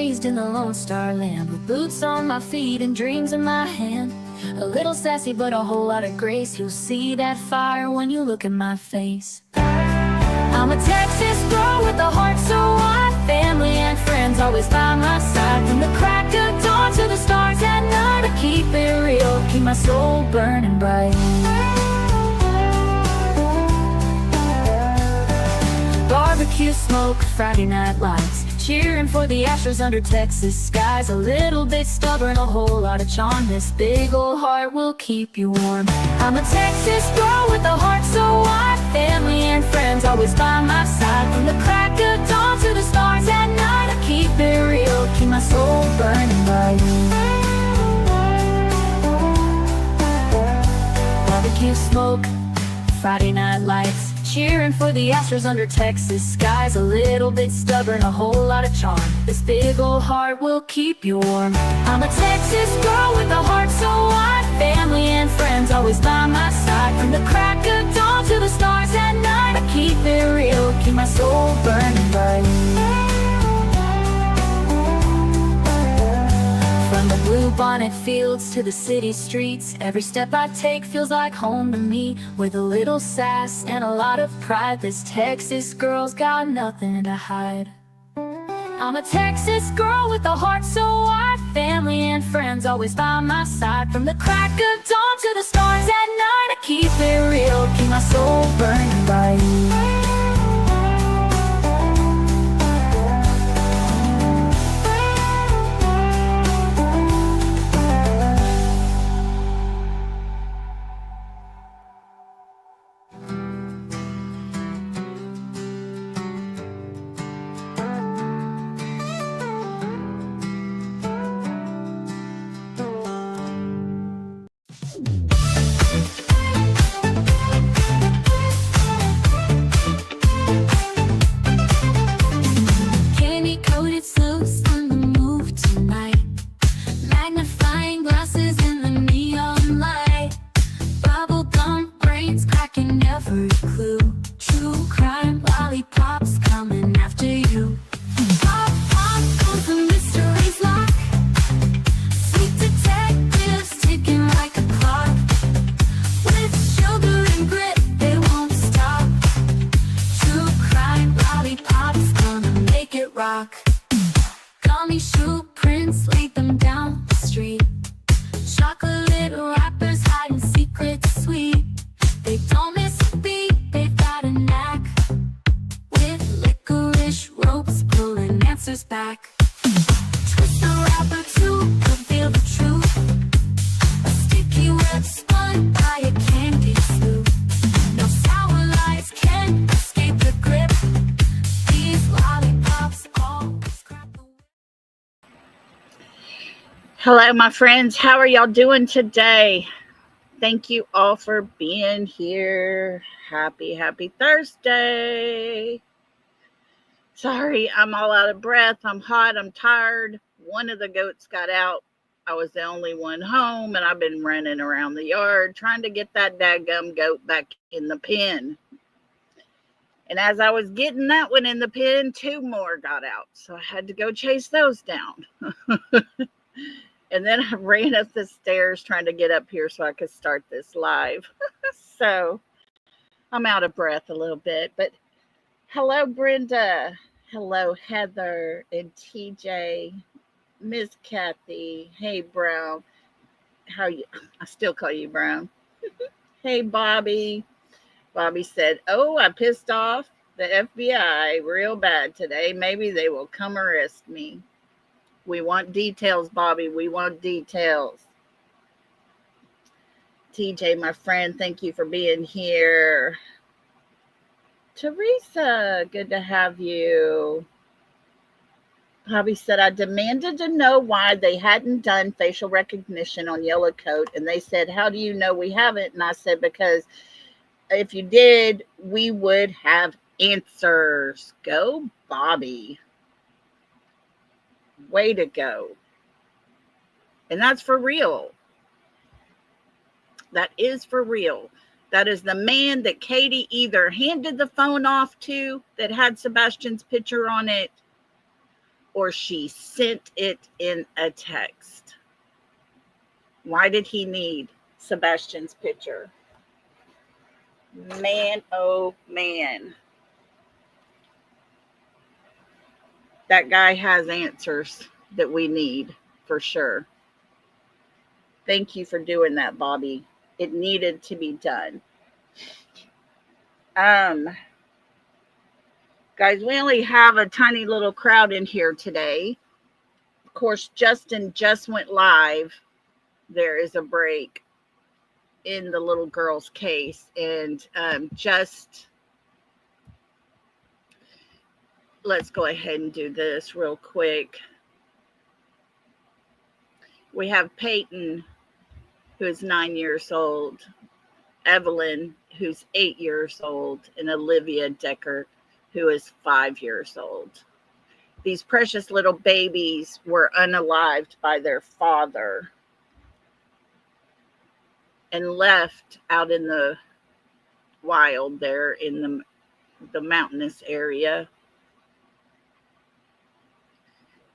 raised in the Lone Star Land, with boots on my feet and dreams in my hand. A little sassy but a whole lot of grace. You'll see that fire when you look in my face. I'm a Texas girl with a heart so wide, family and friends always by my side. From the crack of dawn to the stars at night, I keep it real, keep my soul burning bright. Barbecue smoke, Friday night lights, cheering for the Astros under Texas skies. A little bit stubborn, a whole lot of charm. This big old heart will keep you warm. I'm a Texas girl with a heart so wide, family and friends always by my side. From the crack of dawn to the stars at night, I keep it real, keep my soul burning bright. Barbecue smoke, Friday night lights, cheering for the Astros under Texas skies. A little bit stubborn, a whole lot of charm. This big old heart will keep you warm. I'm a Texas girl with a heart so wide, family and friends always by my side. From the crack of dawn to the stars at night, I keep it real, keep my soul burning bright. From the blue bonnet fields to the city streets, every step I take feels like home to me. With a little sass and a lot of pride, this Texas girl's got nothing to hide. I'm a Texas girl with a heart so wide, family and friends always by my side. From the crack of dawn to the stars at night, I keep it real, keep my soul burning bright. Gummy shoe prints lead them down the street. Chocolate wrappers hiding secrets sweet. They don't miss a beat, they've got a knack. With licorice ropes pulling answers back. Twist the wrapper to reveal the truth. A sticky web spun by a candy slough. No sour lies can escape the grip. These lollipops always crack the whip. Hello, my friends. How are y'all doing today? Thank you all for being here. Happy Thursday. Sorry, I'm all out of breath. I'm hot. I'm tired. One of the goats got out. I was the only one home, and I've been running around the yard trying to get that daggum goat back in the pen. And as I was getting that one in the pen, two more got out. So I had to go chase those down. And then I ran up the stairs trying to get up here so I could start this live. So I'm out of breath a little bit. But hello, Brenda. Hello, Heather and TJ. Miss Kathy. Hey, Brown. How are you? I still call you Brown. Hey, Bobby. Bobby said, oh, I pissed off the FBI real bad today. Maybe they will come arrest me. We want details, Bobby. We want details. TJ, my friend, thank you for being here. Teresa, good to have you. Bobby said, I demanded to know why they hadn't done facial recognition on Yellow Coat. And they said, how do you know we haven't? And I said, because if you did, we would have answers. Go, Bobby. Way to go. And that's for real. That is for real. That is the man that Katie either handed the phone off to that had Sebastian's picture on it, or she sent it in a text. Why did he need Sebastian's picture? Man, oh man. That guy has answers that we need for sure. Thank you for doing that, Bobby. It needed to be done. Guys, we only have a tiny little crowd in here today. Of course, Justin just went live. There is a break in the little girl's case, and just let's go ahead and do this real quick. We have Peyton, who is 9 years old, Evelyn, who's 8 years old, and Olivia Decker, who is 5 years old. These precious little babies were unalived by their father and left out in the wild there in the mountainous area.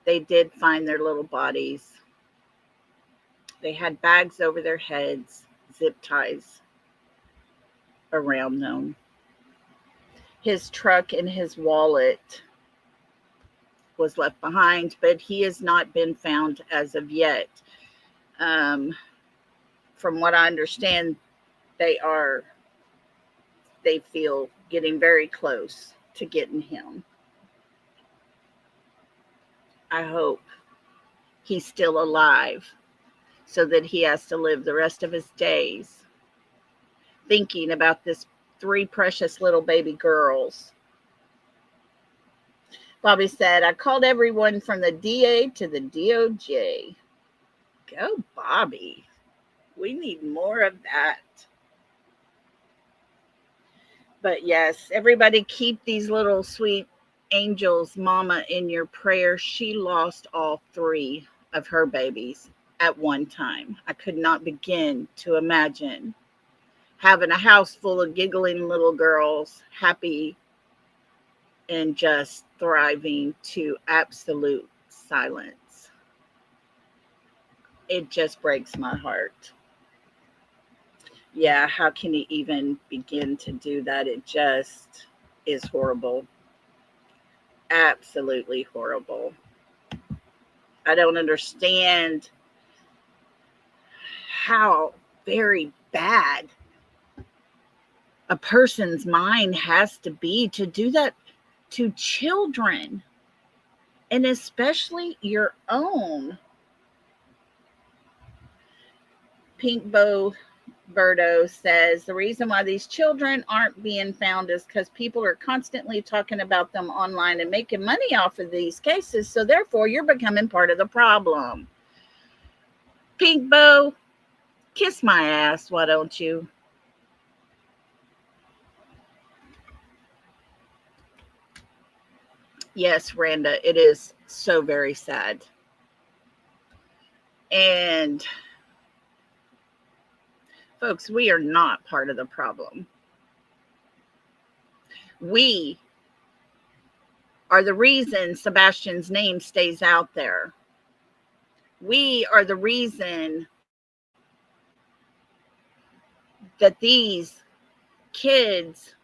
They did find their little bodies. They had bags over their heads, zip ties around them. His truck and his wallet was left behind, but he has not been found as of yet. From what I understand, they feel getting very close to getting him. I hope he's still alive so that he has to live the rest of his days thinking about this 3 precious little baby girls. Bobby said, I called everyone from the DA to the DOJ. Go, Bobby. We need more of that. But yes, everybody keep these little sweet angels, mama, in your prayers. She lost all 3 of her babies at one time. I could not begin to imagine having a house full of giggling little girls, happy and just thriving to absolute silence. It just breaks my heart. Yeah, how can he even begin to do that? It just is horrible. Absolutely horrible. I don't understand how very bad a person's mind has to be to do that to children, and especially your own. Pink Bow Birdo says the reason why these children aren't being found is because people are constantly talking about them online and making money off of these cases. So therefore, you're becoming part of the problem. Pink Bow, kiss my ass, why don't you? Yes, Randa, it is so very sad. And folks, we are not part of the problem. We are the reason Sebastian's name stays out there. We are the reason that these kids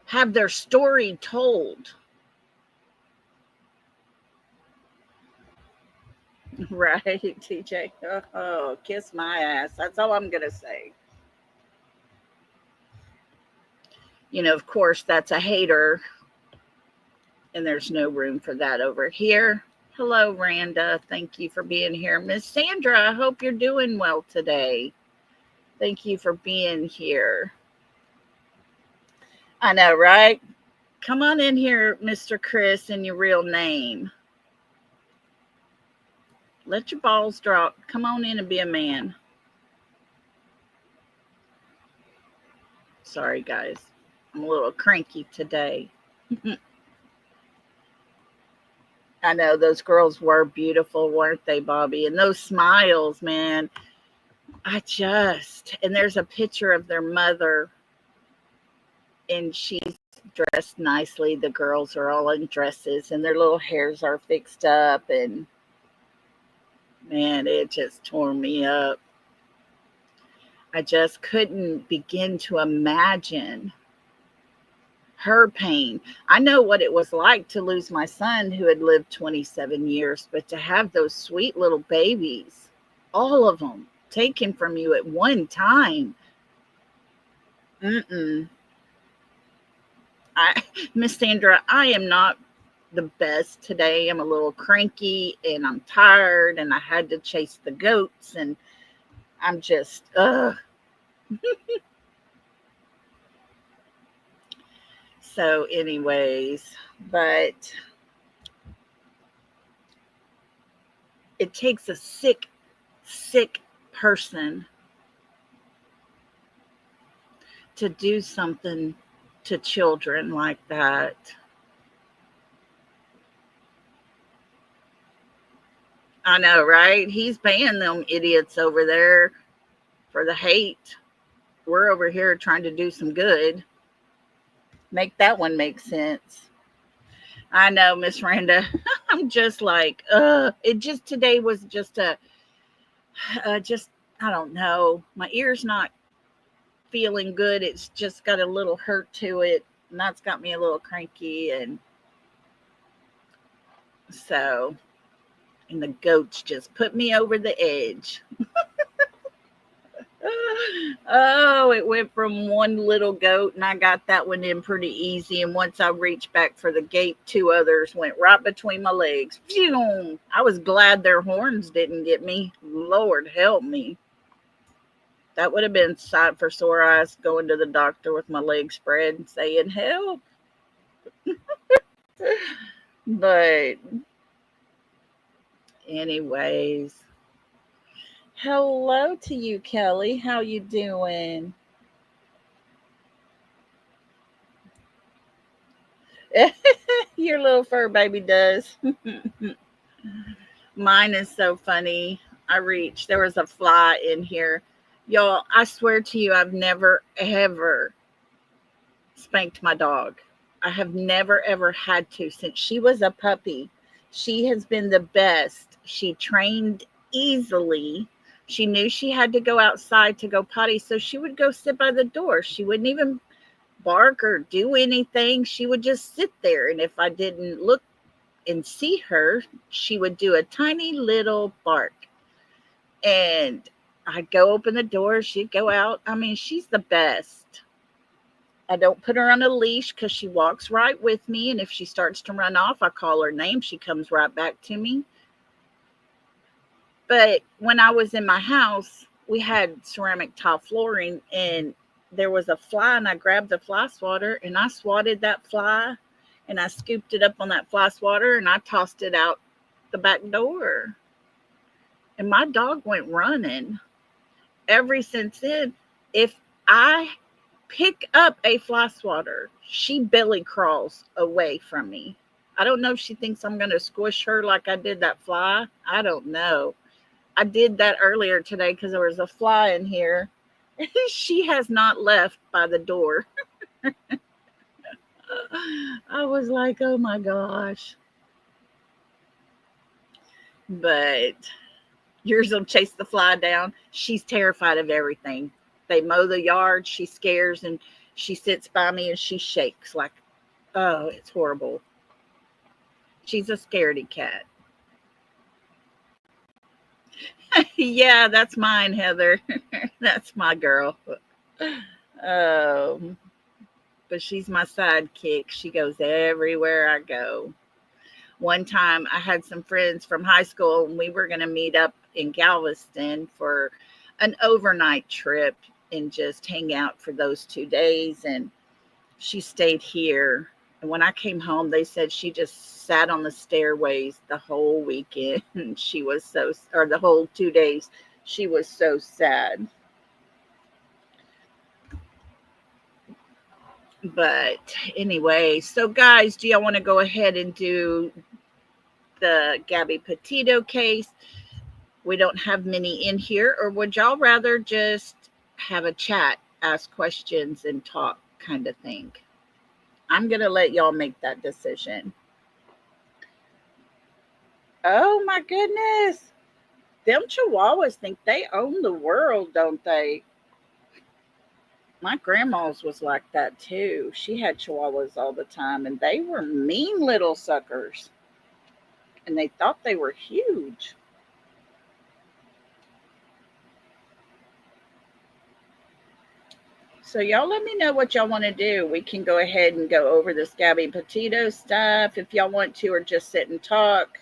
have their story told. Right, TJ? Oh, kiss my ass. That's all I'm going to say. You know, of course, that's a hater, and there's no room for that over here. Hello, Randa. Thank you for being here. Miss Sandra, I hope you're doing well today. Thank you for being here. I know, right? Come on in here, Mr. Chris, in your real name. Let your balls drop. Come on in and be a man. Sorry, guys. I'm a little cranky today. I know those girls were beautiful, weren't they, Bobby? And those smiles, man. And there's a picture of their mother, and she's dressed nicely. The girls are all in dresses and their little hairs are fixed up. And man, it just tore me up. I just couldn't begin to imagine her pain. I know what it was like to lose my son who had lived 27 years, but to have those sweet little babies, all of them taken from you at one time. Mm-mm. I, Miss Sandra, I am not the best today. I'm a little cranky and I'm tired and I had to chase the goats and I'm just, So, anyways, but it takes a sick person to do something to children like that. I know, right? He's paying them idiots over there for the hate. We're over here trying to do some good. Make that one make sense. I know, Miss Randa. I'm just like, it just today was just just, I don't know. My ear's not feeling good. It's just got a little hurt to it. And that's got me a little cranky. And so, and the goats just put me over the edge. Oh, it went from one little goat, and I got that one in pretty easy. And once I reached back for the gate, two others went right between my legs. Phew! I was glad their horns didn't get me. Lord help me. That would have been sight for sore eyes going to the doctor with my legs spread and saying, help. But, anyways, hello to you, Kelly. How you doing? Your little fur baby does. Mine is so funny. There was a fly in here. Y'all, I swear to you, I've never, ever spanked my dog. I have never, ever had to since she was a puppy. She has been the best. She trained easily. She knew she had to go outside to go potty, so she would go sit by the door. She wouldn't even bark or do anything. She would just sit there. And if I didn't look and see her, she would do a tiny little bark. And I'd go open the door. She'd go out. I mean, she's the best. I don't put her on a leash because she walks right with me. And if she starts to run off, I call her name. She comes right back to me. But when I was in my house, we had ceramic tile flooring and there was a fly and I grabbed the fly swatter and I swatted that fly and I scooped it up on that fly swatter and I tossed it out the back door. And my dog went running. Ever since then, if I pick up a fly swatter, she belly crawls away from me. I don't know if she thinks I'm going to squish her like I did that fly. I don't know. I did that earlier today because there was a fly in here. She has not left by the door. I was like, oh my gosh. But yours will chase the fly down. She's terrified of everything. They mow the yard. She scares and she sits by me and she shakes like, oh, it's horrible. She's a scaredy cat. Yeah, that's mine, Heather. That's my girl. Um, but she's my sidekick. She goes everywhere I go. One time I had some friends from high school and we were going to meet up in Galveston for an overnight trip and just hang out for those 2 days. And she stayed here. And when I came home, they said she just sat on the stairways the whole weekend. And she was or the whole 2 days, she was so sad. But anyway, so guys, do y'all want to go ahead and do the Gabby Petito case? We don't have many in here, or would y'all rather just have a chat, ask questions, and talk kind of thing? I'm going to let y'all make that decision. Oh my goodness. Them chihuahuas think they own the world, don't they? My grandma's was like that too. She had chihuahuas all the time, and they were mean little suckers. And they thought they were huge. So y'all let me know what y'all want to do. We can go ahead and go over this Gabby Petito stuff if y'all want to, or just sit and talk.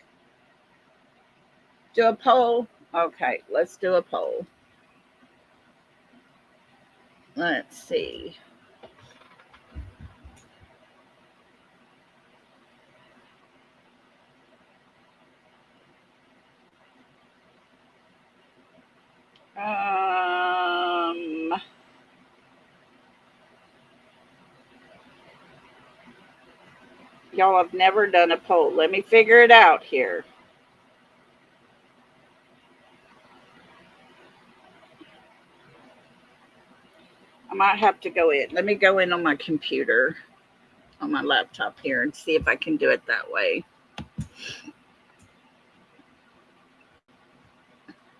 Do a poll. Okay, let's do a poll. Let's see. Y'all have never done a poll. Let me figure it out here. I might have to go in. Let me go in on my computer, on my laptop here, and see if I can do it that way.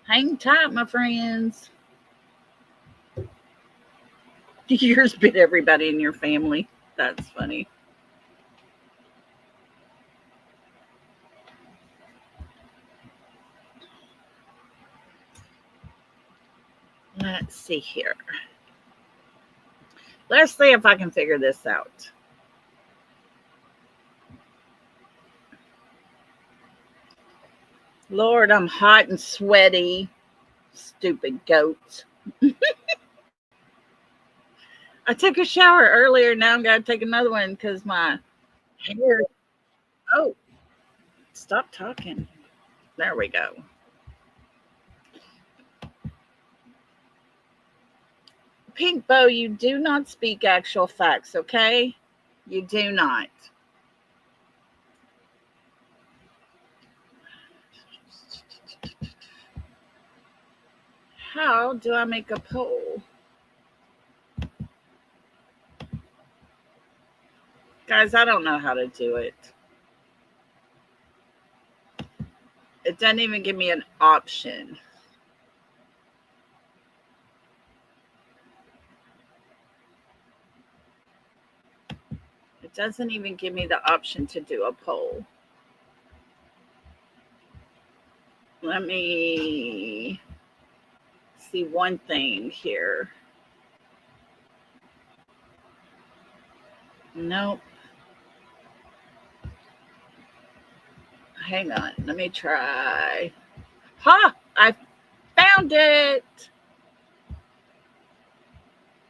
Hang tight, my friends. Yours bit everybody in your family. That's funny. Let's see here. Let's see if I can figure this out. Lord, I'm hot and sweaty. Stupid goats. I took a shower earlier. Now I'm going to take another one because my hair. Oh, stop talking. There we go. Pink Bow, you do not speak actual facts, okay? You do not. How do I make a poll? Guys, I don't know how to do it. It doesn't even give me an option. It doesn't even give me the option to do a poll. Let me see one thing here. Nope. Hang on. Let me try. Ha! I found it.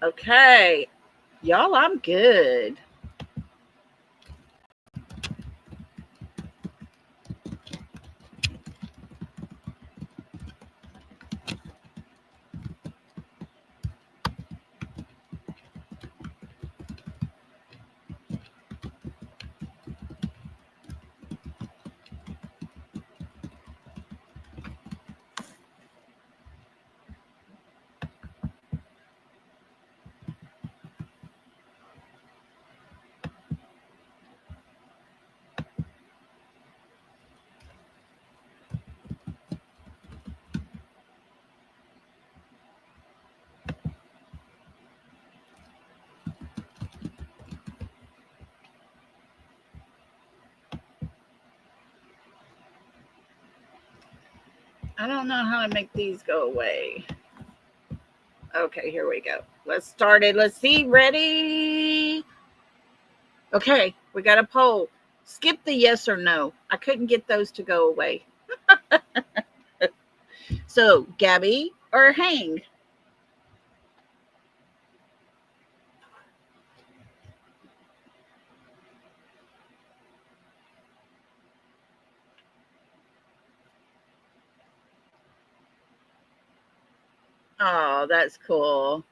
Okay. Y'all, I'm good. I don't know how to make these go away. Okay, here we go. Let's start it. Let's see. Ready? Okay, we got a poll. Skip the yes or no. I couldn't get those to go away. So, Gabby or hang? Oh, that's cool.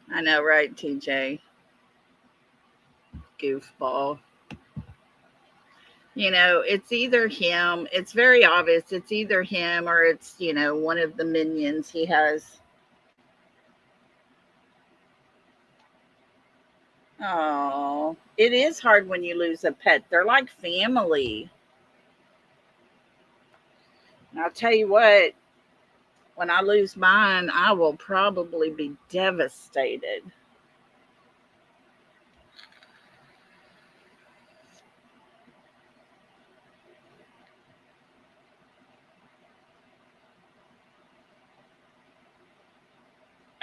I know, right, TJ? Goofball. You know, it's either him. It's very obvious. It's either him or it's, one of the minions he has. Oh, it is hard when you lose a pet. They're like family. And I'll tell you what, when I lose mine, I will probably be devastated.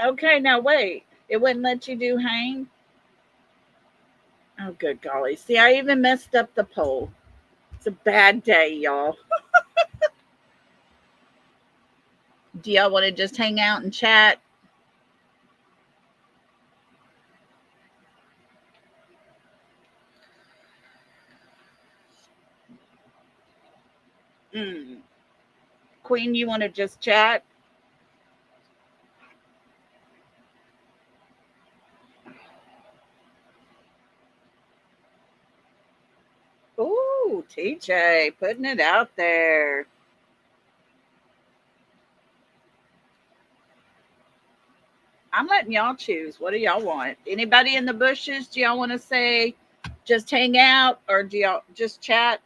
Okay, now wait. It wouldn't let you do hang? Oh, good golly. See, I even messed up the poll. It's a bad day, y'all. Do y'all want to just hang out and chat? Mm. Queen, you want to just chat? Ooh, TJ, putting it out there. I'm letting y'all choose. What do y'all want? Anybody in the bushes? Do y'all want to say just hang out or do y'all just chat?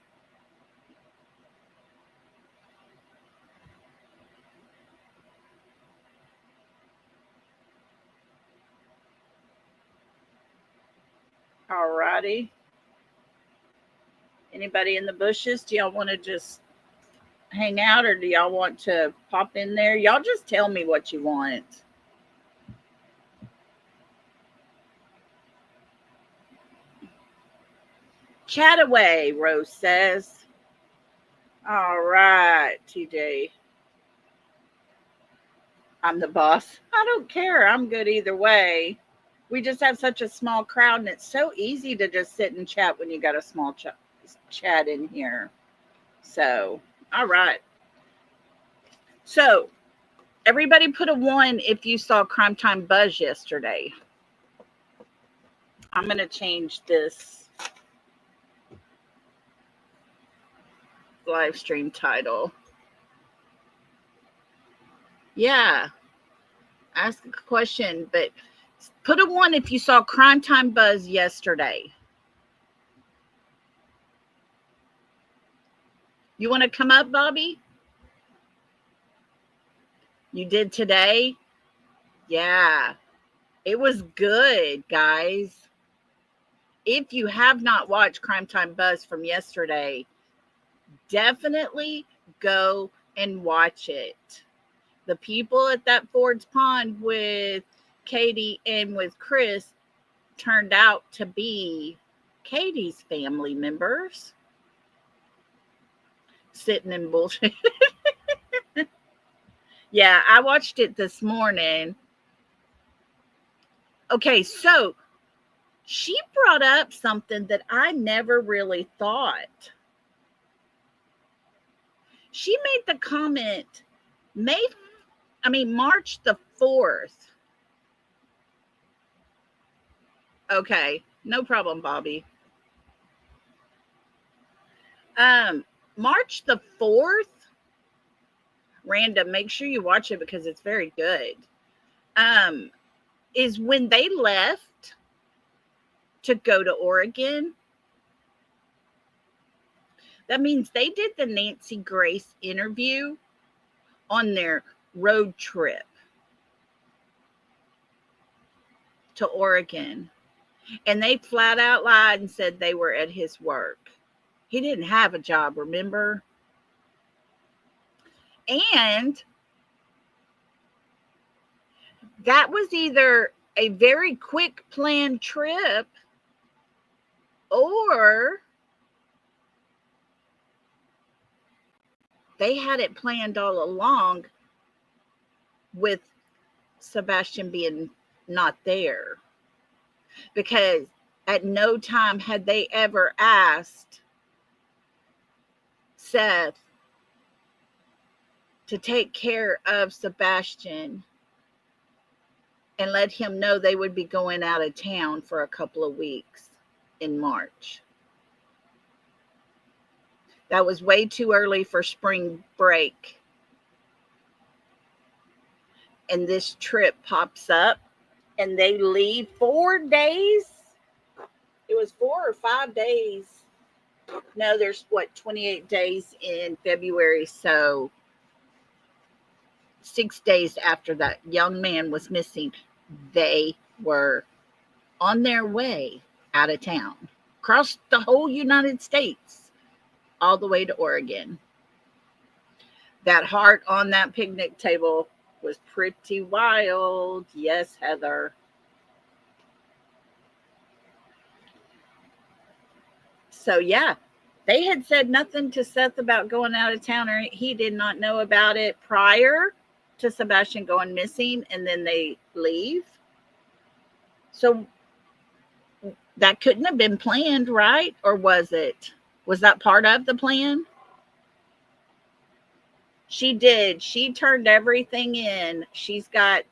All righty. Anybody in the bushes? Do y'all want to just hang out or do y'all want to pop in there? Y'all just tell me what you want. Chat away, Rose says. All right, TJ. I'm the boss. I don't care. I'm good either way. We just have such a small crowd, and it's so easy to just sit and chat when you got a small chat in here. So, all right. So, everybody put a one if you saw Crime Time Buzz yesterday. I'm going to change this live stream title. Yeah, ask a question, but put a one if you saw Crime Time Buzz yesterday. You want to come up, Bobby? You did today? Yeah, it was good, guys. If you have not watched Crime Time Buzz from yesterday, definitely go and watch it. The people at that Ford's Pond with Katie and with Chris turned out to be Katie's family members sitting in bullshit. Yeah, I watched it this morning. Okay, so she brought up something that I never really thought. She made the comment March the 4th. Okay, no problem, Bobby. March the 4th, random, make sure you watch it because it's very good. Is when they left to go to Oregon. That means they did the Nancy Grace interview on their road trip to Oregon. And they flat out lied and said they were at his work. He didn't have a job, remember? And that was either a very quick planned trip or they had it planned all along with Sebastian being not there. Because at no time had they ever asked Seth to take care of Sebastian and let him know they would be going out of town for a couple of weeks in March. That was way too early for spring break. And this trip pops up and they leave 4 days It was 4 or 5 days. No, there's what, 28 days in February. So 6 days after that young man was missing, they were on their way out of town, across the whole United States, all the way to Oregon. That heart on that picnic table was pretty wild. Yes, Heather. So, yeah, they had said nothing to Seth about going out of town, or he did not know about it prior to Sebastian going missing, and then they leave. So, that couldn't have been planned, right? Or was it? Was that part of the plan? She did. She turned everything in. She's got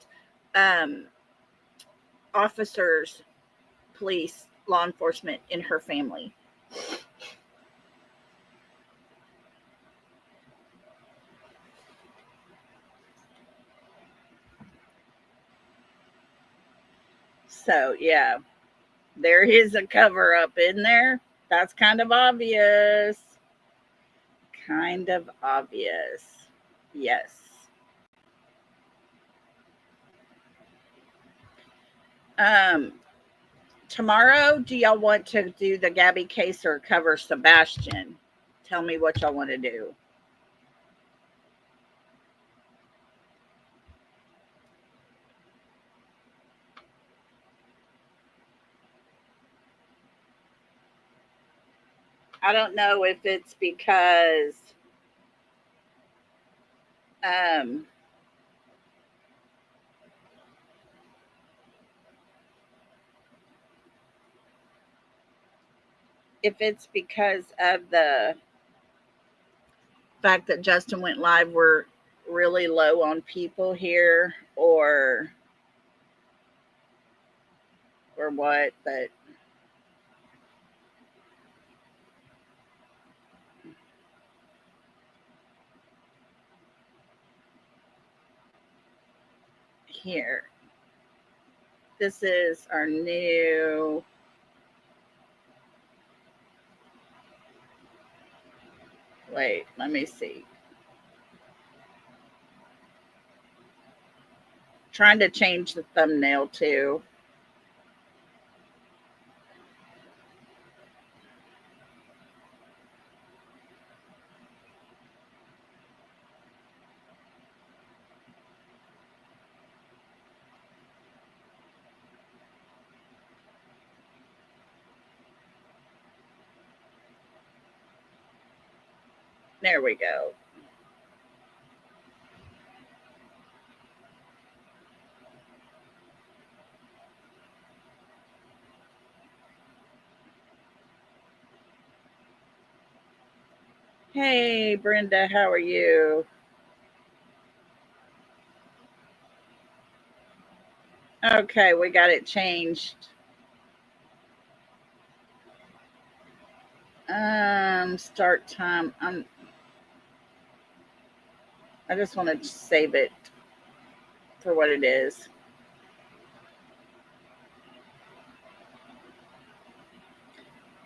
um, officers, police, law enforcement in her family. So, yeah, there is a cover up in there. That's kind of obvious. Kind of obvious. Yes. Um, Tomorrow, do y'all want to do the Gabby case or cover Sebastian? Tell me what y'all want to do. I don't know if it's because um, if it's because of the fact that Justin went live, we're really low on people here, or what, but here. This is our new. Wait, let me see. Trying to change the thumbnail too. There we go. Hey, Brenda, how are you? Okay, we got it changed. Start time. I just want to save it for what it is.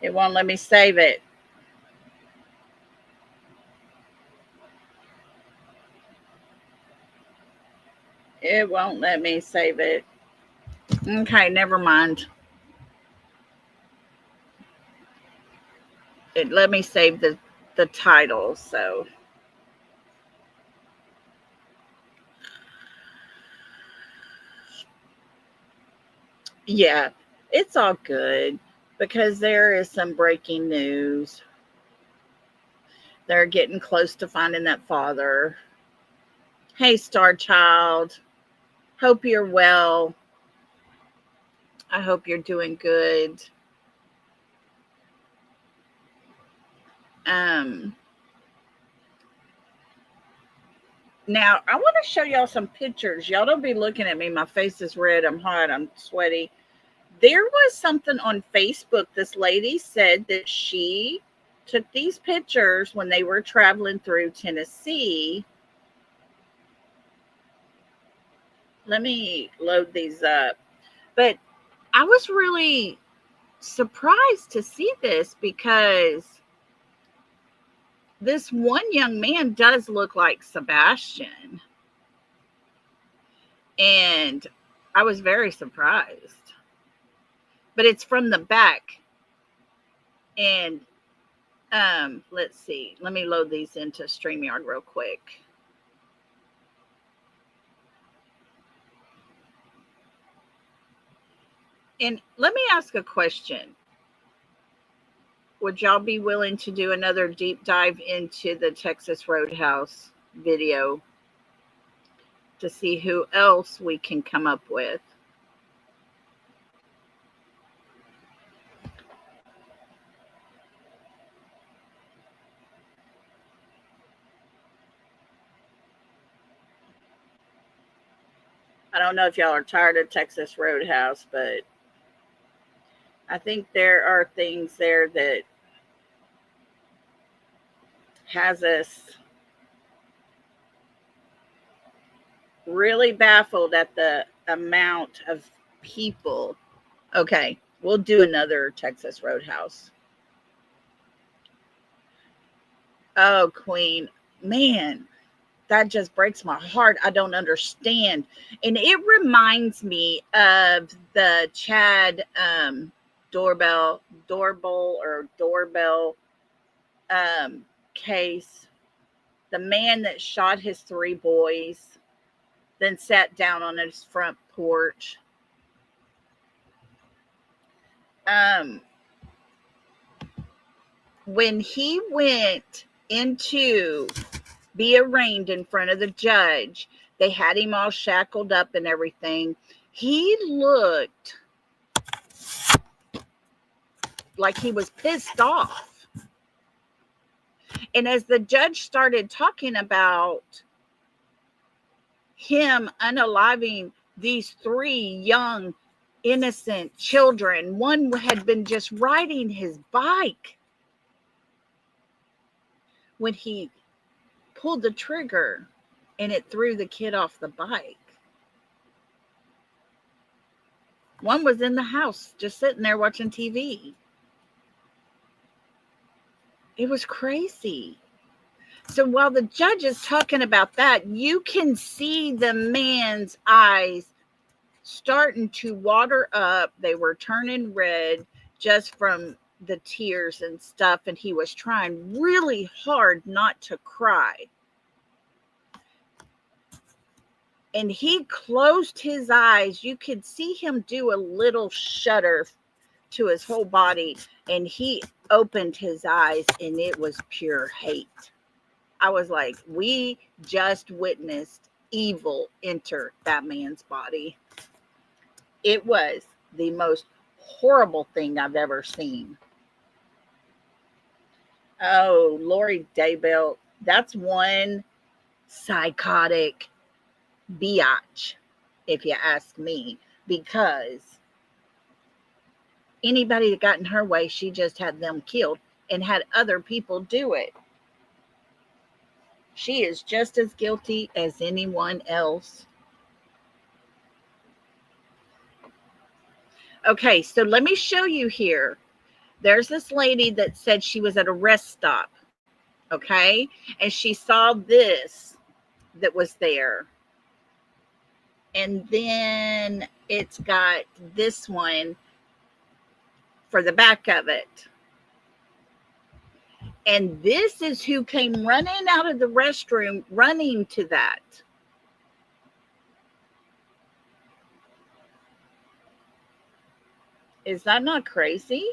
It won't let me save it. It won't let me save it. Okay, never mind. It let me save the title, so yeah, it's all good because there is some breaking news. They're getting close to finding that father. Hey, Star Child. Hope you're well. I hope you're doing good. Um, Now I want to show y'all some pictures. Y'all don't be looking at me. My face is red. I'm hot. I'm sweaty. There was something on Facebook. This lady said that she took these pictures when they were traveling through Tennessee. Let me load these up. But I was really surprised to see this because this one young man does look like Sebastian. And I was very surprised. But it's from the back. And let's see. Let me load these into StreamYard real quick. And let me ask a question. Would y'all be willing to do another deep dive into the Texas Roadhouse video to see who else we can come up with? I don't know if y'all are tired of Texas Roadhouse, but I think there are things there that has us really baffled at the amount of people. Okay, we'll do another Texas Roadhouse. Oh, Queen, man, that just breaks my heart. I don't understand. And it reminds me of the Chad doorbell case. The man that shot his 3 boys, then sat down on his front porch. When he went into be arraigned in front of the judge, they had him all shackled up and everything. He looked like he was pissed off. And as the judge started talking about him unaliving these 3 young, innocent children, one had been just riding his bike when he pulled the trigger and it threw the kid off the bike. One was in the house just sitting there watching TV. It was crazy. So while the judge is talking about that, you can see the man's eyes starting to water up. They were turning red just from the tears and stuff. And he was trying really hard not to cry. And he closed his eyes. You could see him do a little shudder to his whole body. And he opened his eyes and it was pure hate. I was like, we just witnessed evil enter that man's body. It was the most horrible thing I've ever seen. Oh, Lori Daybell, that's one psychotic biatch, if you ask me, because anybody that got in her way, she just had them killed and had other people do it. She is just as guilty as anyone else. Okay, so let me show you here. There's this lady that said she was at a rest stop, okay? And she saw this that was there. And then it's got this one for the back of it. And this is who came running out of the restroom, running to that. Is that not crazy?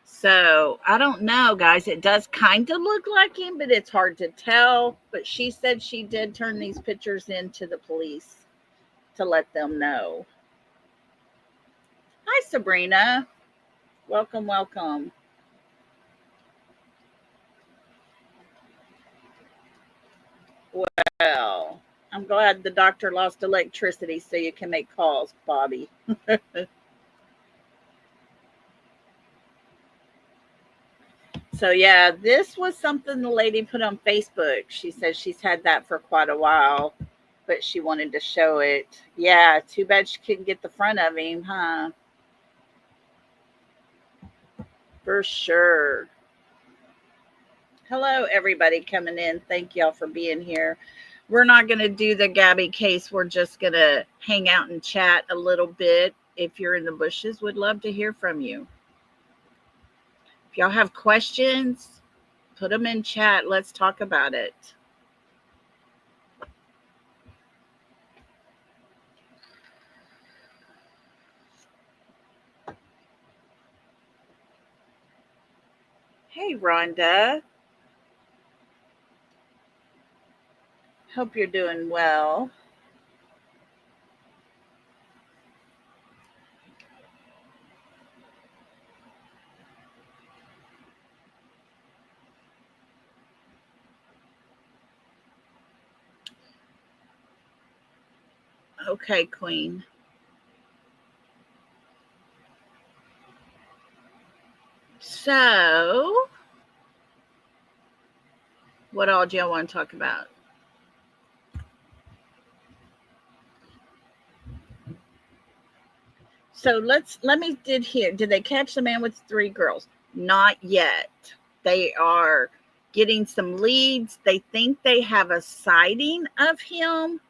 So I don't know, guys. It does kind of look like him, but it's hard to tell. But she said she did turn these pictures in to the police to let them know. Hi, Sabrina. Welcome, welcome. Well, I'm glad the doctor lost electricity so you can make calls, Bobby. So yeah, this was something the lady put on Facebook. She says she's had that for quite a while, but she wanted to show it. Yeah, too bad she couldn't get the front of him, huh? For sure. Hello, everybody coming in. Thank y'all for being here. We're not going to do the Gabby case. We're just going to hang out and chat a little bit. If you're in the bushes, would love to hear from you. If y'all have questions, put them in chat. Let's talk about it. Hey, Rhonda. Hope you're doing well. Okay, Queen. So, what all do y'all want to talk about? So let me did here. Did they catch the man with 3 girls? Not yet. They are getting some leads. They think they have a sighting of him.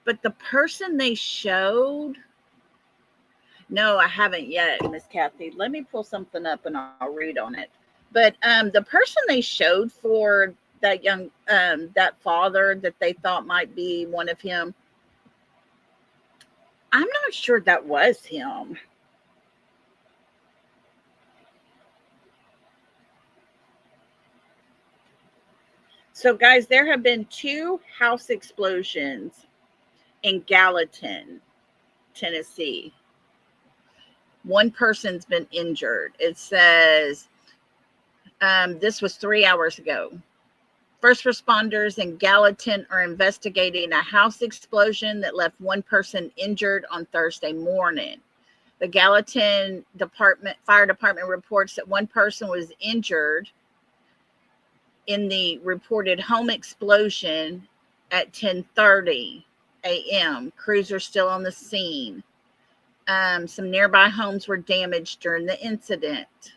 But the person they showed, no, I haven't yet, Miss Kathy. Let me pull something up and I'll read on it. But the person they showed for that young that father that they thought might be one of him, I'm not sure that was him. So, guys, there have been 2 house explosions in Gallatin, Tennessee. One person's been injured. It says this was 3 hours ago. First responders in Gallatin are investigating a house explosion that left one person injured on Thursday morning. The Gallatin Fire Department reports that one person was injured in the reported home explosion at 10:30 a.m. Crews are still on the scene. Some nearby homes were damaged during the incident.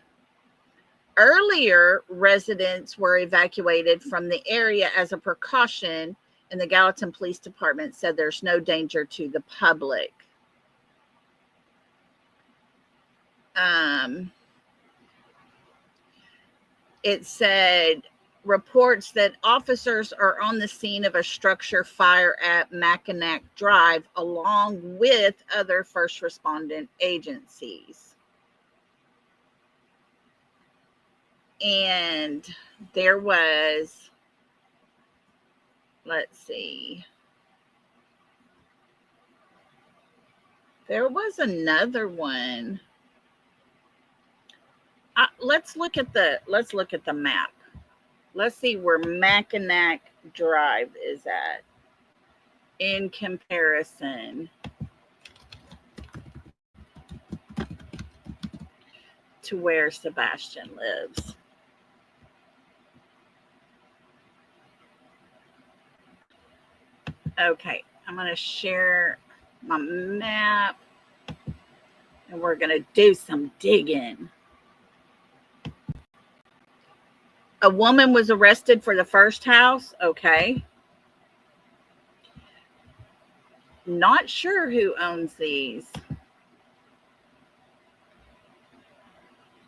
Earlier, residents were evacuated from the area as a precaution, and the Gallatin Police Department said there's no danger to the public. It said reports that officers are on the scene of a structure fire at Mackinac Drive, along with other first responding agencies. And there was, let's see, there was another one. Let's look at the map. Let's see where Mackinac Drive is at in comparison to where Sebastian lives. Okay, I'm going to share my map and we're going to do some digging. A woman was arrested for the first house. Okay. Not sure who owns these.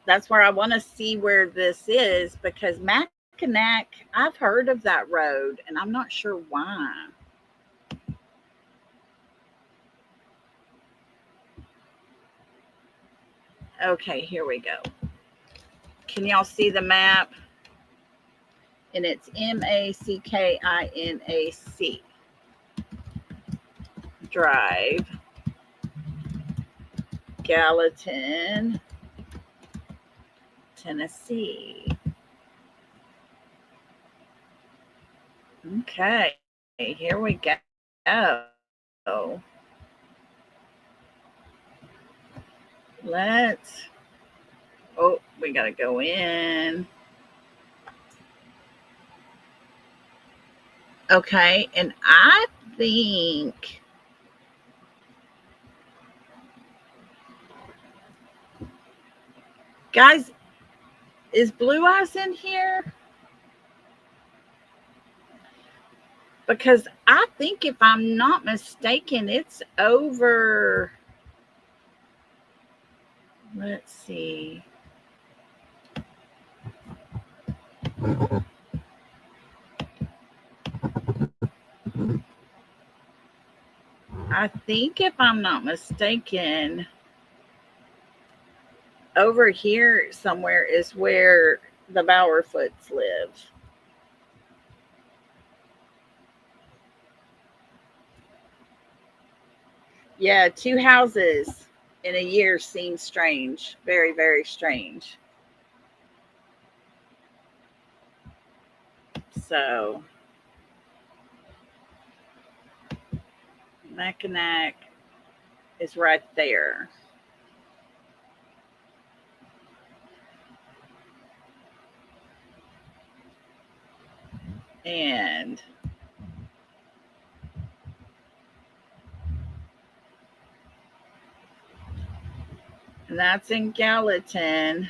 That's where I want to see where this is, because Mackinac, I've heard of that road and I'm not sure why. Okay, here we go. Can y'all see the map? And it's Mackinac Drive, Gallatin, Tennessee. Okay, here we go. Oh, we got to go in. Okay, and I think guys, is Blue Eyes in here? Because I think if I'm not mistaken, it's over. Let's see. I think if I'm not mistaken, over here somewhere is where the Bowerfoots live. Yeah, two houses in a year seems strange. Very, very strange. So, Mackinac is right there. And that's in Gallatin.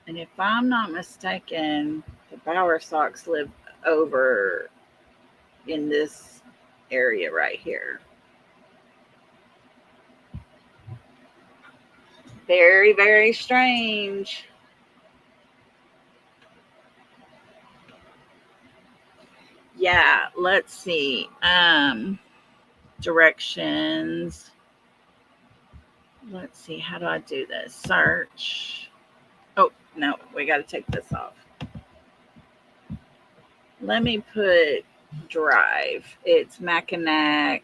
And if I'm not mistaken, the Bowersocks live over in this area right here. Very, very strange. Yeah, let's see. Directions. Let's see, how do I do this? Search. Oh, no, we got to take this off. Let me put drive. It's Mackinac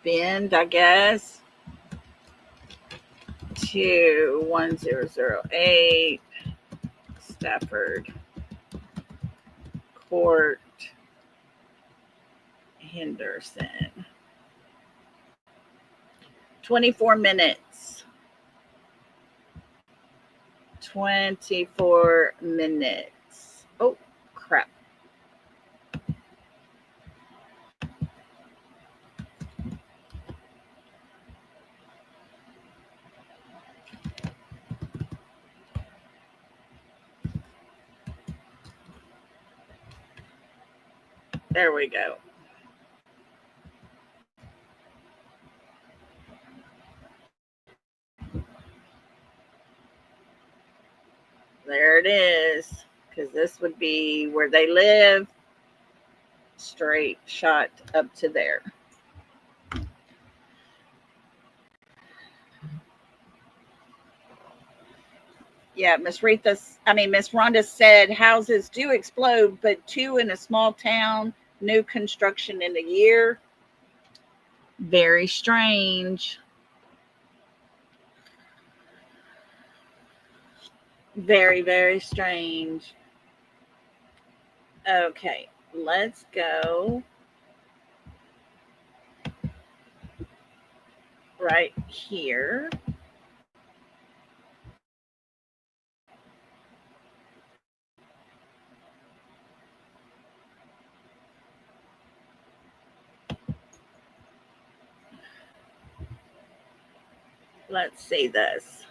Bend, I guess, to 1008 Stafford Court, Henderson. 24 minutes. 24 minutes. Oh, crap. There we go. There it is. Because this would be where they live. Straight shot up to there. Yeah, Miss Rhonda said houses do explode, but two in a small town, new construction in a year. Very strange. Very, very strange. Okay, let's go right here. Let's see this.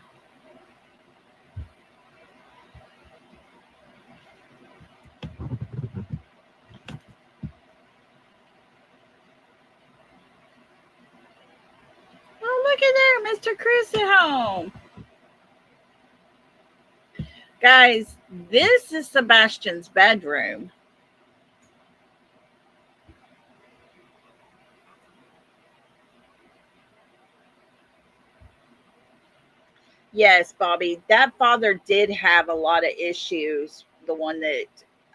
Oh, look at there, Mr. Chris at home. Guys, this is Sebastian's bedroom. Yes, Bobby, that father did have a lot of issues. The one that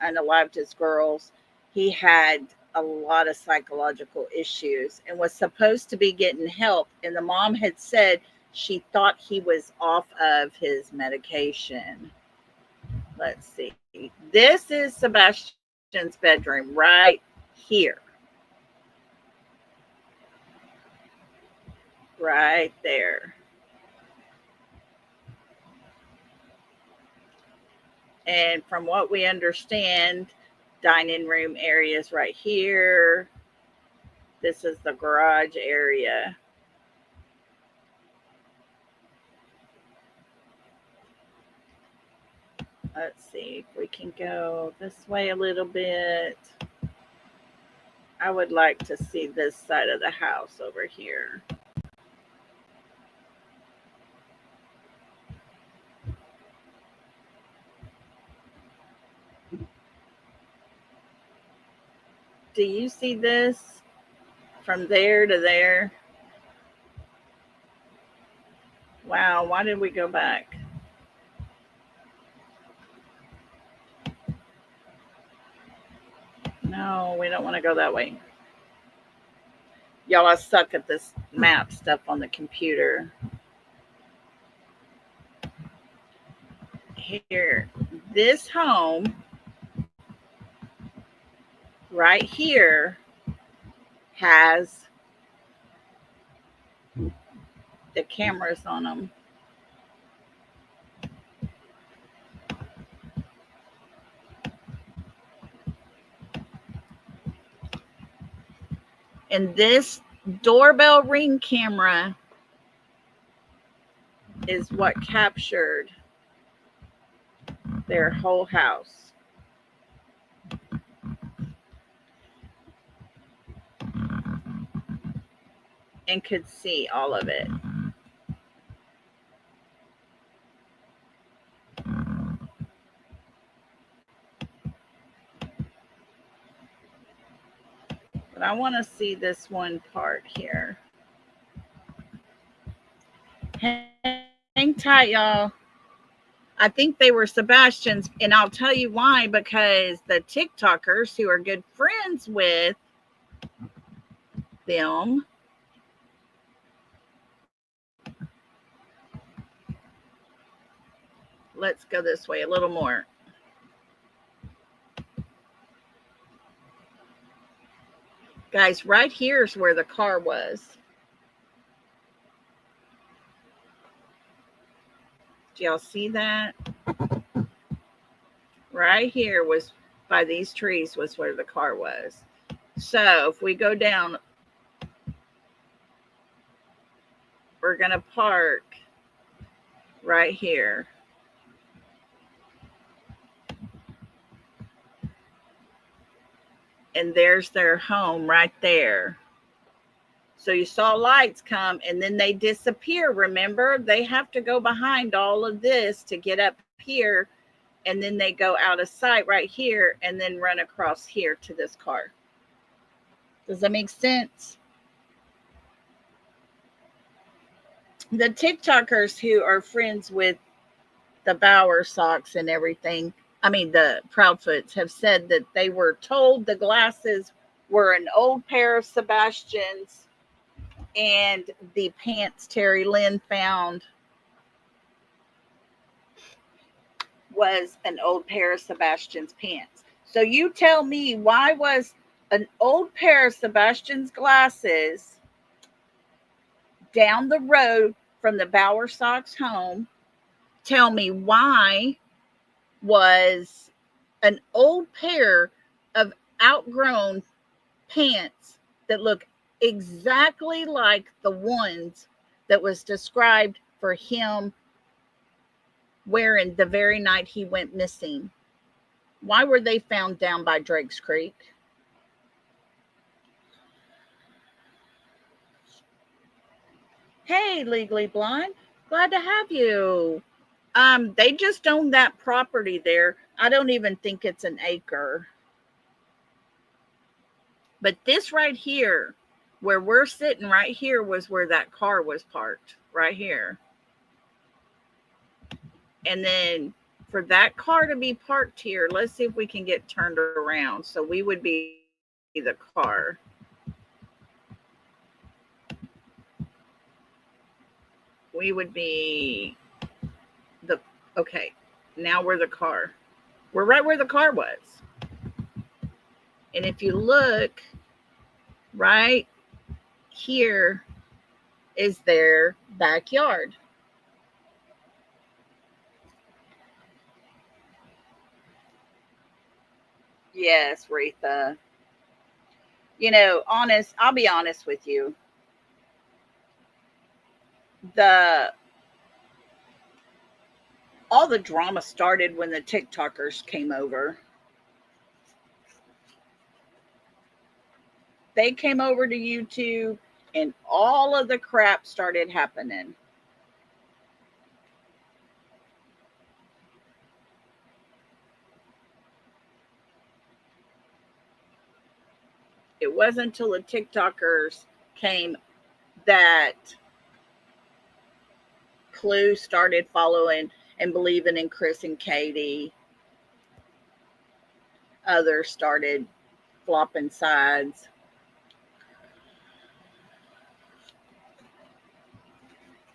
unalived his girls, he had a lot of psychological issues and was supposed to be getting help. And the mom had said she thought he was off of his medication. Let's see. This is Sebastian's bedroom right here. Right there. And from what we understand, dining room areas right here. This is the garage area. Let's see if we can go this way a little bit. I would like to see this side of the house over here. Do you see this from there to there? Wow, why did we go back? No, we don't want to go that way. Y'all, I suck at this map stuff on the computer. Here, this home right here has the cameras on them. And this doorbell ring camera is what captured their whole house. And could see all of it. But I want to see this one part here. Hang tight, y'all. I think they were Sebastian's, and I'll tell you why, because the TikTokers who are good friends with them let's go this way a little more. Guys, right here is where the car was. Do y'all see that? Right here was by these trees was where the car was. So if we go down, we're going to park right here. And there's their home right there. So you saw lights come and then they disappear. Remember, they have to go behind all of this to get up here. And then they go out of sight right here and then run across here to this car. Does that make sense? The TikTokers who are friends with the Bauer socks and everything, I mean, the Proudfoots, have said that they were told the glasses were an old pair of Sebastian's and the pants Terry Lynn found was an old pair of Sebastian's pants. So you tell me, why was an old pair of Sebastian's glasses down the road from the Bauer Sox home? Tell me, why was an old pair of outgrown pants that look exactly like the ones that was described for him wearing the very night he went missing? Why were they found down by Drake's Creek? Hey, Legally Blonde, glad to have you. They just own that property there. I don't even think it's an acre. But this right here, where we're sitting right here, was where that car was parked, right here. And then for that car to be parked here, let's see if we can get turned around. So we would be the car. We would be the, okay, now we're the car. We're right where the car was. And if you look, right here is their backyard. Yes, Retha. I'll be honest with you. The all the drama started when the TikTokers came over. They came over to YouTube and all of the crap started happening. It wasn't until the TikTokers came that Clue started following and believing in Chris and Katie. Others started flopping sides.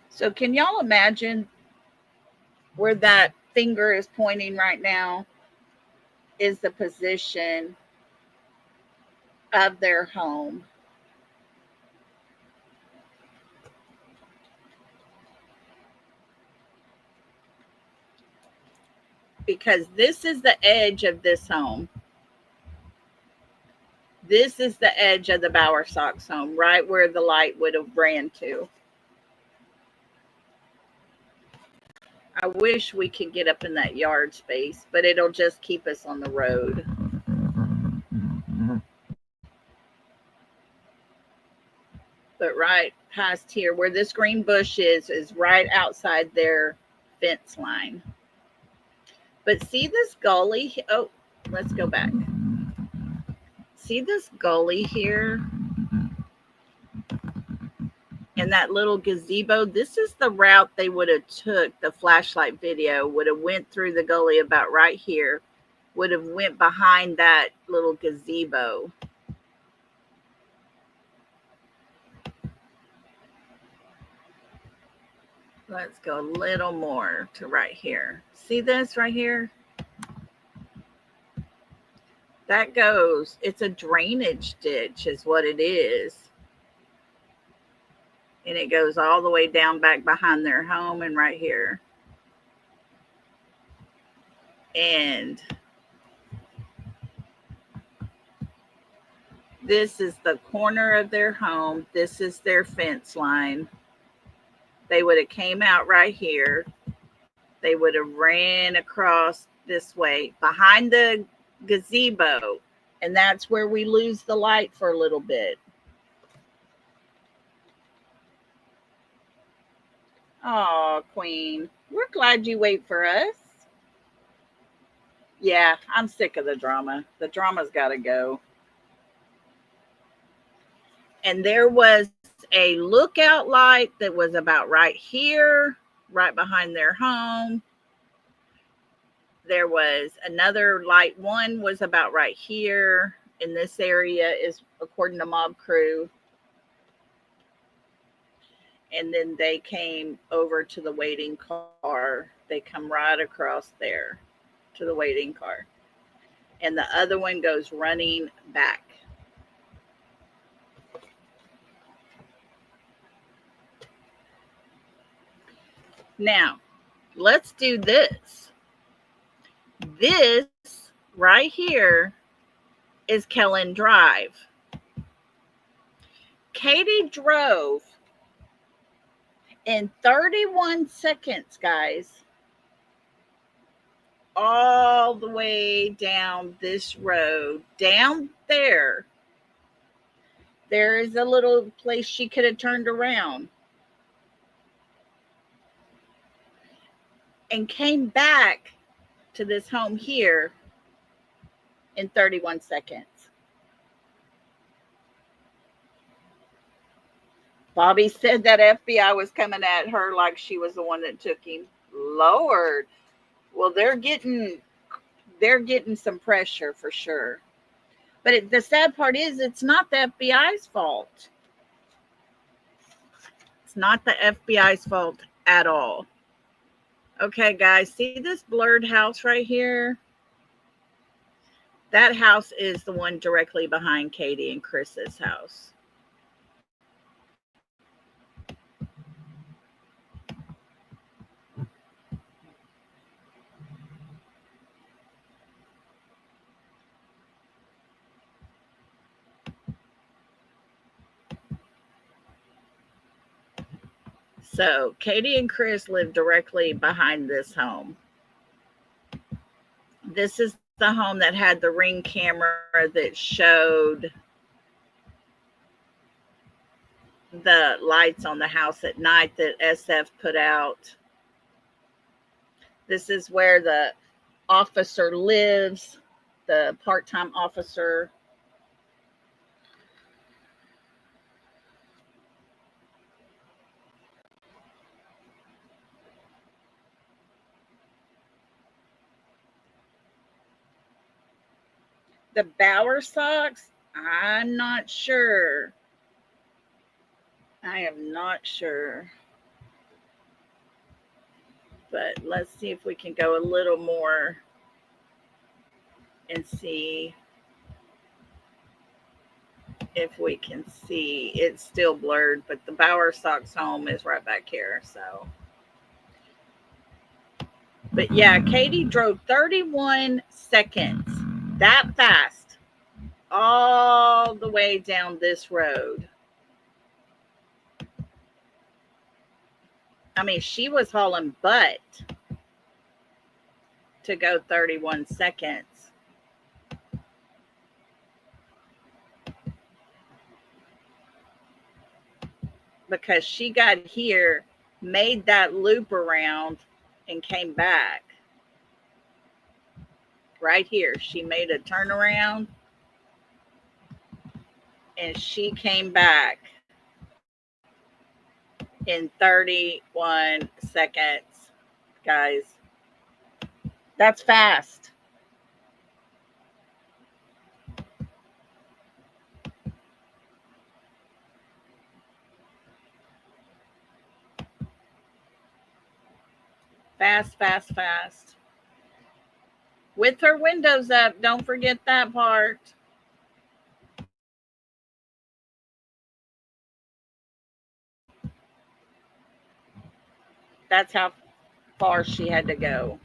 So, can y'all imagine where that finger is pointing right now? Is the position of their home. Because this is the edge of this home. This is the edge of the Bowersox home, right where the light would have ran to. I wish we could get up in that yard space, but it'll just keep us on the road. But right past here, where this green bush is right outside their fence line. But see this gully? Oh, let's go back. See this gully here? And that little gazebo, this is the route they would have took. The flashlight video would have went through the gully about right here, would have went behind that little gazebo. Let's go a little more to right here. See this right here? That goes, it's a drainage ditch is what it is. And it goes all the way down back behind their home and right here. And this is the corner of their home. This is their fence line. They would have came out right here. They would have ran across this way behind the gazebo. And that's where we lose the light for a little bit. Oh, Queen, we're glad you wait for us. Yeah, I'm sick of the drama. The drama's got to go. And there was a lookout light that was about right here, right behind their home. There was another light, one was about right here in this area, is according to Mob Crew. And then they came over to the waiting car. They come right across there to the waiting car. And the other one goes running back. Now, let's do this. This right here is Kellen Drive. Katie drove in 31 seconds, guys, all the way down this road. Down there, there is a little place she could have turned around and came back to this home here in 31 seconds. Bobby said that FBI was coming at her like she was the one that took him. Lord. Well, they're getting some pressure for sure. But the sad part is it's not the FBI's fault. It's not the FBI's fault at all. Okay, guys, see this blurred house right here? That house is the one directly behind Katie and Chris's house. So Katie and Chris live directly behind this home. This is the home that had the Ring camera that showed the lights on the house at night that SF put out. This is where the officer lives, the part-time officer. The Bauer socks, I'm not sure. I am not sure. But let's see if we can go a little more and see if we can see. It's still blurred, but the Bauer socks home is right back here. So, but yeah, Katie drove 31 seconds, that fast, all the way down this road. I mean, she was hauling butt to go 31 seconds. Because she got here, made that loop around, and came back. Right here, she made a turnaround and she came back in 31 seconds, guys. That's fast. Fast, fast, fast. With her windows up, don't forget that part. That's how far she had to go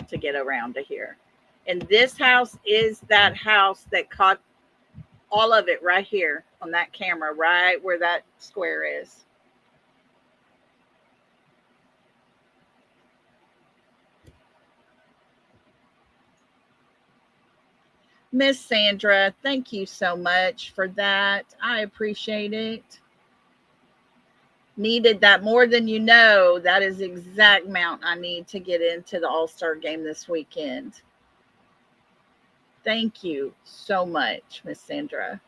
to get around to here. And this house is that house that caught all of it right here on that camera, right where that square is. Miss Sandra, thank you so much for that. I appreciate it. Needed that more than you know. That is the exact amount I need to get into the All-Star game this weekend. Thank you so much, Miss Sandra.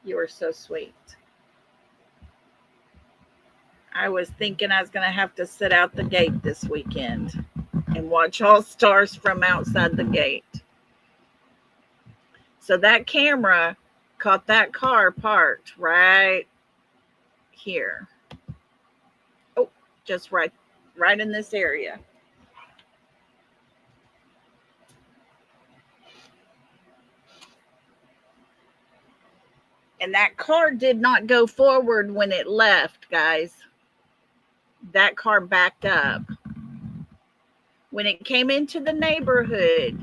You are so sweet. I was thinking I was going to have to sit out the gate this weekend and watch All Stars from outside the gate. So that camera caught that car parked right here. Oh, just right in this area. And that car did not go forward when it left, guys. That car backed up. When it came into the neighborhood,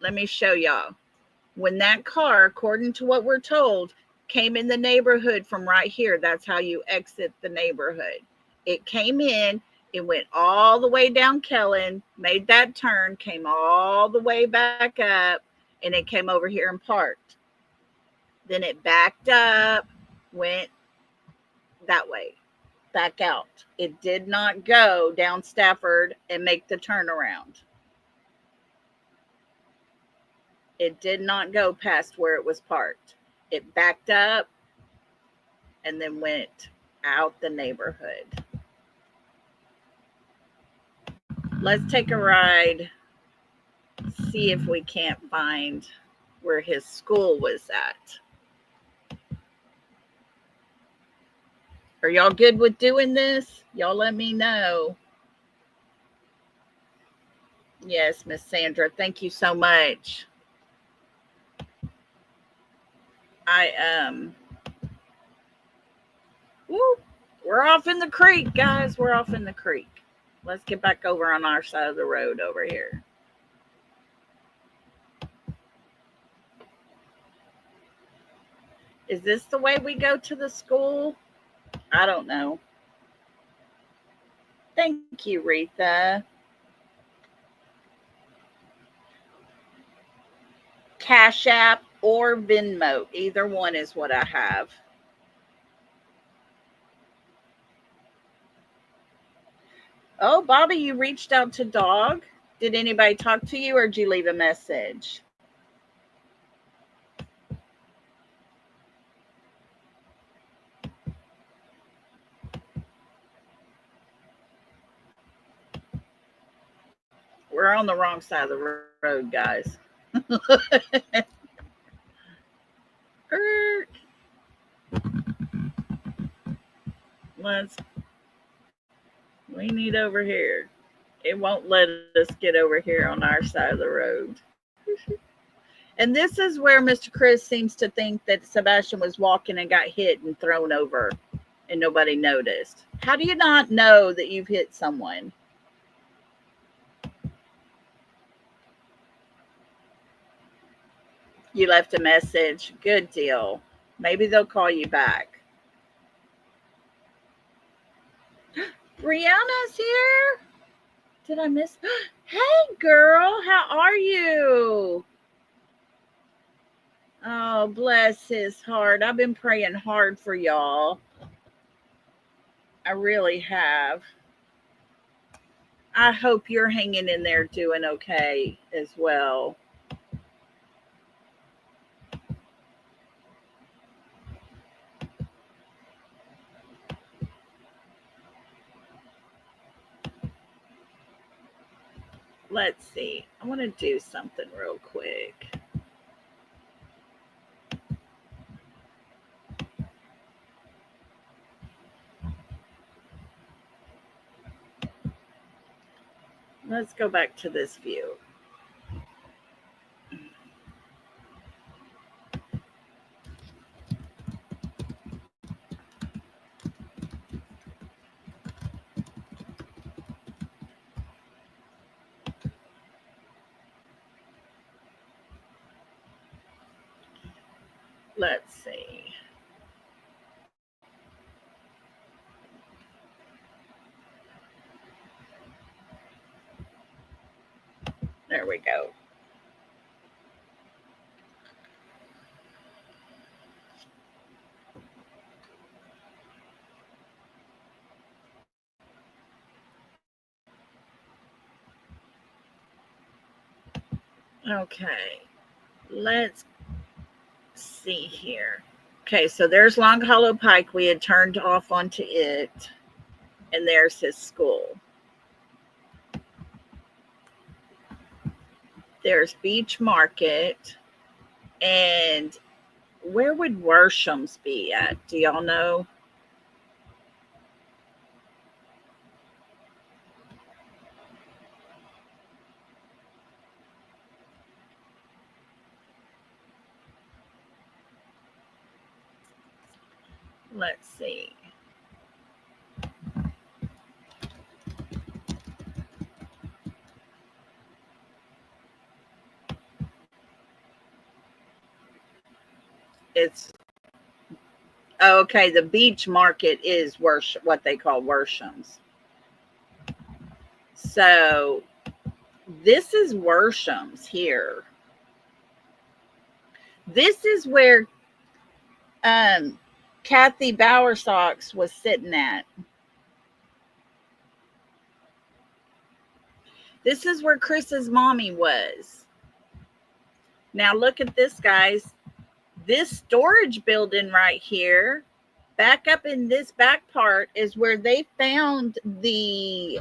let me show y'all. When that car, according to what we're told, came in the neighborhood from right here, that's how you exit the neighborhood. It came in, it went all the way down Kellen, made that turn, came all the way back up, and it came over here and parked. Then it backed up, went that way, back out. It did not go down Stafford and make the turnaround. It did not go past where it was parked. It backed up and then went out the neighborhood. Let's take a ride, see if we can't find where his school was at. Are y'all good with doing this? Y'all let me know. Yes, Miss Sandra, thank you so much. We're off in the creek, guys. We're off in the creek. Let's get back over on our side of the road over here. Is this the way we go to the school? I don't know. Thank you, Retha. Cash App or Venmo. Either one is what I have. Oh, Bobby, you reached out to Dog. Did anybody talk to you or did you leave a message? We're on the wrong side of the road, guys. Let's, we need over here. It won't let us get over here on our side of the road. And this is where Mr. Chris seems to think that Sebastian was walking and got hit and thrown over and nobody noticed. How do you not know that you've hit someone? You left a message. Good deal. Maybe they'll call you back. Brianna's here. Did I miss? Hey, girl. How are you? Oh, bless his heart. I've been praying hard for y'all. I really have. I hope you're hanging in there doing okay as well. Let's see. I want to do something real quick. Let's go back to this view. Let's see. There we go. Okay. Let's see here. Okay, so there's Long Hollow Pike. We had turned off onto it. And there's his school. There's Beach Market. And where would Worsham's be at? Do y'all know? Let's see. It's okay. The Beach Market is what they call Worsham's. So this is Worsham's here. This is where Kathy Bowersox was sitting at. This is where Chris's mommy was. Now look at this, guys. This storage building right here, back up in this back part, is where they found the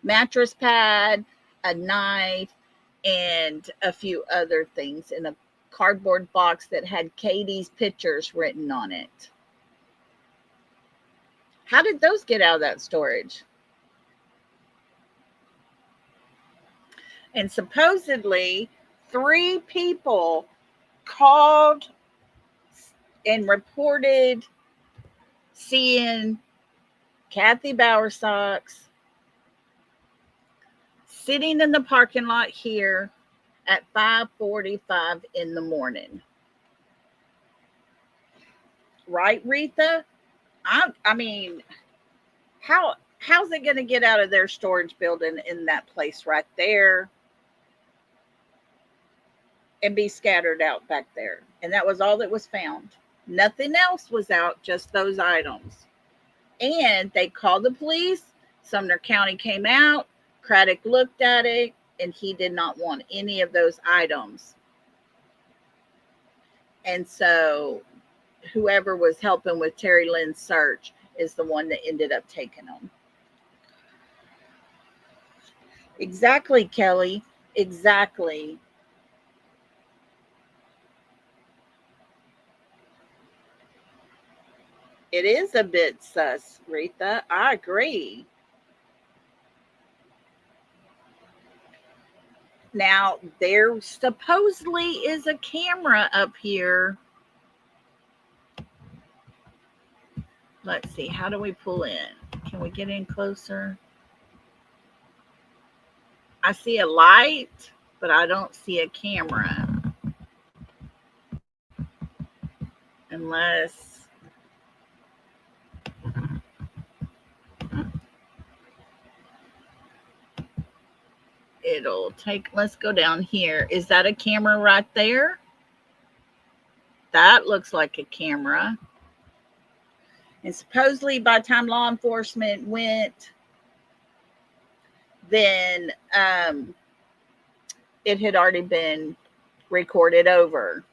mattress pad, a knife, and a few other things in a cardboard box that had Katie's pictures written on it. How did those get out of that storage? And supposedly 3 people called and reported seeing Kathy Bowersox sitting in the parking lot here at 5:45 in the morning. Right, Retha? I mean, how's it going to get out of their storage building in that place right there and be scattered out back there? And that was all that was found. Nothing else was out, just those items. And they called the police. Sumner County came out. Craddock looked at it, and he did not want any of those items. And so whoever was helping with Terry Lynn's search is the one that ended up taking them. Exactly, Kelly. Exactly. It is a bit sus, Rita. I agree. Now, there supposedly is a camera up here. Let's see. How do we pull in? Can we get in closer? I see a light, but I don't see a camera. Unless it'll take, let's go down here. Is that a camera right there? That looks like a camera. And supposedly by the time law enforcement went, then it had already been recorded over.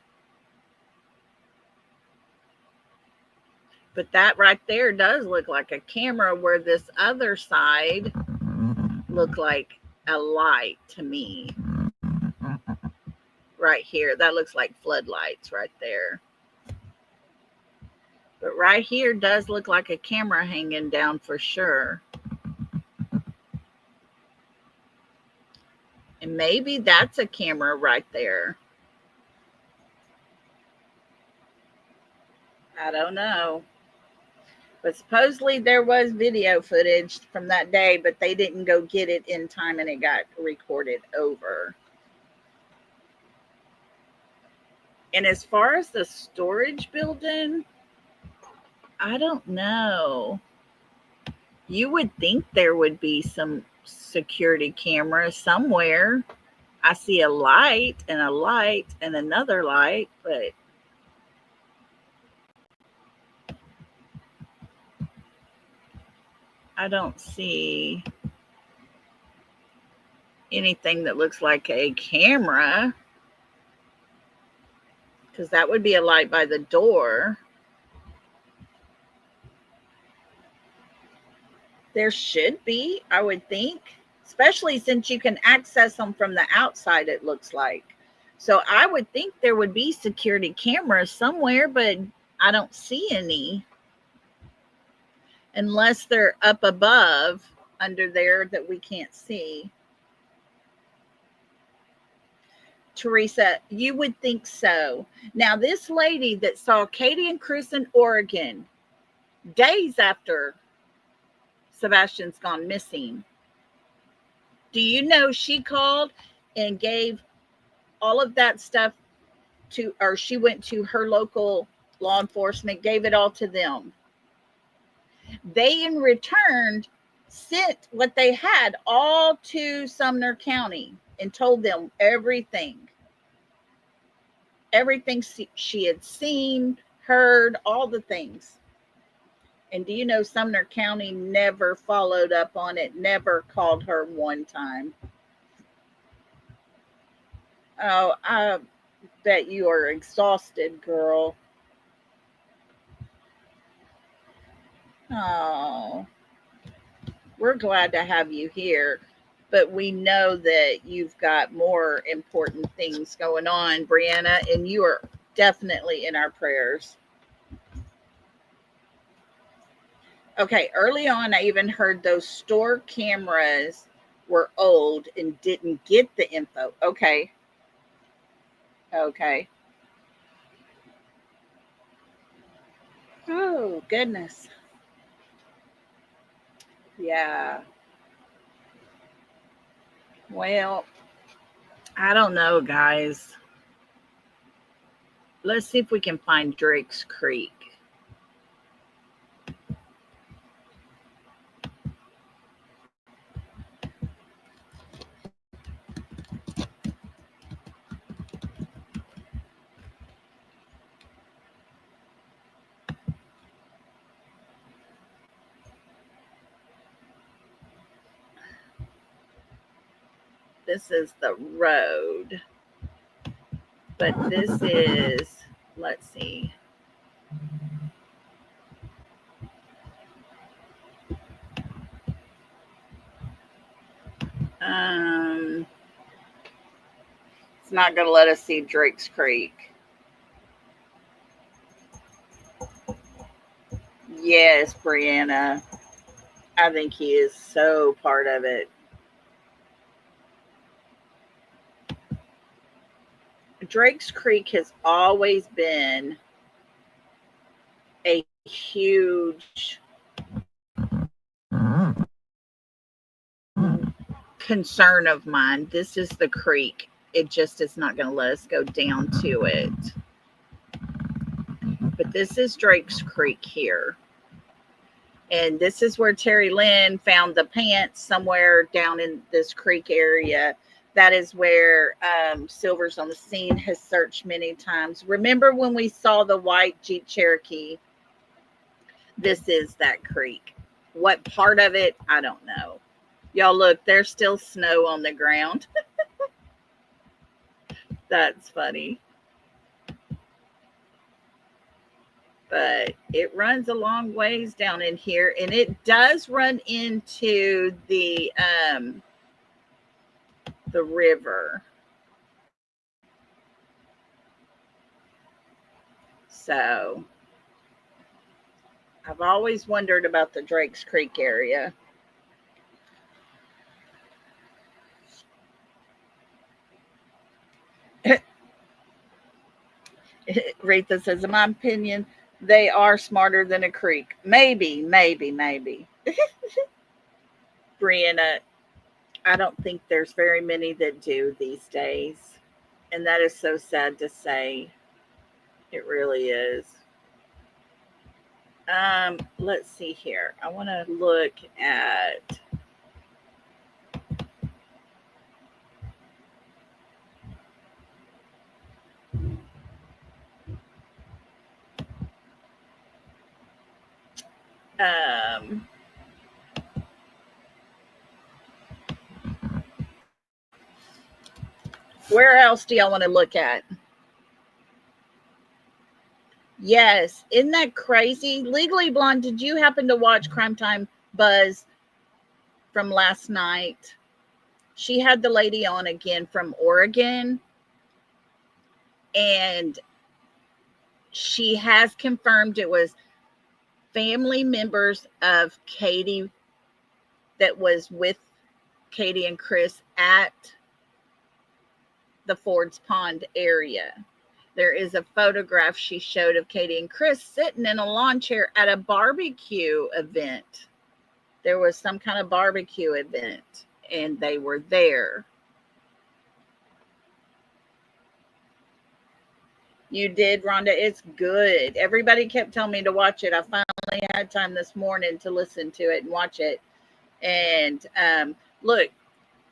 But that right there does look like a camera, where this other side looked like a light to me. Right here, that looks like floodlights right there. But right here does look like a camera hanging down for sure. And maybe that's a camera right there. I don't know. But supposedly there was video footage from that day, but they didn't go get it in time and it got recorded over. And as far as the storage building, I don't know. You would think there would be some security camera somewhere. I see a light and another light, but I don't see anything that looks like a camera, because that would be a light by the door. There should be, I would think, especially since you can access them from the outside, it looks like. So I would think there would be security cameras somewhere, but I don't see any. Unless they're up above under there that we can't see. Teresa, you would think so. Now, this lady that saw Katie and Chris in Oregon days after Sebastian's gone missing, do you know she called and gave all of that stuff to, or she went to her local law enforcement, gave it all to them. They in return sent what they had all to Sumner County and told them everything she had seen, heard, all the things. And do you know Sumner County never followed up on it, never called her one time? Oh, I bet you are exhausted, girl. Oh, we're glad to have you here, but we know that you've got more important things going on, Brianna, and you are definitely in our prayers. Okay, early on, I even heard those store cameras were old and didn't get the info. Okay. Oh, goodness. Yeah. Well, I don't know, guys. Let's see if we can find Drake's Creek. This is the road. But this is, let's see. Um, it's not going to let us see Drake's Creek. Yes, Brianna. I think he is so part of it. Drake's Creek has always been a huge concern of mine. This is the creek. It just is not going to let us go down to it. But this is Drake's Creek here. And this is where Terry Lynn found the pants somewhere down in this creek area. That is where Silver's on the Scene has searched many times. Remember when we saw the white Jeep Cherokee? This is that creek. What part of it? I don't know. Y'all look, there's still snow on the ground. That's funny. But it runs a long ways down in here, and it does run into the river. So I've always wondered about the Drake's Creek area. Retha says, in my opinion, they are smarter than a creek. Maybe. Brianna, I don't think there's very many that do these days. And that is so sad to say. It really is. Let's see here. I want to look at where else do y'all want to look at? Yes, isn't that crazy? Legally Blonde, did you happen to watch Crime Time Buzz from last night? She had the lady on again from Oregon, and she has confirmed it was family members of Katie that was with Katie and Chris at the Ford's Pond area. There is a photograph she showed of Katie and Chris sitting in a lawn chair at a barbecue event. There was some kind of barbecue event, and they were there. You did, Rhonda. It's good. Everybody kept telling me to watch it. I finally had time this morning to listen to it and watch it. And look,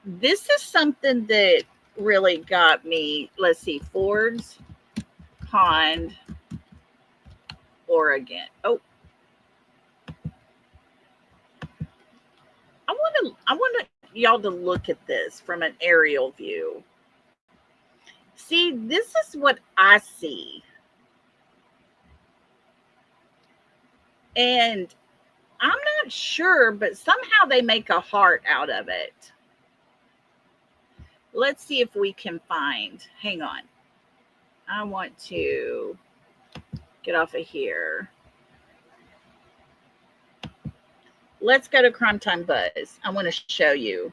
this is something that really got me. Let's see, Ford's Pond, Oregon. Oh, I want y'all to look at this from an aerial view. See, this is what I see. And I'm not sure, but somehow they make a heart out of it. Let's see if we can find. Hang on. I want to get off of here. Let's go to Crime Time Buzz. I want to show you.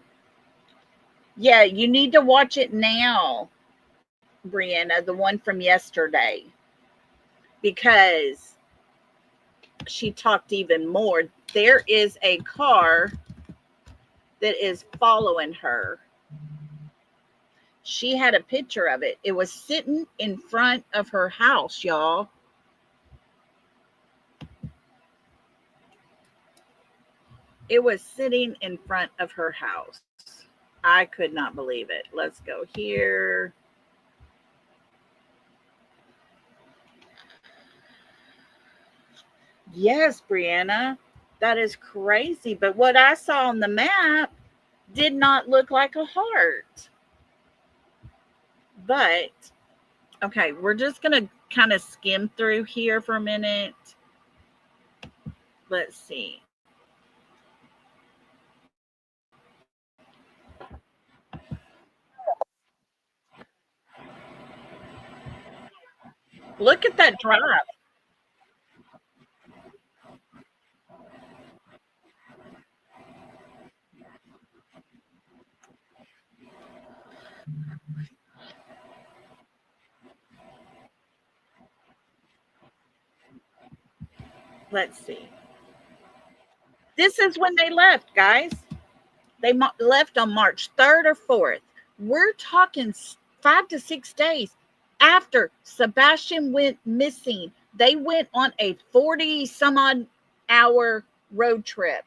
Yeah, you need to watch it now, Brianna, the one from yesterday, because she talked even more. There is a car that is following her. She had a picture of it. It was sitting in front of her house, y'all. It was sitting in front of her house. I could not believe it. Let's go here. Yes, Brianna, that is crazy. But what I saw on the map did not look like a heart. But okay, we're just going to kind of skim through here for a minute. Let's see. Look at that drive. Let's see. This is when they left, guys. They left on March 3rd or 4th. We're talking 5 to 6 days after Sebastian went missing. They went on a 40 some odd hour road trip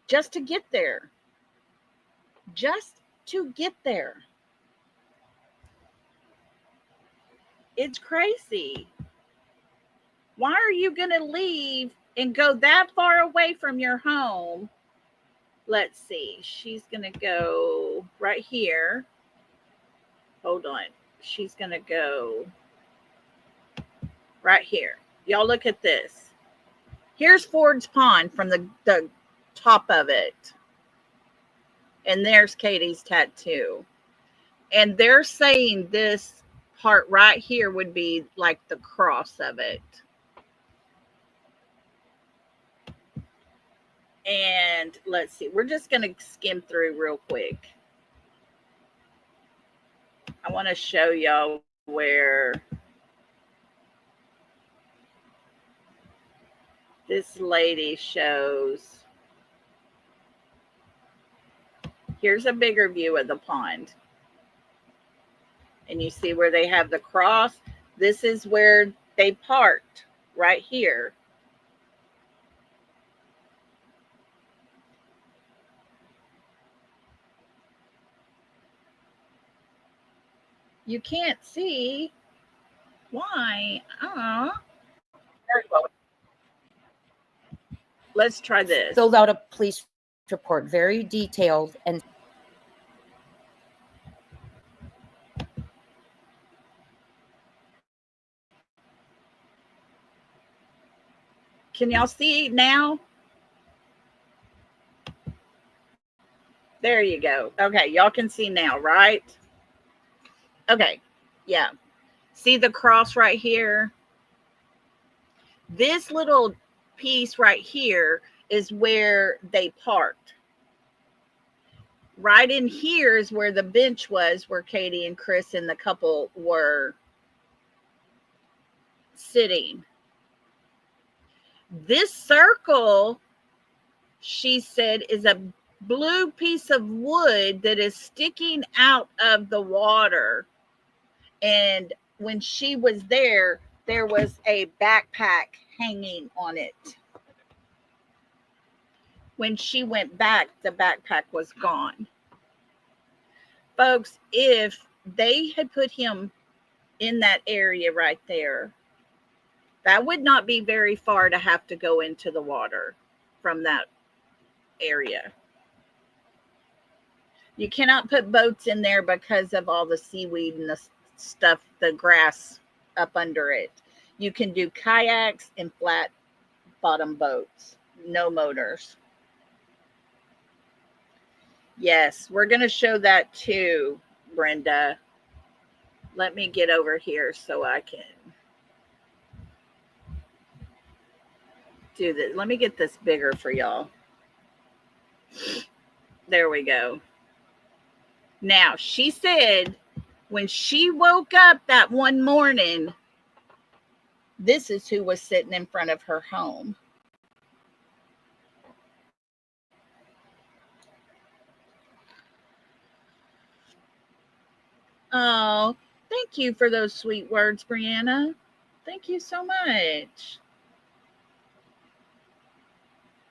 just to get there. Just to get there. It's crazy. Why are you going to leave and go that far away from your home? Let's see. She's going to go right here. Hold on. She's going to go right here. Y'all look at this. Here's Ford's Pond from the top of it. And there's Katie's tattoo. And they're saying this part right here would be like the cross of it. And let's see. We're just going to skim through real quick. I want to show y'all where this lady shows. Here's a bigger view of the pond. And you see where they have the cross? This is where they parked, right here. You can't see why. Let's try this. Filled out a police report, very detailed, and can y'all see now? There you go. Okay, y'all can see now, right? Okay, yeah. See the cross right here? This little piece right here is where they parked. Right in here is where the bench was, where Katie and Chris and the couple were sitting. This circle, she said, is a blue piece of wood that is sticking out of the water. And when she was there was a backpack hanging on it. When she went back, the backpack was gone. Folks, if they had put him in that area right there, that would not be very far to have to go into the water from that area. You cannot put boats in there because of all the seaweed and the stuff, the grass up under it. You can do kayaks and flat bottom boats, no motors. Yes, we're going to show that too, Brenda. Let me get over here so I can do this. Let me get this bigger for y'all. There we go. Now, she said when she woke up that one morning, this is who was sitting in front of her home. Oh, thank you for those sweet words, Brianna. Thank you so much.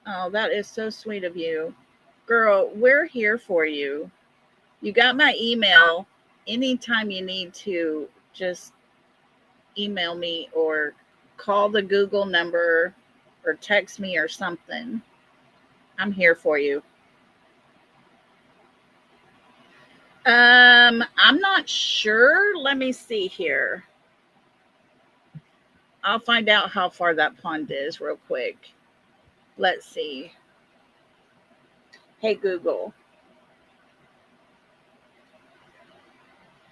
Oh, that is so sweet of you. Girl, we're here for you. You got my email. Anytime you need to, just email me or call the Google number or text me or something. I'm here for you. I'm not sure. Let me see here. I'll find out how far that pond is real quick. Let's see. Hey Google.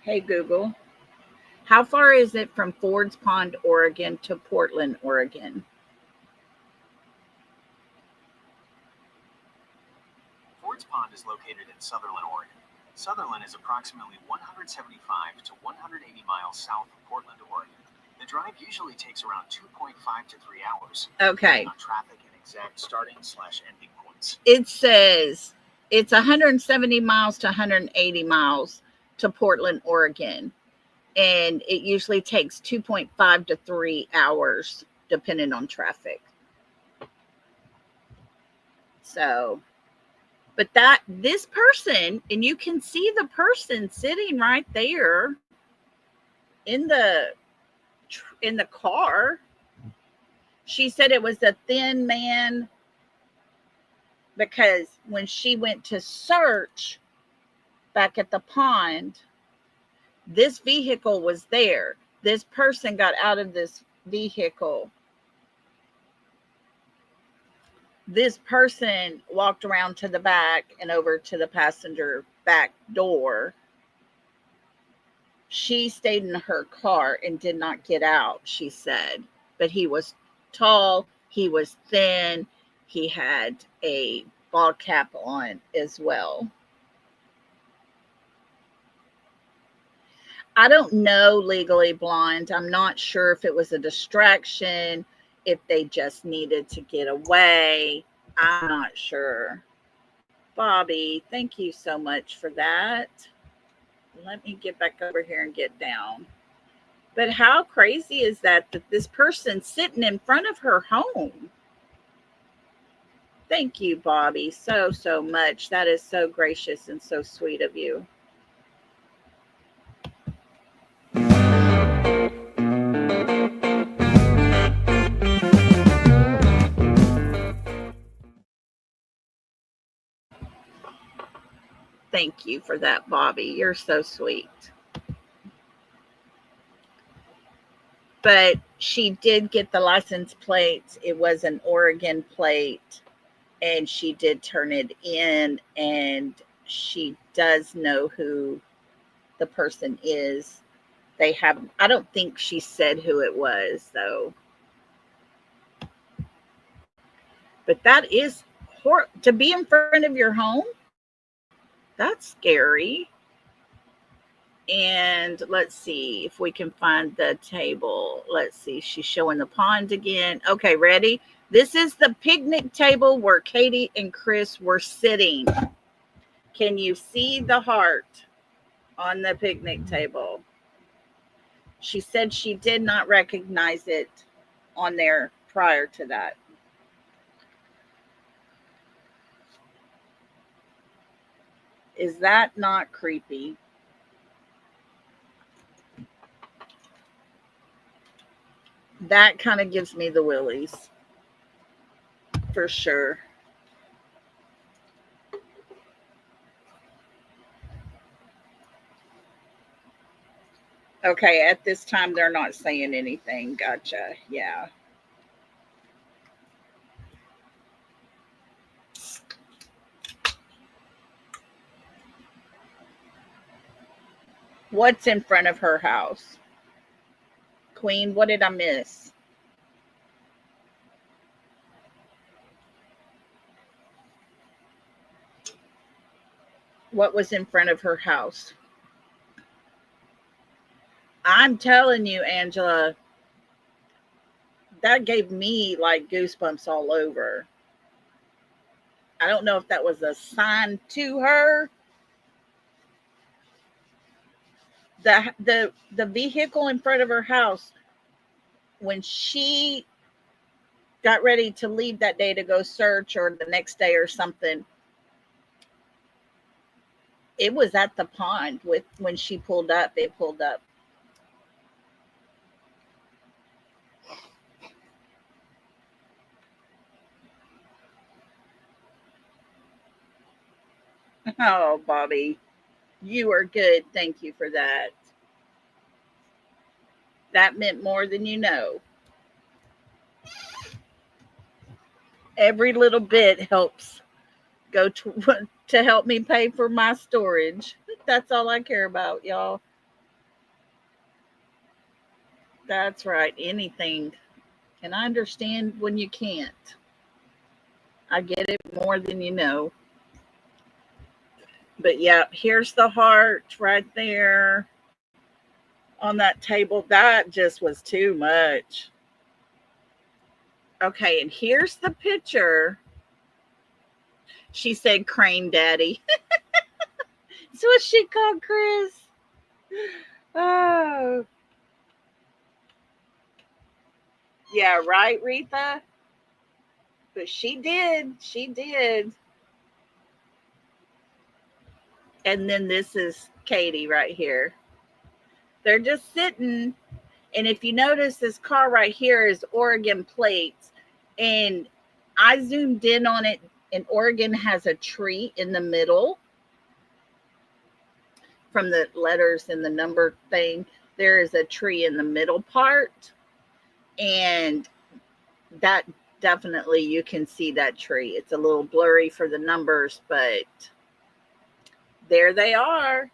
Hey Google. How far is it from Ford's Pond, Oregon to Portland, Oregon? Ford's Pond is located in Sutherland, Oregon. Sutherland is approximately 175 to 180 miles south of Portland, Oregon. The drive usually takes around 2.5 to 3 hours. Okay. On traffic and exact starting/ending points. It says it's 170 miles to 180 miles to Portland, Oregon. And it usually takes 2.5 to 3 hours, depending on traffic. So, but this person, and you can see the person sitting right there in the car. She said it was a thin man because when she went to search back at the pond, this vehicle was there. This person got out of this vehicle. This person walked around to the back and over to the passenger back door. She stayed in her car and did not get out, she said. But he was tall, he was thin, he had a ball cap on as well. I don't know, Legally Blonde. I'm not sure if it was a distraction, if they just needed to get away. I'm not sure. Bobby, thank you so much for that. Let me get back over here and get down. But how crazy is that this person's sitting in front of her home? Thank you, Bobby, so much. That is so gracious and so sweet of you. Thank you for that, Bobby. You're so sweet. But she did get the license plate. It was an Oregon plate, and she did turn it in, and she does know who the person is. I don't think she said who it was, though. But that is to be in front of your home. That's scary. And let's see if we can find the table. Let's see. She's showing the pond again. Okay, ready? This is the picnic table where Katie and Chris were sitting. Can you see the heart on the picnic table? She said she did not recognize it on there prior to that. Is that not creepy? That kind of gives me the willies. For sure. Okay, at this time, they're not saying anything. Gotcha. Yeah. What's in front of her house? Queen, what did I miss? What was in front of her house? I'm telling you, Angela, that gave me like goosebumps all over. I don't know if that was a sign to her. The vehicle in front of her house, when she got ready to leave that day to go search, or the next day or something, it was at the pond when she pulled up. It pulled up. Oh, Bobby. You are good. Thank you for that. That meant more than you know. Every little bit helps go to to help me pay for my storage. That's all I care about, y'all. That's right. Anything. And I understand when you can't. I get it more than you know. But yeah, here's the heart right there on that table. That just was too much. Okay, and here's the picture. She said crane daddy. That's what she called Chris. Oh, yeah, right, Retha? But she did. She did. And then this is Katie right here. They're just sitting. And if you notice, this car right here is Oregon plates. And I zoomed in on it, and Oregon has a tree in the middle from the letters and the number thing. There is a tree in the middle part. And that definitely, you can see that tree. It's a little blurry for the numbers, but there they are,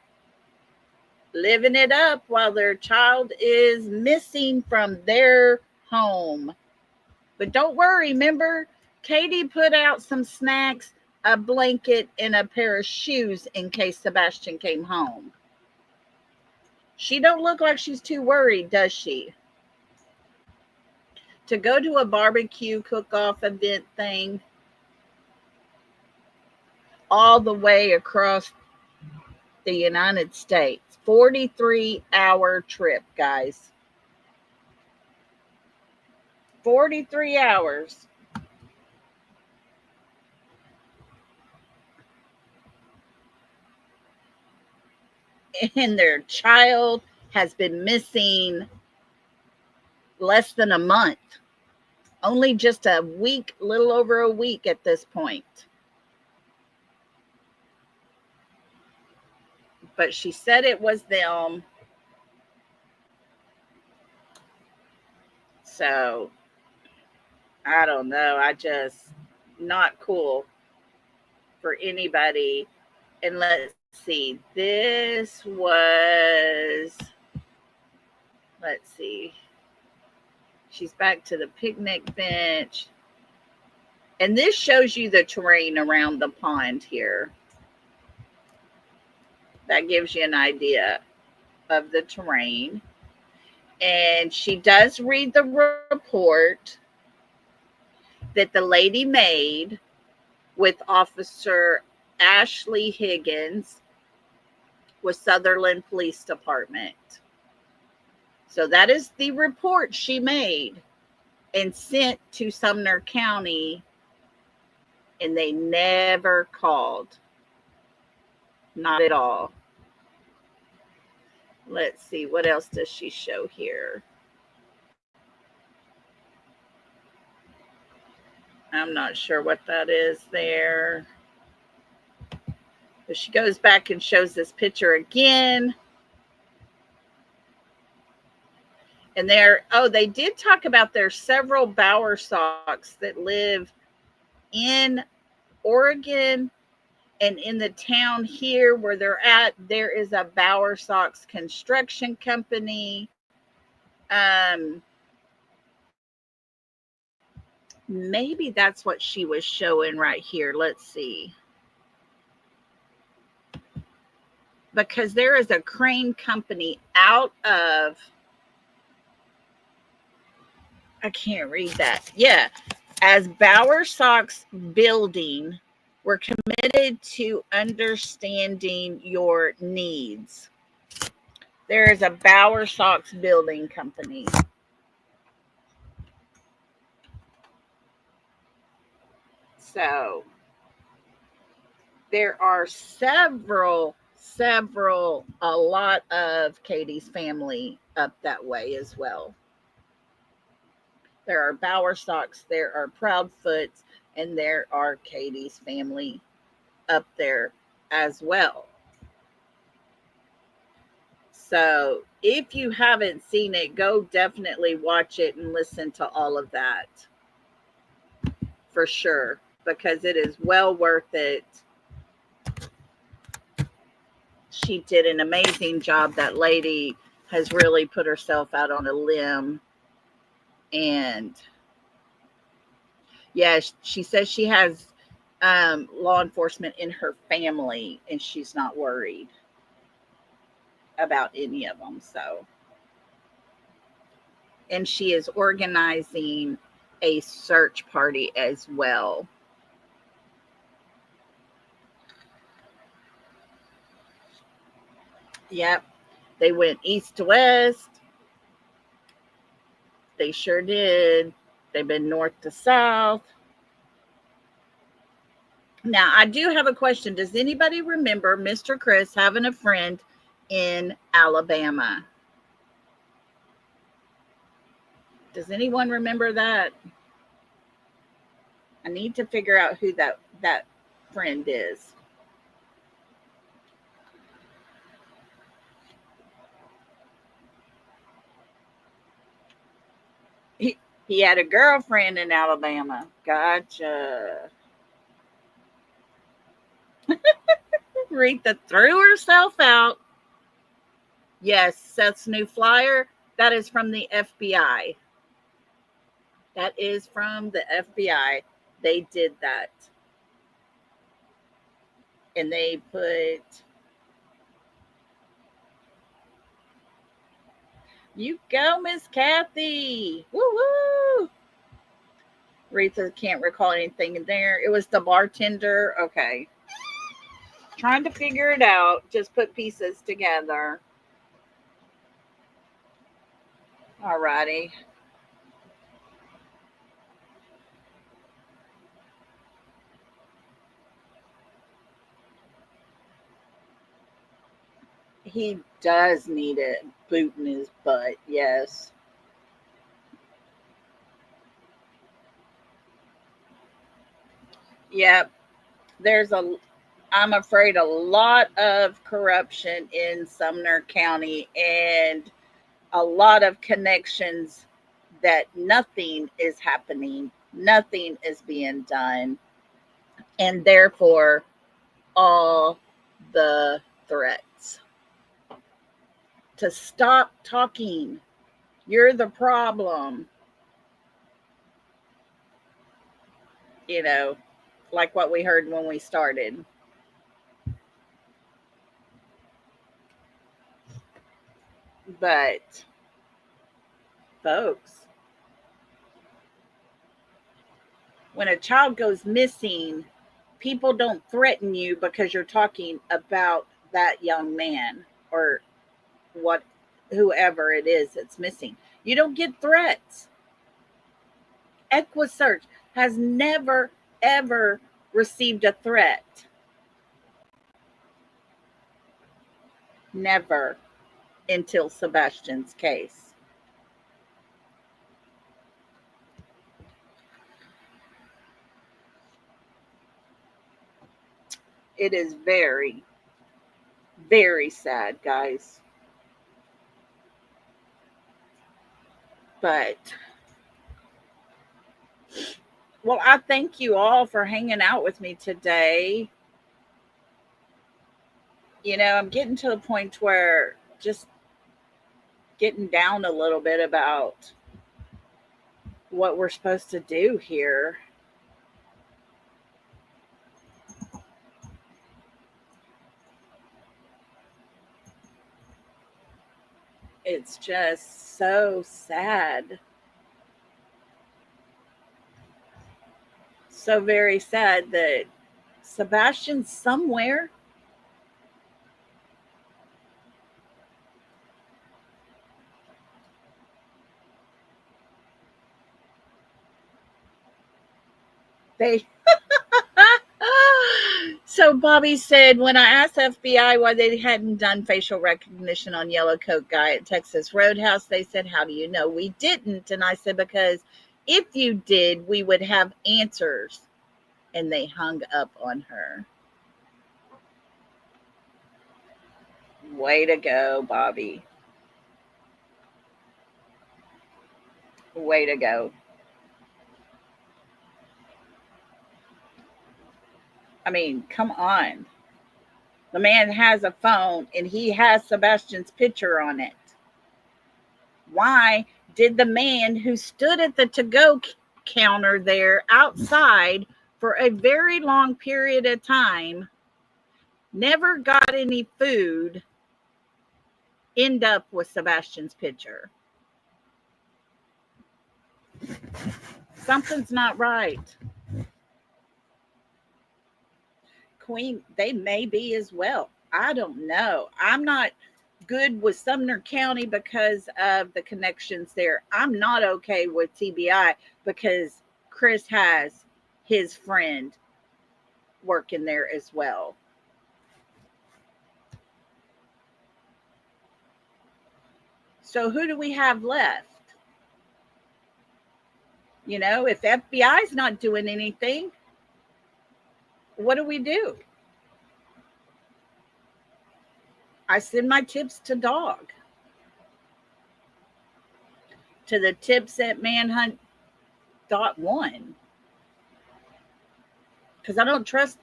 living it up while their child is missing from their home. But don't worry, remember, Katie put out some snacks, a blanket, and a pair of shoes in case Sebastian came home. She don't look like she's too worried, does she? To go to a barbecue cook-off event thing all the way across the United States. 43-hour trip, guys. 43 hours. And their child has been missing less than a month. Only just a week, little over a week at this point. But she said it was them. So, I don't know. I just, not cool for anybody. And let's see. This was, let's see. She's back to the picnic bench. And this shows you the terrain around the pond here. That gives you an idea of the terrain. And she does read the report that the lady made with Officer Ashley Higgins with Sutherland Police Department. So that is the report she made and sent to Sumner County, and they never called. Not at all. Let's see, what else does she show here? I'm not sure what that is there. But she goes back and shows this picture again. And they did talk about there's several Bower Sox that live in Oregon, and in the town here where they're at, there is a Bower Sox construction company. Maybe that's what she was showing right here. Let's see. Because there is a crane company out of, I can't read that. Yeah. As Bower Sox Building, we're committed to understanding your needs. There is a Bower Sox Building Company. So there are a lot of Katie's family up that way as well. There are Bower Sox, there are Proudfoots, and there are Katie's family up there as well. So if you haven't seen it, go definitely watch it and listen to all of that for sure, because it is well worth it. She did an amazing job. That lady has really put herself out on a limb. And yeah, she says she has law enforcement in her family and she's not worried about any of them. So, and she is organizing a search party as well. Yep. They went east to west. They sure did. They've been north to south. Now, I do have a question. Does anybody remember Mr. Chris having a friend in Alabama? Does anyone remember that? I need to figure out who that friend is. He had a girlfriend in Alabama. Gotcha. Rita threw herself out. Yes, Seth's new flyer. That is from the FBI. That is from the FBI. They did that. And they put, you go, Miss Kathy. Woo woo. Rita can't recall anything in there. It was the bartender. Okay. Trying to figure it out. Just put pieces together. Alrighty. He does need a boot in his butt. Yes. Yep. I'm afraid, a lot of corruption in Sumner County and a lot of connections that nothing is happening, nothing is being done, and therefore all the threats to stop talking. You're the problem. You know, like what we heard when we started. But, folks, when a child goes missing, people don't threaten you because you're talking about that young man or what, whoever it is that's missing. You don't get threats. EquiSearch has never, ever received a threat. Never, until Sebastian's case. It is very, very sad, guys. But, well, I thank you all for hanging out with me today. You know, I'm getting to the point where just getting down a little bit about what we're supposed to do here. It's just so sad. So very sad that Sebastian's somewhere. They So Bobby said, when I asked FBI why they hadn't done facial recognition on Yellow Coat guy at Texas Roadhouse, they said, how do you know we didn't? And I said, because if you did, we would have answers. And they hung up on her. Way to go, Bobby. Way to go. I mean, come on. The man has a phone and he has Sebastian's picture on it. Why did the man who stood at the to-go counter there outside for a very long period of time, never got any food, end up with Sebastian's picture? Something's not right. Queen, they may be as well. I don't know. I'm not good with Sumner County because of the connections there. I'm not okay with TBI because Chris has his friend working there as well. So who do we have left? You know, if FBI's not doing anything, what do we do? I send my tips to Dog, to the tips at manhunt.one, because I don't trust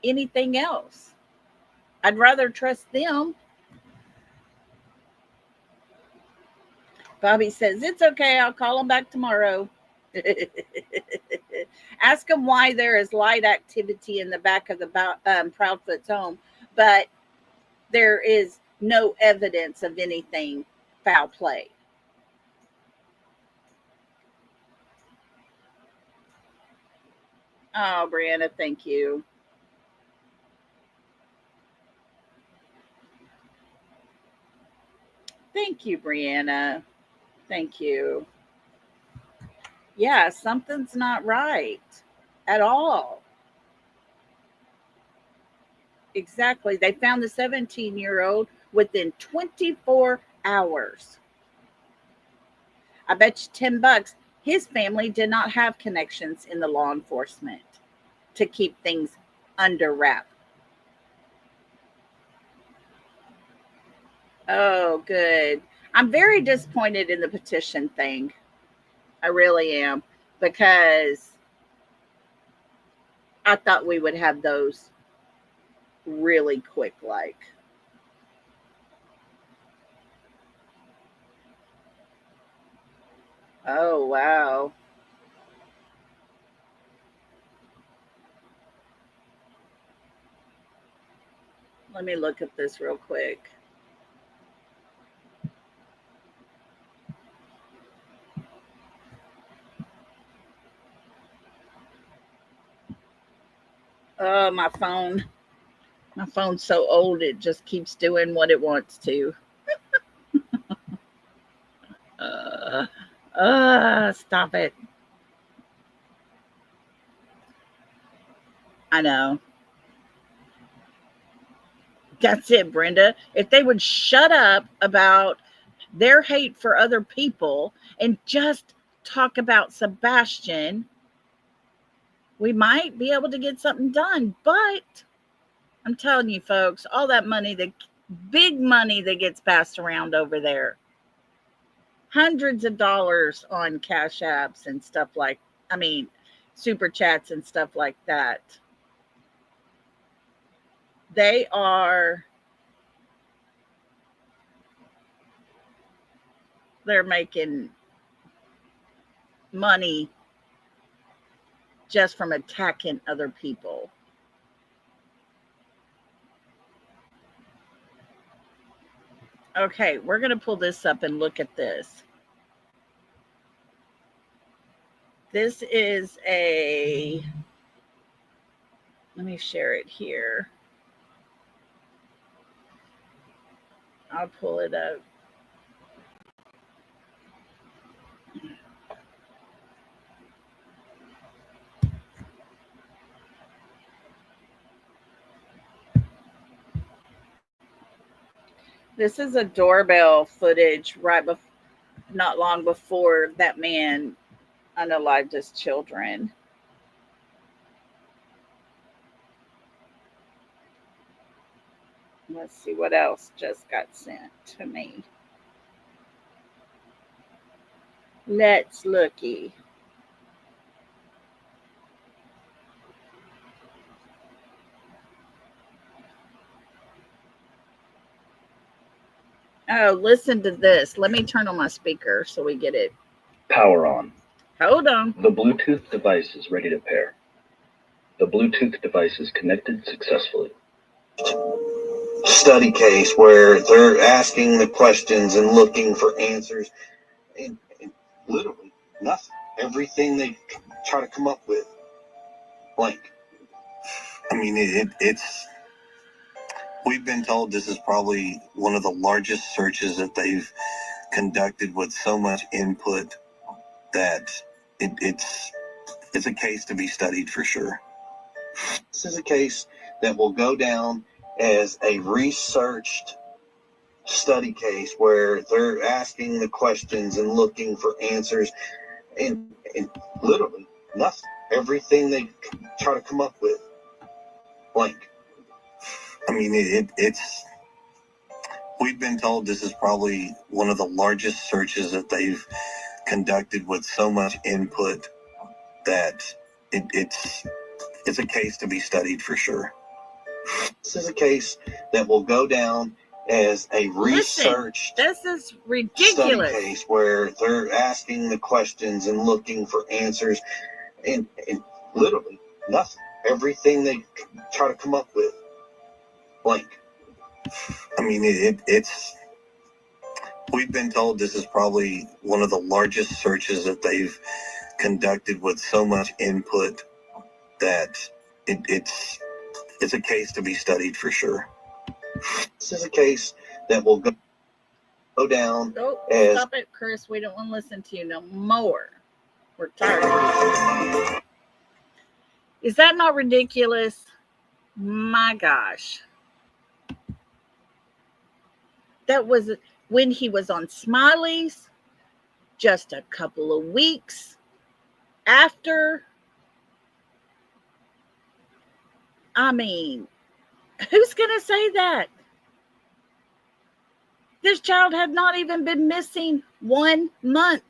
anything else. I'd rather trust them. Bobby says, it's okay. I'll call him back tomorrow. Ask him why there is light activity in the back of the Proudfoot's home, but there is no evidence of anything foul play. Oh, Brianna, thank you. Thank you, Brianna. Thank you. Yeah, something's not right at all. Exactly. They found the 17-year-old within 24 hours. I bet you $10 his family did not have connections in the law enforcement to keep things under wrap. Oh, good. I'm very disappointed in the petition thing. I really am, because I thought we would have those really quick, like. Oh, wow. Let me look at this real quick. Oh, my phone. My phone's so old, it just keeps doing what it wants to. Stop it. I know. That's it, Brenda. If they would shut up about their hate for other people and just talk about Sebastian, we might be able to get something done. But I'm telling you, folks, all that money, the big money that gets passed around over there, hundreds of dollars on cash apps and stuff like, super chats and stuff like that. They're making money just from attacking other people. Okay, we're going to pull this up and look at this. This is let me share it here. I'll pull it up. This is a doorbell footage not long before that man unalived his children. Let's see what else just got sent to me. Let's looky. Oh, listen to this. Let me turn on my speaker so we get it. Power on. Hold on. The Bluetooth device is ready to pair. The Bluetooth device is connected successfully. Study case where they're asking the questions and looking for answers, and literally nothing. Everything they try to come up with, blank. I mean, it's. We've been told this is probably one of the largest searches that they've conducted with so much input that it's a case to be studied for sure. This is a case that will go down as a researched study case where they're asking the questions and looking for answers, and literally nothing. Everything they try to come up with, blank. I mean, it's. We've been told this is probably one of the largest searches that they've conducted with so much input that it's a case to be studied for sure. This is a case that will go down as a researched this is ridiculous study case where they're asking the questions and looking for answers, and literally nothing. Everything they try to come up with, blank. I mean, it's. We've been told this is probably one of the largest searches that they've conducted with so much input that it's a case to be studied for sure. This is a case that will go down. As... Stop it, Chris. We don't want to listen to you no more. We're tired of you. Is that not ridiculous? My gosh. That was when he was on Smiley's just a couple of weeks after. I mean, who's going to say that? This child had not even been missing 1 month.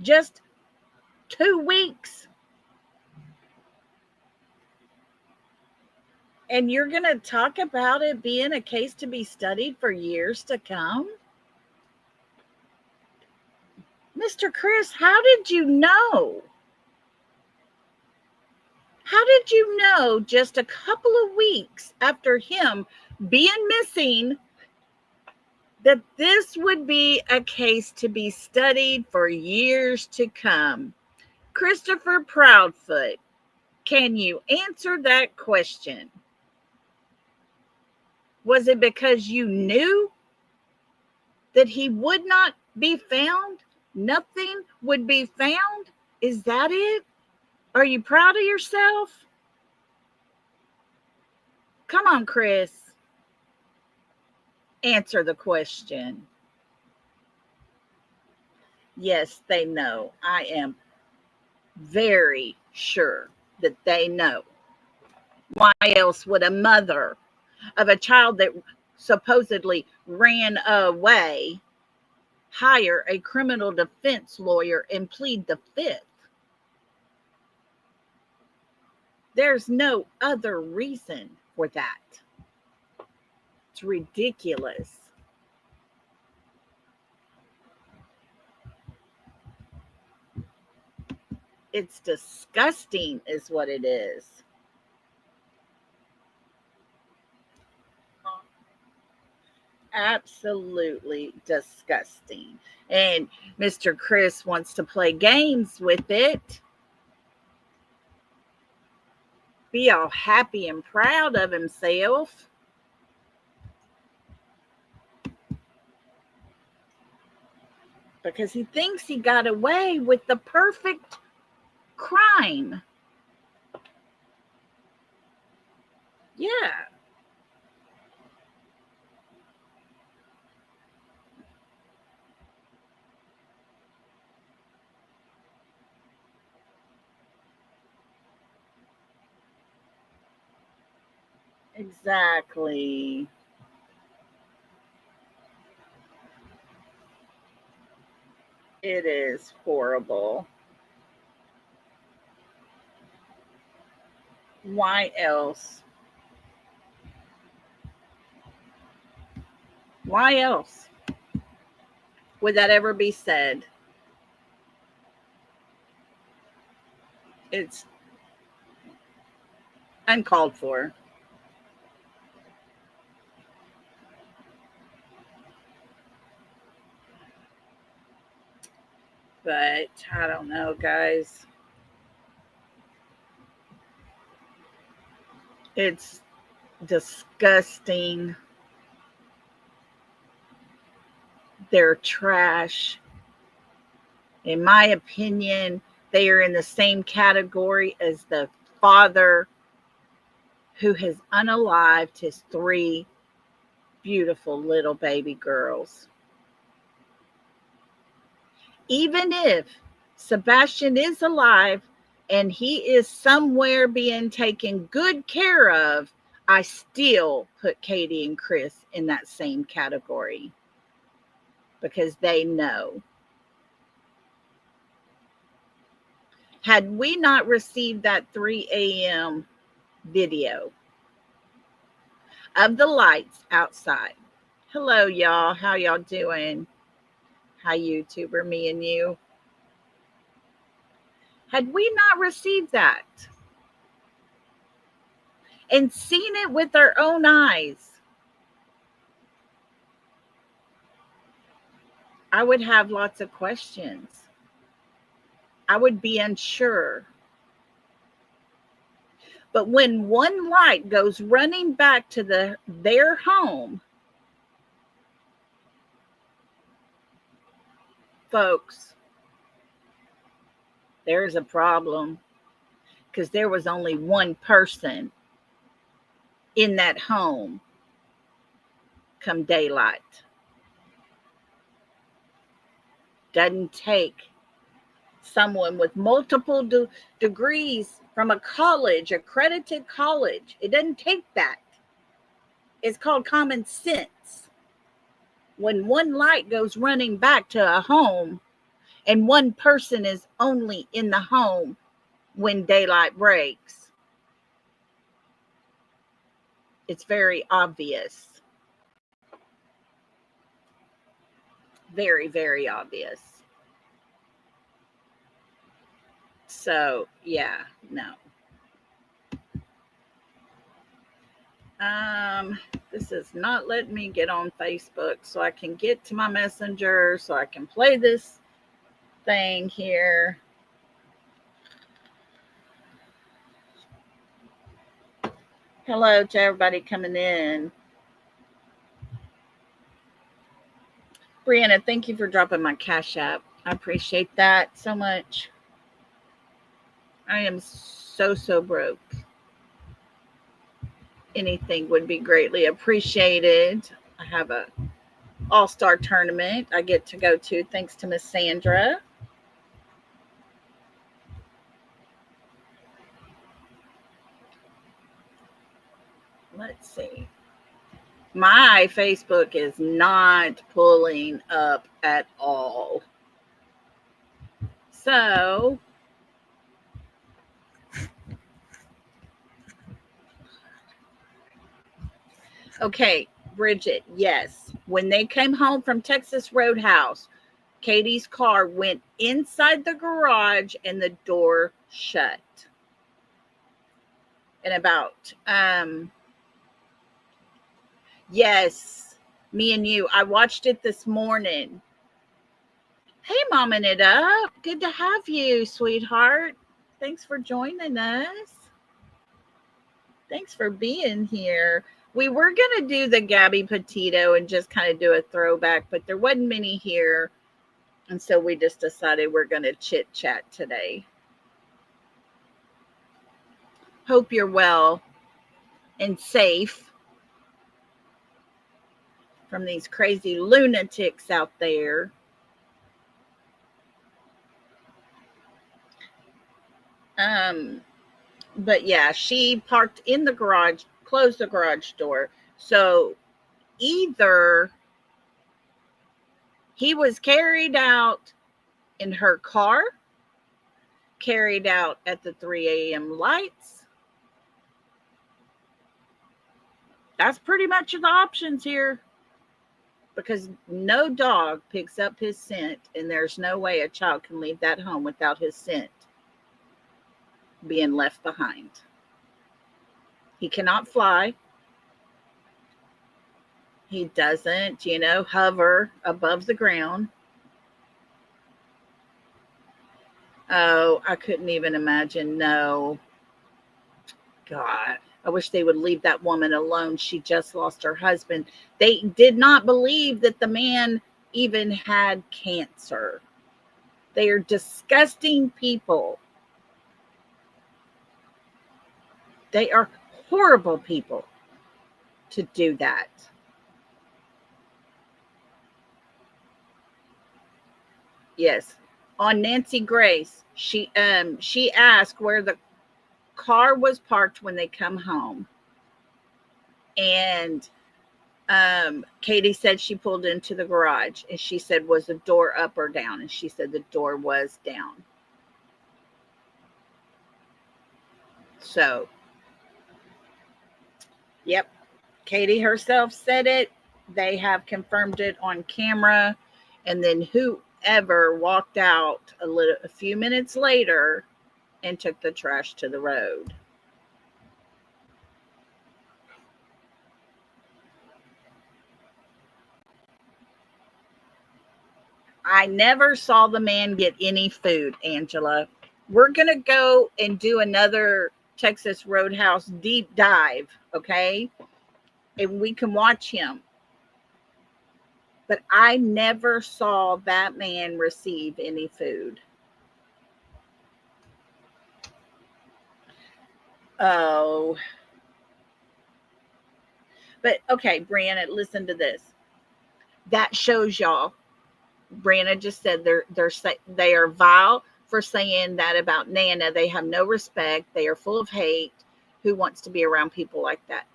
Just 2 weeks. And you're going to talk about it being a case to be studied for years to come? Mr. Chris, how did you know? How did you know just a couple of weeks after him being missing that this would be a case to be studied for years to come? Christopher Proudfoot, can you answer that question? Was it because you knew that he would not be found? Nothing would be found? Is that it? Are you proud of yourself? Come on, Chris. Answer the question. Yes, they know. I am very sure that they know. Why else would a mother of a child that supposedly ran away hire a criminal defense lawyer and plead the fifth? There's no other reason for that. It's ridiculous. It's disgusting is what it is. Absolutely disgusting. And Mr. Chris wants to play games with it. Be all happy and proud of himself. Because he thinks he got away with the perfect crime. Yeah. Exactly. It is horrible. Why else? Why else would that ever be said? It's uncalled for. But I don't know, guys. It's disgusting. They're trash. In my opinion, they are in the same category as the father who has unalived his three beautiful little baby girls. Even if Sebastian is alive and he is somewhere being taken good care of, I still put Katie and Chris in that same category because they know. Had we not received that 3 a.m. video of the lights outside, hello, y'all. How y'all doing? Hi, YouTuber, me and you. Had we not received that and seen it with our own eyes, I would have lots of questions. I would be unsure. But when one light goes running back to their home, folks, there's a problem because there was only one person in that home come daylight. Doesn't take someone with multiple degrees from a college, accredited college. It doesn't take that. It's called common sense. When one light goes running back to a home and one person is only in the home when daylight breaks, it's very obvious. Very, very obvious. So, yeah, no. This is not letting me get on Facebook so I can get to my messenger so I can play this thing here. Hello to everybody coming in. Brianna, thank you for dropping my Cash App. I appreciate that so much. I am so broke. Anything would be greatly appreciated. I have a all-star tournament I get to go to thanks to Miss Sandra. Let's see. My Facebook is not pulling up at all. So, okay, Bridget, yes. When they came home from Texas Roadhouse, Katie's car went inside the garage and the door shut. And about, yes, me and you, I watched it this morning. Hey, momming it up. Good to have you, sweetheart. Thanks for joining us. Thanks for being here. We were going to do the Gabby Petito and just kind of do a throwback, but there wasn't many here. And so we just decided we're going to chit chat today. Hope you're well and safe from these crazy lunatics out there. But yeah, she parked in the garage close the garage door. So either he was carried out in her car, carried out at the 3 a.m. lights. That's pretty much the options here, because no dog picks up his scent, and there's no way a child can leave that home without his scent being left behind. He cannot fly. He doesn't, hover above the ground. Oh, I couldn't even imagine. No. God, I wish they would leave that woman alone. She just lost her husband. They did not believe that the man even had cancer. They are disgusting people. They are horrible people to do that. Yes. On Nancy Grace, she asked where the car was parked when they come home. And Katie said she pulled into the garage, and she said, was the door up or down? And she said the door was down. So, yep, Katie herself said it. They have confirmed it on camera. And then whoever walked out a few minutes later and took the trash to the road. I never saw the man get any food, Angela. We're going to go and do another Texas Roadhouse deep dive, okay? And we can watch him. But I never saw that man receive any food. Oh. But, okay, Brianna, listen to this. That shows y'all. Brianna just said they are vile for saying that about Nana. They have no respect. They are full of hate. Who wants to be around people like that?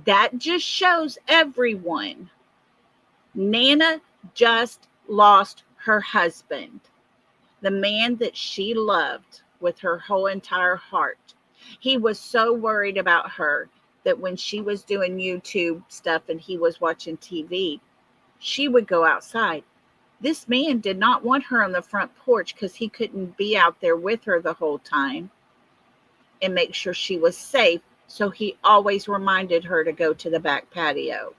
That just shows everyone. Nana just lost her husband, the man that she loved with her whole entire heart. He was so worried about her that when she was doing YouTube stuff and he was watching TV, she would go outside. This man did not want her on the front porch because he couldn't be out there with her the whole time and make sure she was safe. So he always reminded her to go to the back patio.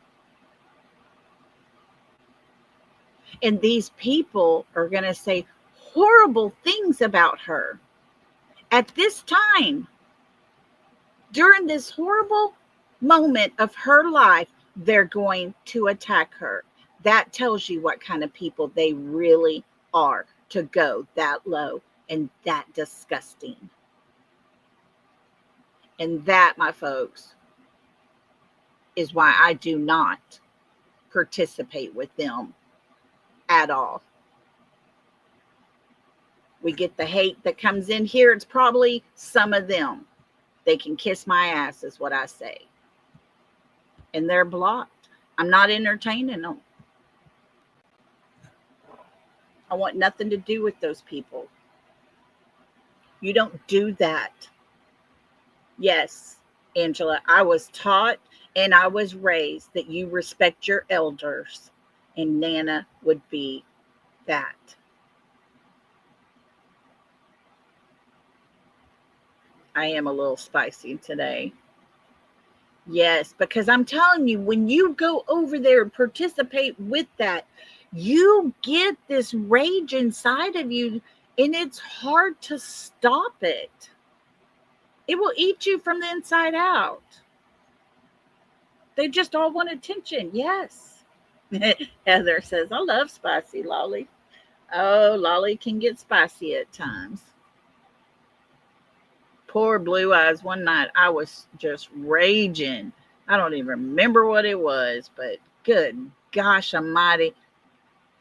And these people are going to say horrible things about her. At this time, during this horrible moment of her life, they're going to attack her. That tells you what kind of people they really are, to go that low and that disgusting. And that, my folks, is why I do not participate with them at all. We get the hate that comes in here. It's probably some of them. They can kiss my ass, is what I say. And they're blocked. I'm not entertaining them. I want nothing to do with those people. You don't do that. Yes, Angela, I was taught and I was raised that you respect your elders, and Nana would be that. I am a little spicy today. Yes, because I'm telling you, when you go over there and participate with that, you get this rage inside of you, and it's hard to stop it. It will eat you from the inside out. They just all want attention. Yes. Heather says, I love spicy, Lolly. Oh, Lolly can get spicy at times. Poor Blue Eyes. One night I was just raging. I don't even remember what it was, but good gosh almighty.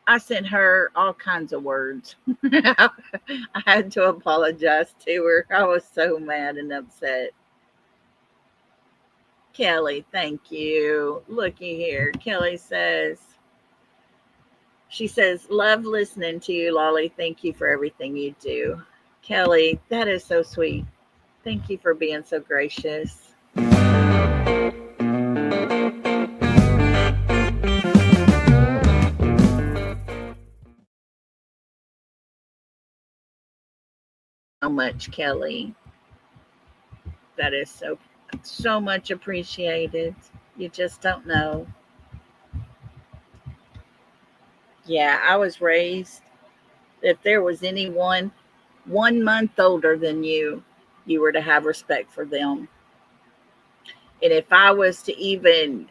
I sent her all kinds of words. I had to apologize to her. I was so mad and upset. Kelly, thank you. Looky here. Kelly says, she says, love listening to you, Lolly. Thank you for everything you do. Kelly, that is so sweet. Thank you for being so gracious. So much, Kelly. That is so much appreciated. You just don't know. Yeah, I was raised, if there was anyone 1 month older than you were to have respect for them. And if I was to even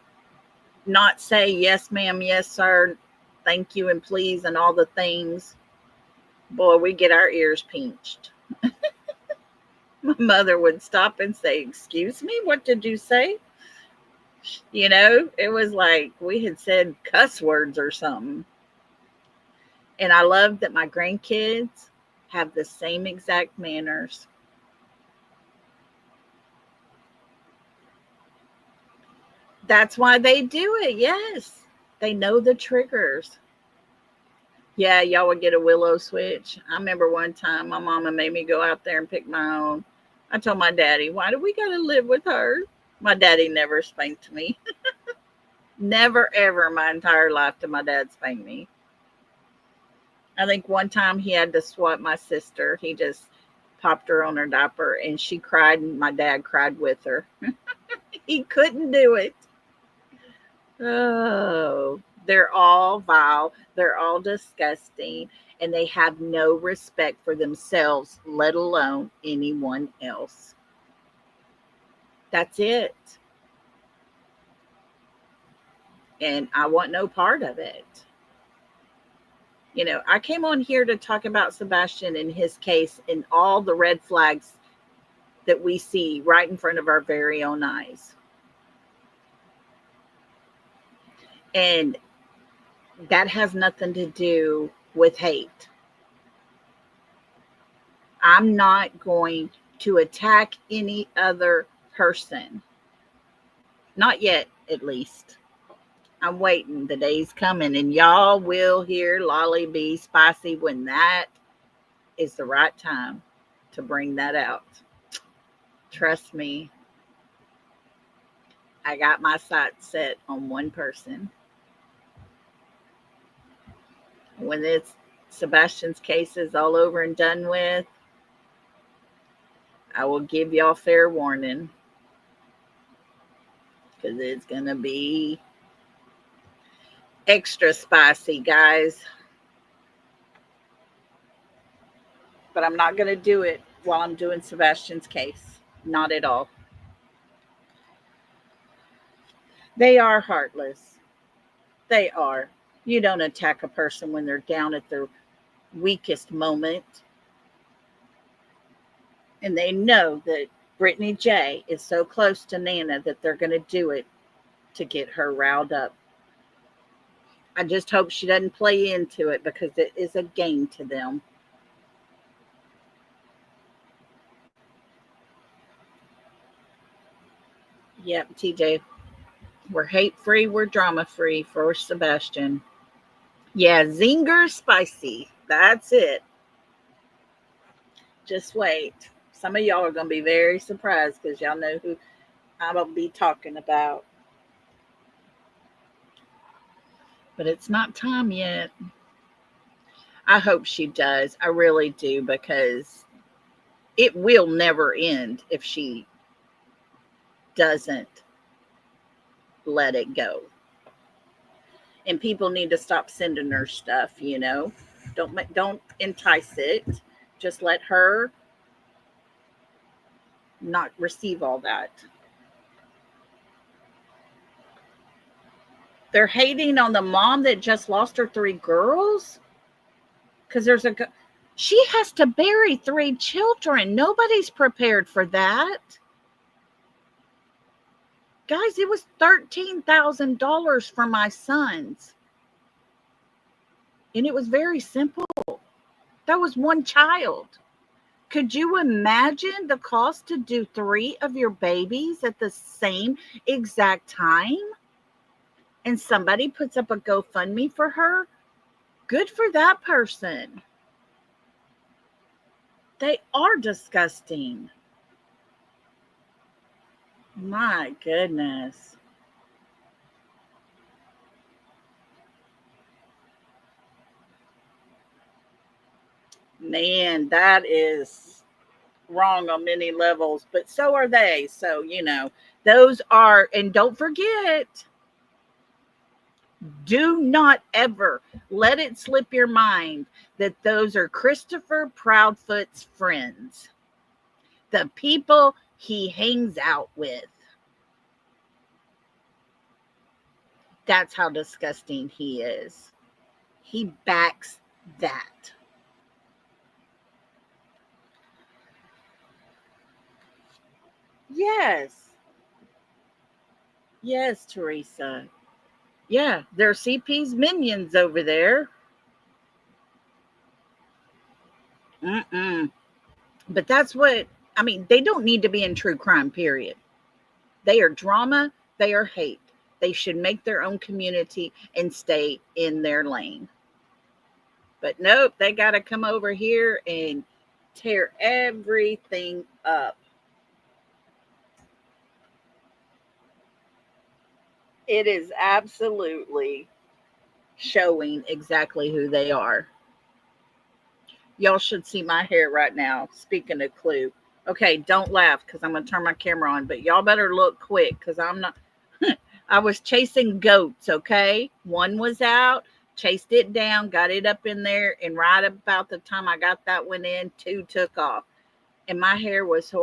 not say yes, ma'am, yes, sir, thank you, and please, and all the things, boy, we get our ears pinched. My mother would stop and say, excuse me, what did you say? You know, it was like we had said cuss words or something. And I love that my grandkids have the same exact manners. That's why they do it. Yes. They know the triggers. Yeah, y'all would get a willow switch. I remember one time my mama made me go out there and pick my own. I told my daddy, why do we got to live with her? My daddy never spanked me. Never, ever in my entire life did my dad spank me. I think one time he had to swat my sister. He just popped her on her diaper and she cried and my dad cried with her. He couldn't do it. Oh, they're all vile. They're all disgusting. And they have no respect for themselves, let alone anyone else. That's it. And I want no part of it. You know, I came on here to talk about Sebastian and his case and all the red flags that we see right in front of our very own eyes. And that has nothing to do with hate. I'm not going to attack any other person. Not yet, at least. I'm waiting. The day's coming, and y'all will hear Lolly be spicy when that is the right time to bring that out. Trust me. I got my sights set on one person. When it's Sebastian's case is all over and done with, I will give y'all fair warning. Because it's going to be extra spicy, guys. But I'm not going to do it while I'm doing Sebastian's case. Not at all. They are heartless. They are. You don't attack a person when they're down at their weakest moment. And they know that Brittany J is so close to Nana that they're going to do it to get her riled up. I just hope she doesn't play into it because it is a game to them. Yep, TJ. We're hate-free, we're drama-free for Sebastian. Yeah, zinger spicy. That's it. Just wait. Some of y'all are going to be very surprised because y'all know who I'm going to be talking about. But it's not time yet. I hope she does. I really do, because it will never end if she doesn't let it go. And people need to stop sending her stuff, you know. Don't entice it. Just let her not receive all that. They're hating on the mom that just lost her 3 girls because she has to bury 3 children. Nobody's prepared for that. Guys, it was $13,000 for my sons. And it was very simple. That was one child. Could you imagine the cost to do 3 of your babies at the same exact time? And somebody puts up a GoFundMe for her? Good for that person. They are disgusting. My goodness. Man, that is wrong on many levels, but so are they. So, those are, and don't forget, do not ever let it slip your mind that those are Christopher Proudfoot's friends, the people he hangs out with. That's how disgusting he is. He backs that. Yes. Yes, Teresa. Yeah, they're CP's minions over there. Mm-mm. But that's what, they don't need to be in true crime, period. They are drama, they are hate. They should make their own community and stay in their lane. But nope, they got to come over here and tear everything up. It is absolutely showing exactly who they are. Y'all should see my hair right now. Speaking of Clue. Okay, don't laugh because I'm going to turn my camera on, but y'all better look quick because I'm not. I was chasing goats, okay? One was out, chased it down, got it up in there, and right about the time I got that one in, 2 took off. And my hair was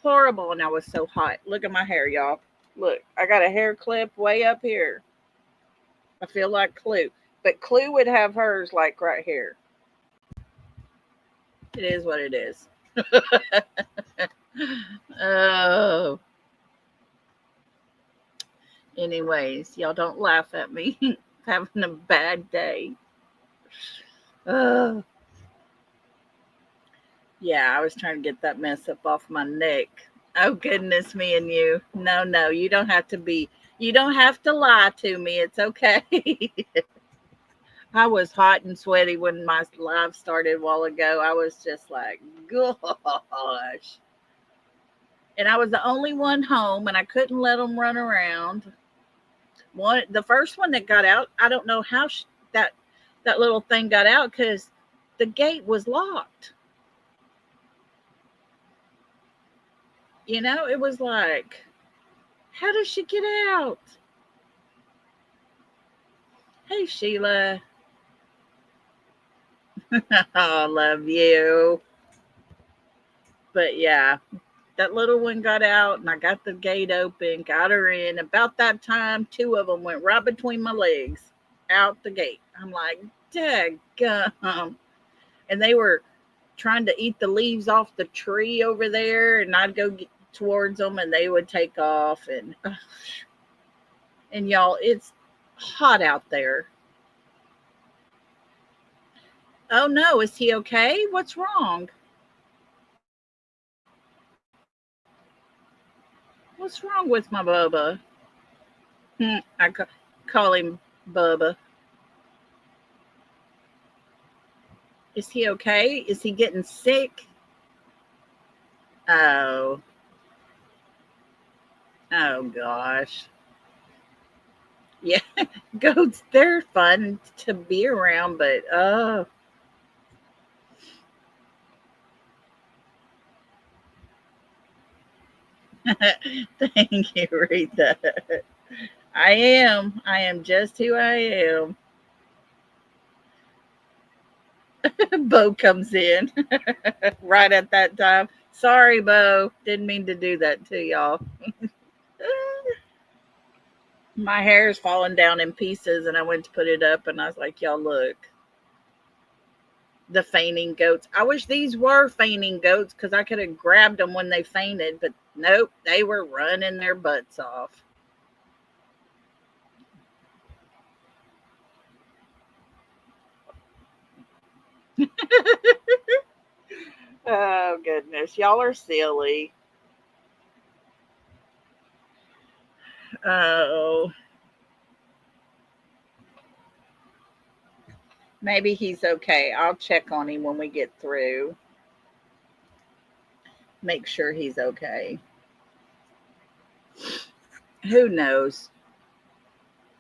horrible, and I was so hot. Look at my hair, y'all. Look, I got a hair clip way up here. I feel like Clue. But Clue would have hers like right here. It is what it is. Oh. Anyways, y'all don't laugh at me. Having a bad day. Oh. Yeah, I was trying to get that mess up off my neck. Oh goodness, me and you. No, you don't have to lie to me. It's okay. I was hot and sweaty when my live started a while ago. I was just like, gosh. And I was the only one home, and I couldn't let them run around. The first one that got out, I don't know how that little thing got out because the gate was locked. It was like, how does she get out? Hey, Sheila. I love you. But yeah, that little one got out and I got the gate open, got her in. About that time, 2 of them went right between my legs out the gate. I'm like, daggum. And they were trying to eat the leaves off the tree over there, and I'd go towards them and they would take off. And y'all, it's hot out there. Oh no, is he okay? What's wrong? What's wrong with my Bubba? I call him Bubba. Is he okay? Is he getting sick? Oh. Oh gosh. Yeah, goats, they're fun to be around, but oh. Thank you, Rita. I am. I am just who I am. Bo comes in right at that time. Sorry, Bo. Didn't mean to do that to y'all. My hair is falling down in pieces, and I went to put it up, and I was like, y'all, look. The fainting goats. I wish these were fainting goats because I could have grabbed them when they fainted, but nope, they were running their butts off. Oh, goodness. Y'all are silly. Oh, maybe he's okay. I'll check on him when we get through. Make sure he's okay. Who knows?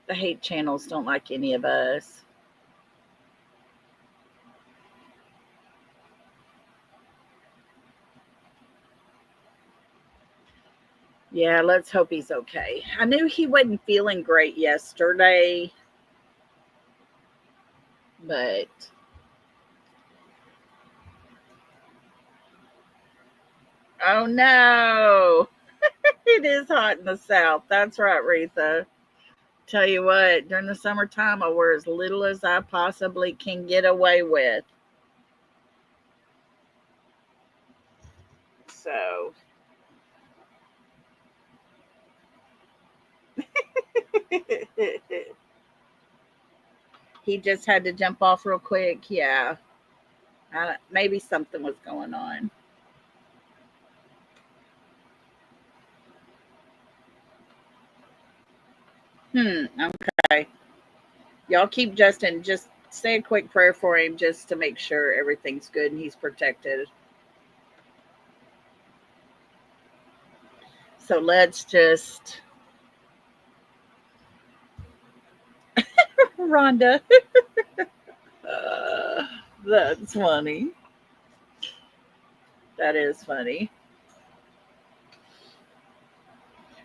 The hate channels don't like any of us. Yeah, let's hope he's okay. I knew he wasn't feeling great yesterday, but oh no, it is hot in the South. That's right, Retha. Tell you what, during the summertime, I wear as little as I possibly can get away with. So, he just had to jump off real quick. Yeah, maybe something was going on. Okay. Y'all keep Justin. Just say a quick prayer for him just to make sure everything's good and he's protected. So let's just. Rhonda. Uh, that's funny. That is funny.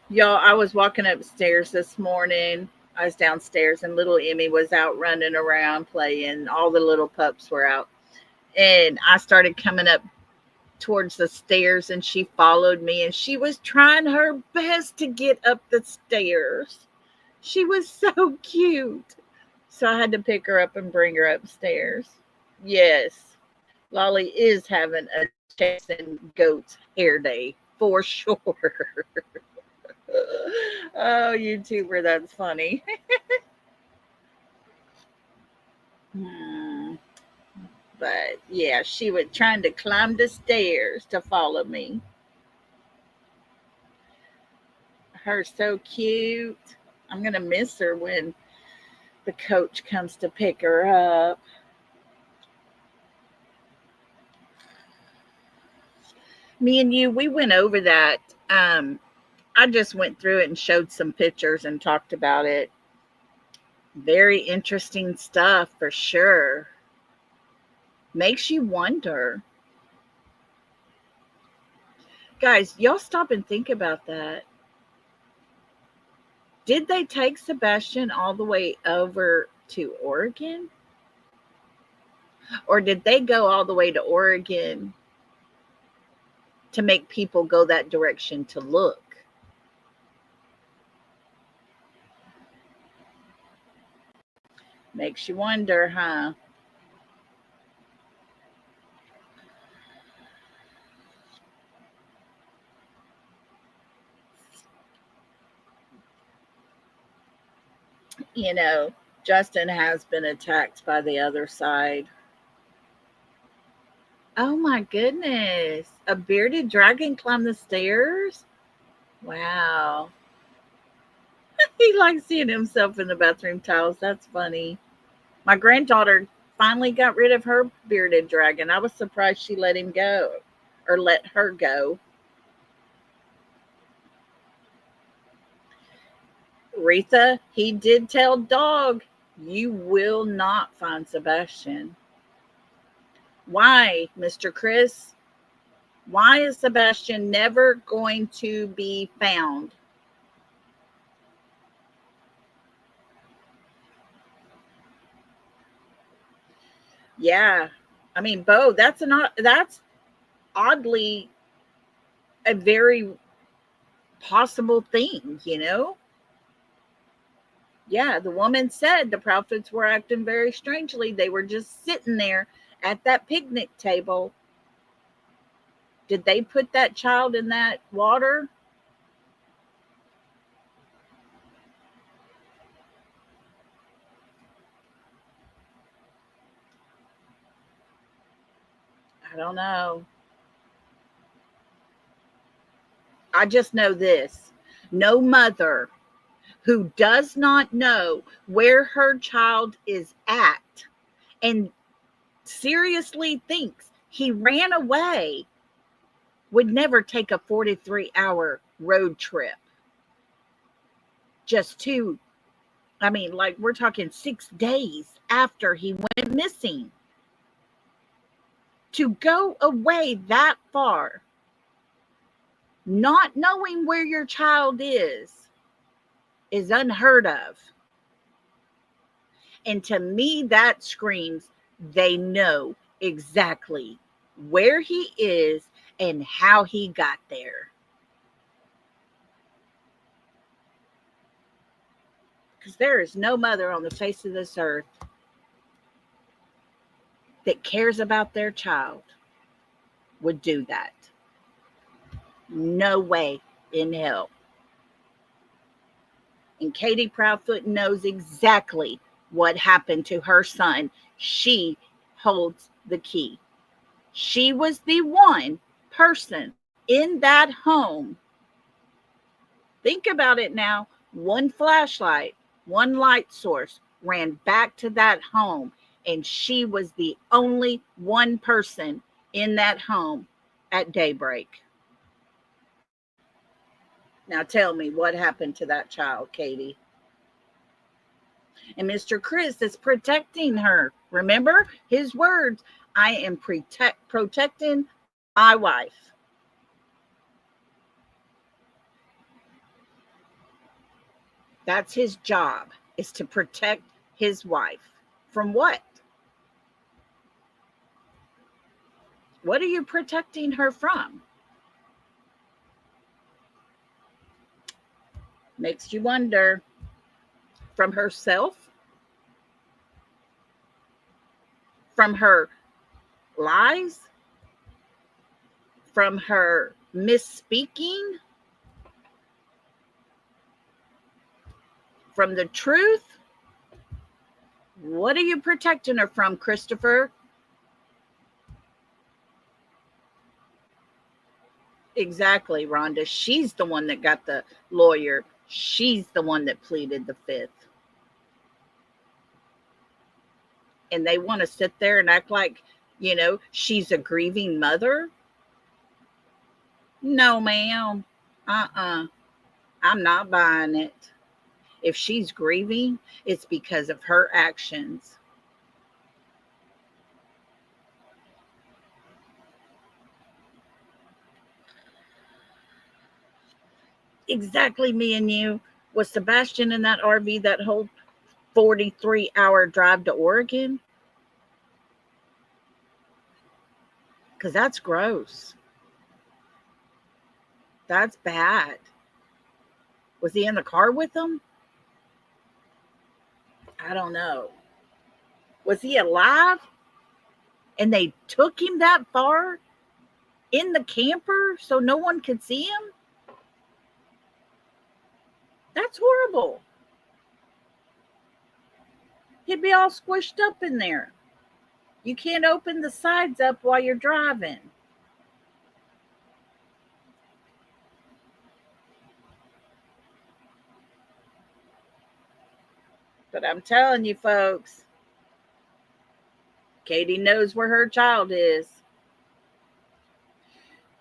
Y'all, I was walking upstairs this morning. I was downstairs and little Emmy was out running around playing. All the little pups were out. And I started coming up towards the stairs and she followed me and she was trying her best to get up the stairs. She was so cute. So I had to pick her up and bring her upstairs. Yes, Lolly is having a chasing goats hair day for sure. Oh, YouTuber, that's funny. Hmm. But yeah, she was trying to climb the stairs to follow me. Her so cute. I'm gonna miss her when the coach comes to pick her up. Me and you, we went over that. I just went through it and showed some pictures and talked about it. Very interesting stuff for sure. Makes you wonder. Guys, y'all stop and think about that. Did they take Sebastian all the way over to Oregon? Or did they go all the way to Oregon to make people go that direction to look? Makes you wonder, huh? You know, Justin has been attacked by the other side. Oh my goodness. A bearded dragon climbed the stairs? Wow. He likes seeing himself in the bathroom tiles. That's funny. My granddaughter finally got rid of her bearded dragon. I was surprised she let him go or let her go. Retha, he did tell Dog, you will not find Sebastian. Why, Mr. Chris? Why is Sebastian never going to be found? Yeah. I mean, Bo, that's oddly a very possible thing, you know? Yeah, the woman said the prophets were acting very strangely. They were just sitting there at that picnic table. Did they put that child in that water? I don't know. I just know this. No mother who does not know where her child is at and seriously thinks he ran away would never take a 43-hour road trip just to, like we're talking 6 days after he went missing. To go away that far, not knowing where your child is unheard of. And to me, that screams they know exactly where he is and how he got there. Because there is no mother on the face of this earth that cares about their child would do that. No way in hell. And Katie Proudfoot knows exactly what happened to her son. She holds the key. She was the one person in that home. Think about it now. One flashlight, one light source ran back to that home, and she was the only one person in that home at daybreak. Now tell me what happened to that child, Katie. And Mr. Chris is protecting her. Remember his words, I am protecting my wife. That's his job, is to protect his wife. From what? What are you protecting her from? Makes you wonder. From herself? From her lies? From her misspeaking? From the truth? What are you protecting her from, Christopher? Exactly, Rhonda. She's the one that got the lawyer. She's the one that pleaded the fifth. And they want to sit there and act like, she's a grieving mother. No, ma'am. I'm not buying it. If she's grieving, it's because of her actions. Exactly, me and you. Was Sebastian in that RV that whole 43-hour drive to Oregon? Because that's gross. That's bad. Was he in the car with them? I don't know. Was he alive? And they took him that far in the camper so no one could see him? That's horrible. He'd be all squished up in there. You can't open the sides up while you're driving. But I'm telling you, folks, Katie knows where her child is.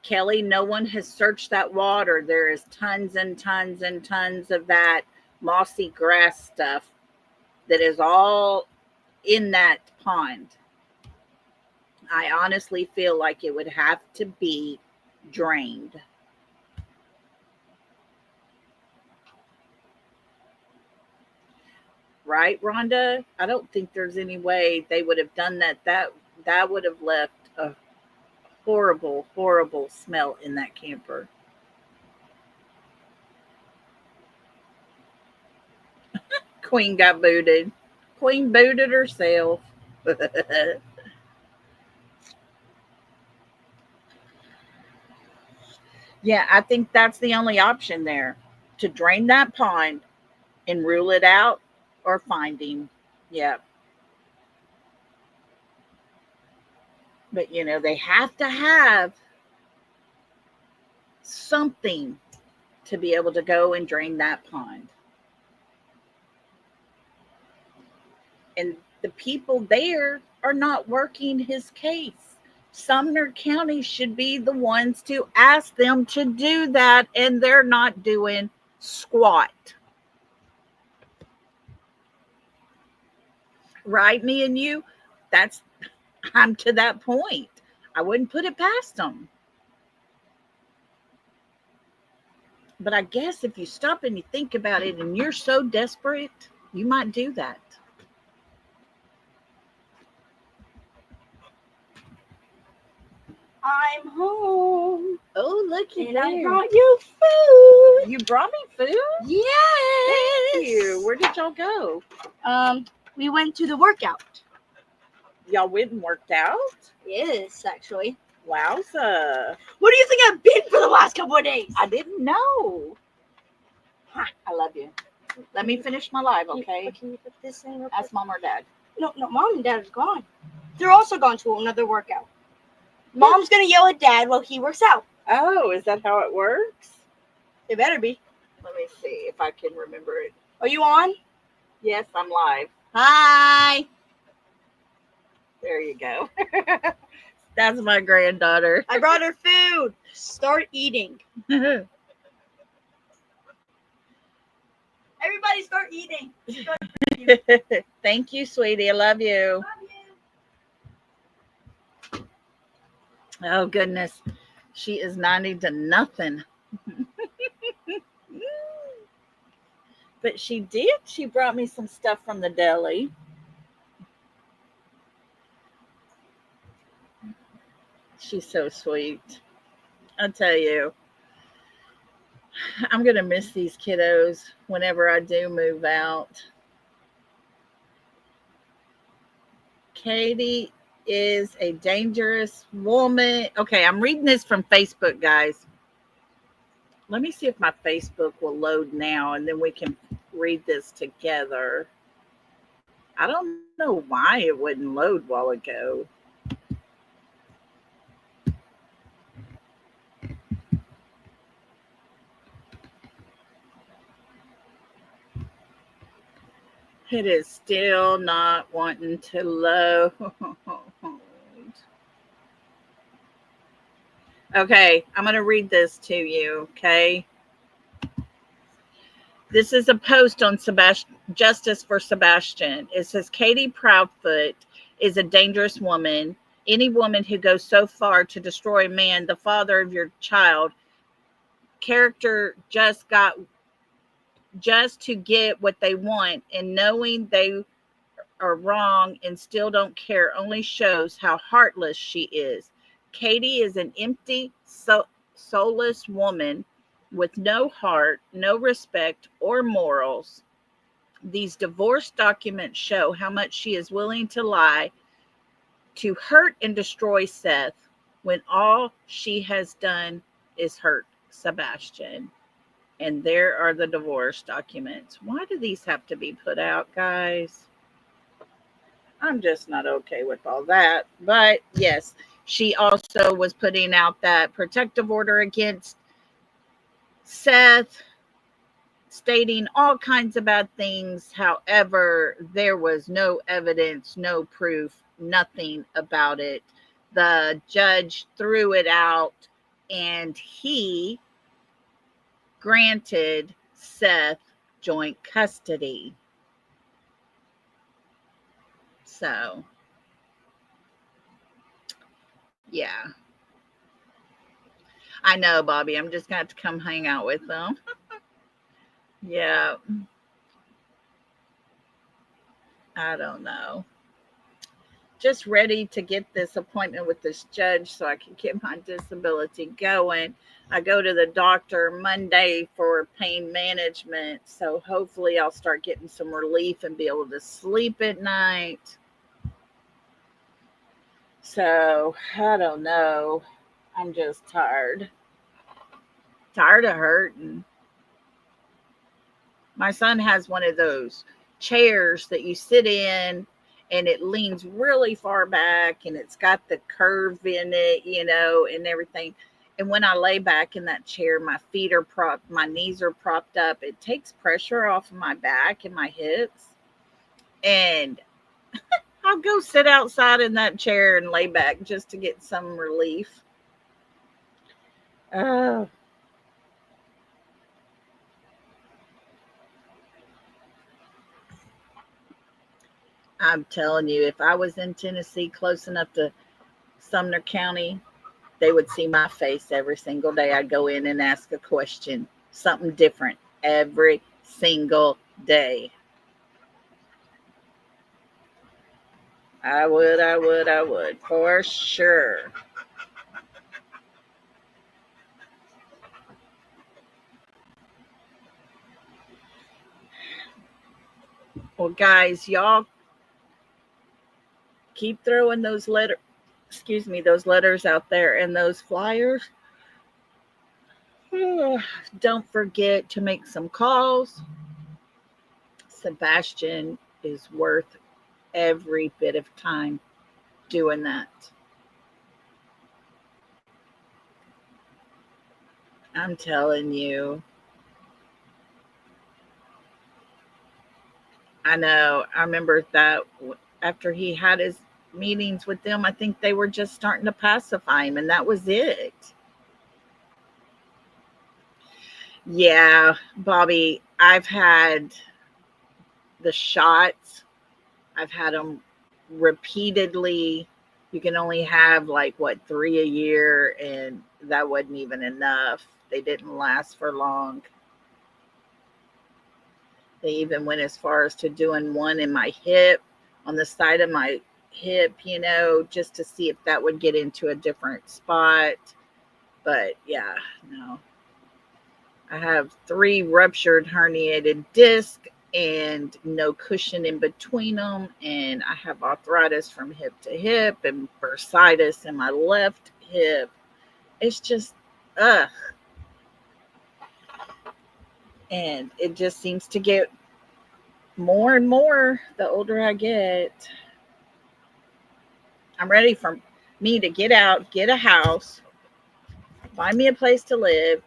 Kelly, no one has searched that water. There is tons and tons and tons of that mossy grass stuff that is all in that pond. I honestly feel like it would have to be drained. Right, Rhonda? I don't think there's any way they would have done that. That would have left a horrible, horrible smell in that camper. Queen got booted. Queen booted herself. Yeah, I think that's the only option there. To drain that pond and rule it out or find him. Yeah. But they have to have something to be able to go and drain that pond. And the people there are not working his case. Sumner County should be the ones to ask them to do that, and they're not doing squat. Right, me and you? I'm to that point. I wouldn't put it past them. But I guess if you stop and you think about it and you're so desperate, you might do that. I'm home. Oh, looky And there. I brought you food. You brought me food? Yes. Thank you. Where did y'all go? We went to the workout. Y'all went and worked out? Yes, actually. Wowza. What do you think I've been for the last couple of days? I didn't know. I love you. Let me finish my live, okay? Can you put this in real quick? Ask mom or dad. No, mom and dad is gone. They're also gone to another workout. Mom's gonna yell at dad while he works out. Oh, is that how it works? It better be. Let me see if I can remember it. Are you on? Yes, I'm live. Hi. There you go. That's my granddaughter. I brought her food. Start eating. Everybody start eating. Thank you, sweetie. I love you. Oh, goodness. She is 90 to nothing. But she did. She brought me some stuff from the deli. She's so sweet. I'll tell you. I'm going to miss these kiddos whenever I do move out. Katie is a dangerous woman. Okay, I'm reading this from Facebook, guys. Let me see if my Facebook will load now, and then we can read this together. I don't know why it wouldn't load a while ago. It is still not wanting to load. Okay, I'm going to read this to you, okay? This is a post on Justice for Sebastian. It says, Katie Proudfoot is a dangerous woman. Any woman who goes so far to destroy a man, the father of your child, character just to get what they want, and knowing they are wrong and still don't care only shows how heartless she is. Katie is an empty, soulless woman with no heart, no respect or morals. These divorce documents show how much she is willing to lie to hurt and destroy Seth when all she has done is hurt Sebastian. And there are the divorce documents. Why do these have to be put out, guys? I'm just not okay with all that. But yes, she also was putting out that protective order against Seth, stating all kinds of bad things. However, there was no evidence, no proof, nothing about it. The judge threw it out, and he granted Seth joint custody. So, yeah. I know, Bobby. I'm just going to have to come hang out with them. Yeah. I don't know. Just ready to get this appointment with this judge so I can get my disability going. I go to the doctor Monday for pain management. So hopefully I'll start getting some relief and be able to sleep at night. So I don't know. I'm just tired. Tired of hurting. My son has one of those chairs that you sit in and it leans really far back and it's got the curve in it, and everything. And when I lay back in that chair, my knees are propped up. It takes pressure off of my back and my hips. And I'll go sit outside in that chair and lay back just to get some relief. Oh, I'm telling you, if I was in Tennessee close enough to Sumner County, they would see my face every single day. I'd go in and ask a question, something different every single day. I would, for sure. Well, guys, y'all keep throwing those letters out there and those flyers. Don't forget to make some calls. Sebastian is worth every bit of time doing that. I'm telling you. I know. I remember that after he had his meetings with them, I think they were just starting to pacify him, and that was it. Yeah, Bobby, I've had the shots. I've had them repeatedly. You can only have like 3 a year, and that wasn't even enough. They didn't last for long. They even went as far as to doing one in my hip, on the side of my hip, just to see if that would get into a different spot. But yeah, no. I have 3 ruptured herniated discs and no cushion in between them. And I have arthritis from hip to hip and bursitis in my left hip. It's just, ugh. And it just seems to get more and more the older I get. I'm ready for me to get out, get a house, find me a place to live,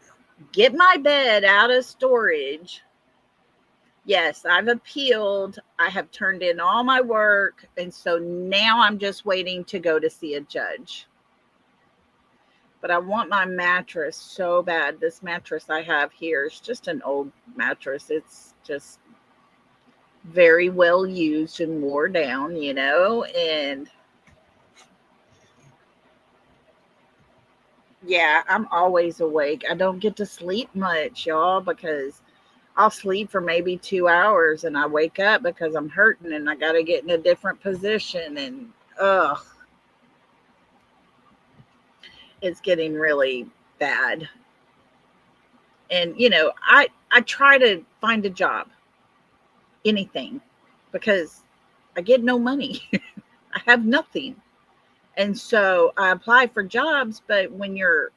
get my bed out of storage. Yes, I've appealed. I have turned in all my work. And so now I'm just waiting to go to see a judge. But I want my mattress so bad. This mattress I have here is just an old mattress. It's just very well used and wore down, and yeah, I'm always awake. I don't get to sleep much, y'all, because I'll sleep for maybe 2 hours and I wake up because I'm hurting and I got to get in a different position. And it's getting really bad. And, I try to find a job, anything, because I get no money. I have nothing. And so I apply for jobs, but when you're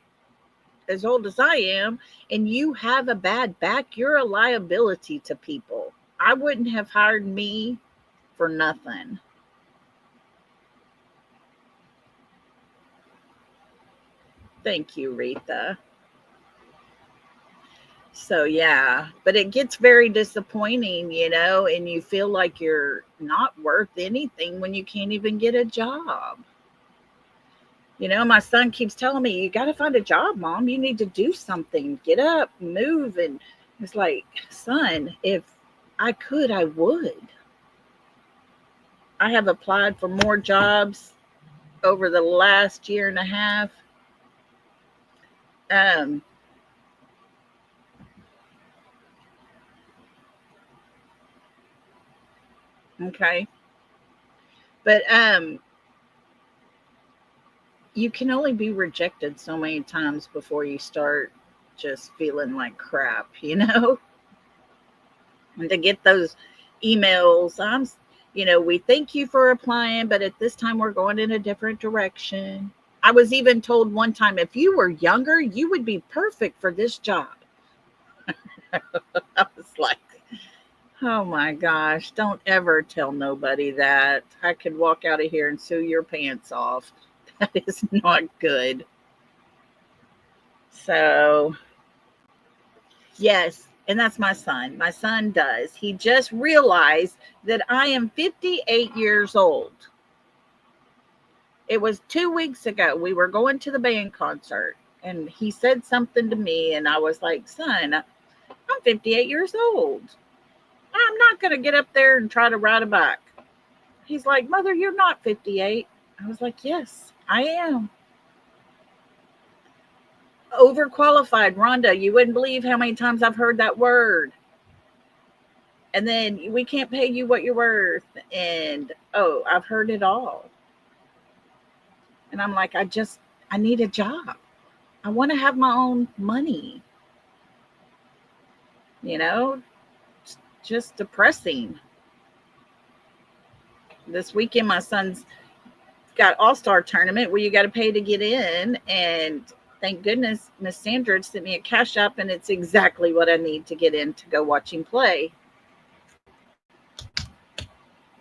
as old as I am and you have a bad back, you're a liability to people. I wouldn't have hired me for nothing. Thank you, Rita. So yeah, but it gets very disappointing, and you feel like you're not worth anything when you can't even get a job. My son keeps telling me, you got to find a job, Mom. You need to do something. Get up, move. And it's like, son, if I could, I would. I have applied for more jobs over the last year and a half. Okay. But you can only be rejected so many times before you start just feeling like crap, And to get those emails, we thank you for applying, but at this time we're going in a different direction. I was even told one time, if you were younger, you would be perfect for this job. I was like, oh my gosh, don't ever tell nobody that. I could walk out of here and sew your pants off. That is not good. So, yes, and that's my son. My son does. He just realized that I am 58 years old. It was 2 weeks ago. We were going to the band concert, and he said something to me, and I was like, son, I'm 58 years old. I'm not going to get up there and try to ride a bike. He's like, Mother, you're not 58. I was like, yes, I am. Overqualified, Rhonda. You wouldn't believe how many times I've heard that word. And then we can't pay you what you're worth. And, oh, I've heard it all. And I'm like, I need a job. I want to have my own money. You know, it's just depressing. This weekend, my son's got all-star tournament where you got to pay to get in. And thank goodness Miss Sandra sent me a cash app, and it's exactly what I need to get in to go watch him play.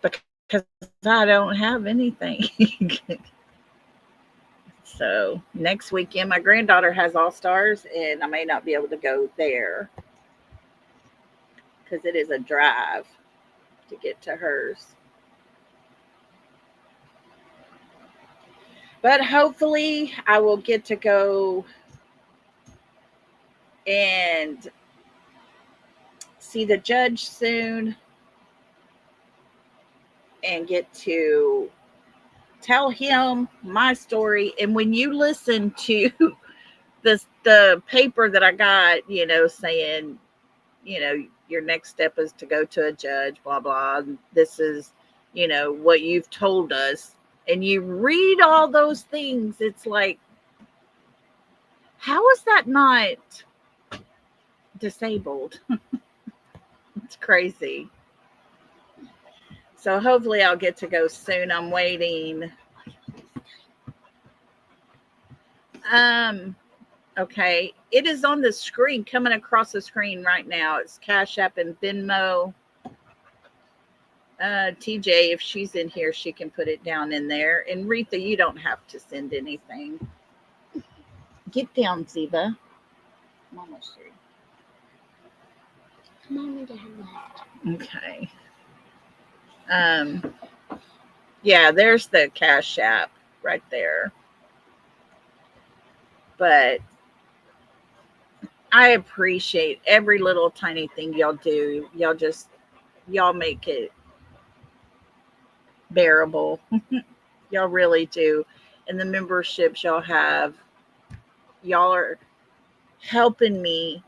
Because I don't have anything. So next weekend, my granddaughter has all-stars, and I may not be able to go there because it is a drive to get to hers. But hopefully I will get to go and see the judge soon and get to tell him my story. And when you listen to the paper that I got, you know, saying, you know, your next step is to go to a judge, blah, blah. This is, you know, what you've told us. And you read all those things. It's like, how is that not disabled? It's crazy. So hopefully I'll get to go soon. I'm waiting. Okay. It is on the screen, coming across the screen right now. It's Cash App and Venmo. TJ, if she's in here, she can put it down in there. And Retha, you don't have to send anything. Get down, Ziva. I'm almost through. Mommy doesn't left. Okay. Yeah, there's the Cash App right there. But I appreciate every little tiny thing y'all do. Y'all make it bearable. Y'all really do. And the memberships y'all have, y'all are helping me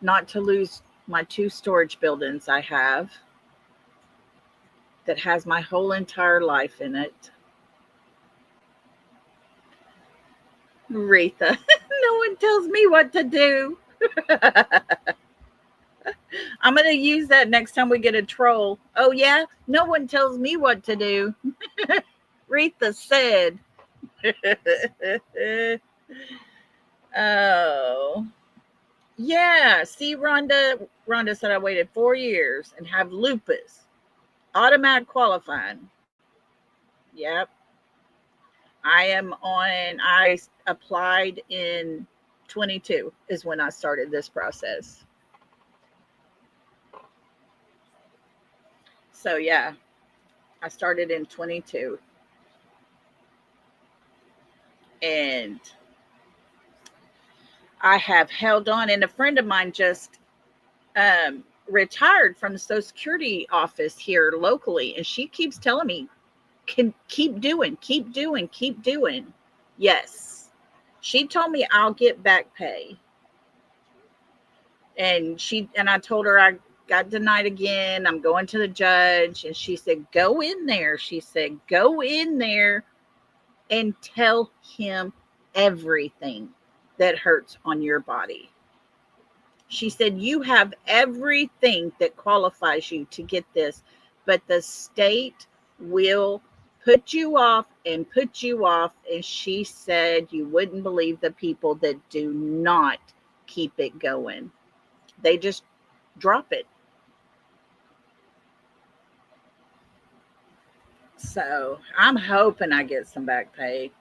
not to lose my 2 storage buildings I have that has my whole entire life in it. Retha, no one tells me what to do. I'm going to use that next time we get a troll. Oh, yeah? No one tells me what to do. Retha said. Oh. Yeah. See, Rhonda said I waited 4 years and have lupus. Automatic qualifying. Yep. I applied in 22 is when I started this process. So yeah, I started in 22. And I have held on, and a friend of mine just retired from the Social Security office here locally, and she keeps telling me, can keep doing. Yes. She told me I'll get back pay. And I told her I got denied again. I'm going to the judge. And she said, go in there. She said, go in there and tell him everything that hurts on your body. She said, you have everything that qualifies you to get this, but the state will put you off and put you off. And she said, you wouldn't believe the people that do not keep it going. They just drop it. So I'm hoping I get some back pay.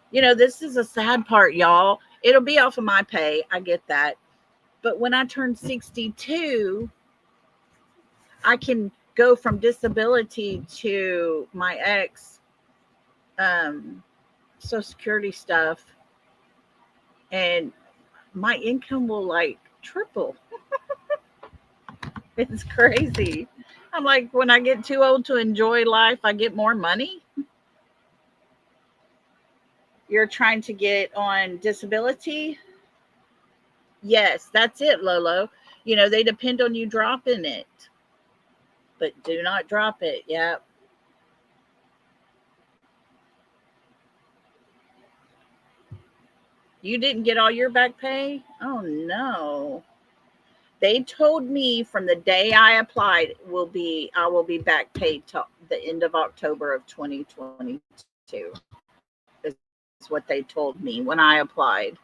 You know, this is a sad part, y'all. It'll be off of my pay. I get that. But when I turn 62, I can go from disability to my ex Social Security stuff, and my income will like triple. It's crazy. I'm like, when I get too old to enjoy life, I get more money. You're trying to get on disability? Yes, that's it, Lolo. You know, they depend on you dropping it, but do not drop it. Yep. You didn't get all your back pay? Oh, no. They told me from the day I applied I will be back paid till the end of October of 2022. Is what they told me when I applied.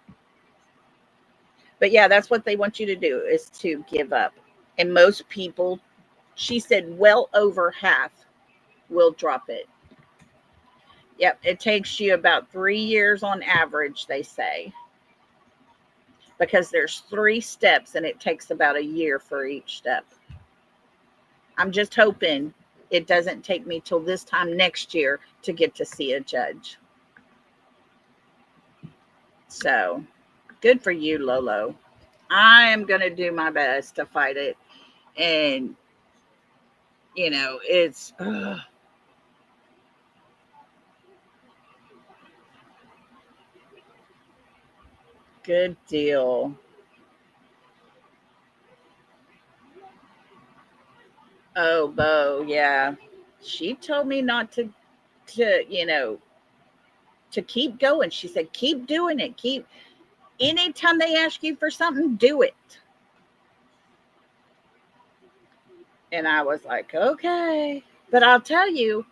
But yeah, that's what they want you to do, is to give up. And most people, she said, well over half will drop it. Yep, it takes you about 3 years on average, they say, because there's 3 steps and it takes about a year for each step. I'm just hoping it doesn't take me till this time next year to get to see a judge. So good for you, Lolo. I am going to do my best to fight it. And, you know, it's good deal. Oh, Bo, yeah. She told me not to, you know, to keep going. She said, keep doing it. Anytime they ask you for something, do it. And I was like, okay. But I'll tell you,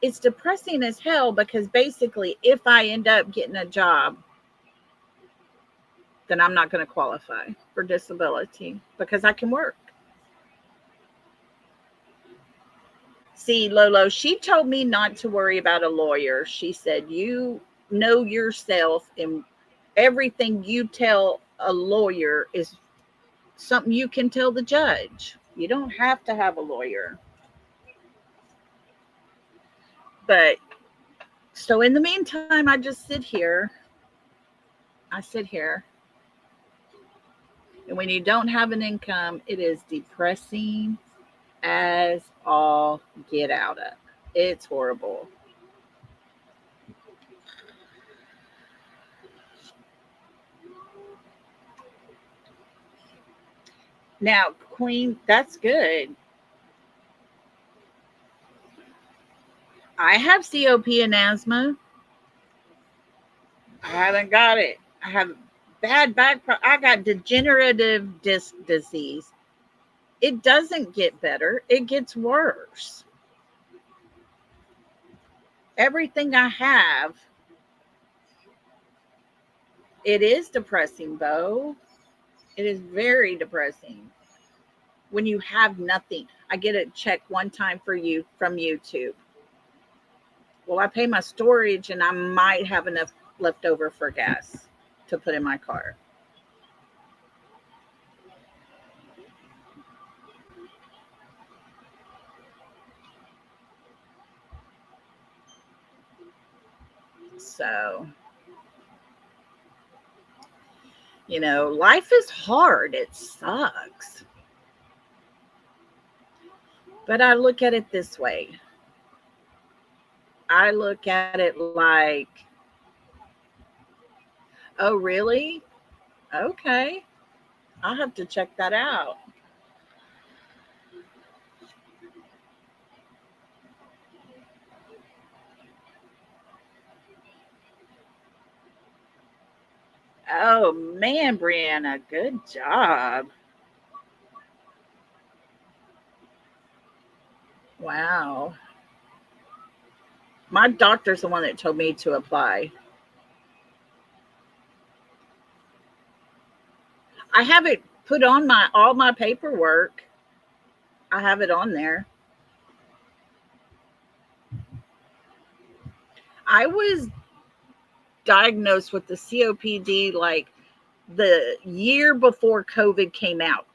it's depressing as hell, because basically, if I end up getting a job, then I'm not going to qualify for disability because I can work. See, Lolo, she told me not to worry about a lawyer. She said, you know yourself, and everything you tell a lawyer is something you can tell the judge. You don't have to have a lawyer. But so in the meantime, I just sit here. And when you don't have an income, it is depressing as all get out of. It's horrible. Now, Queen, that's good. I have COP and asthma. I haven't got it. I have bad back. I got degenerative disc disease. It doesn't get better. It gets worse. Everything I have, it is depressing, Bo. It is very depressing. When you have nothing, I get a check one time for you from YouTube. Well, I pay my storage and I might have enough left over for gas to put in my car. So, you know, life is hard. It sucks. But I look at it this way. I look at it like, oh, really? Okay. I'll have to check that out. Oh, man, Brianna, good job. Wow. My doctor's the one that told me to apply. I have it put on all my paperwork. I have it on there. I was diagnosed with the COPD like the year before COVID came out.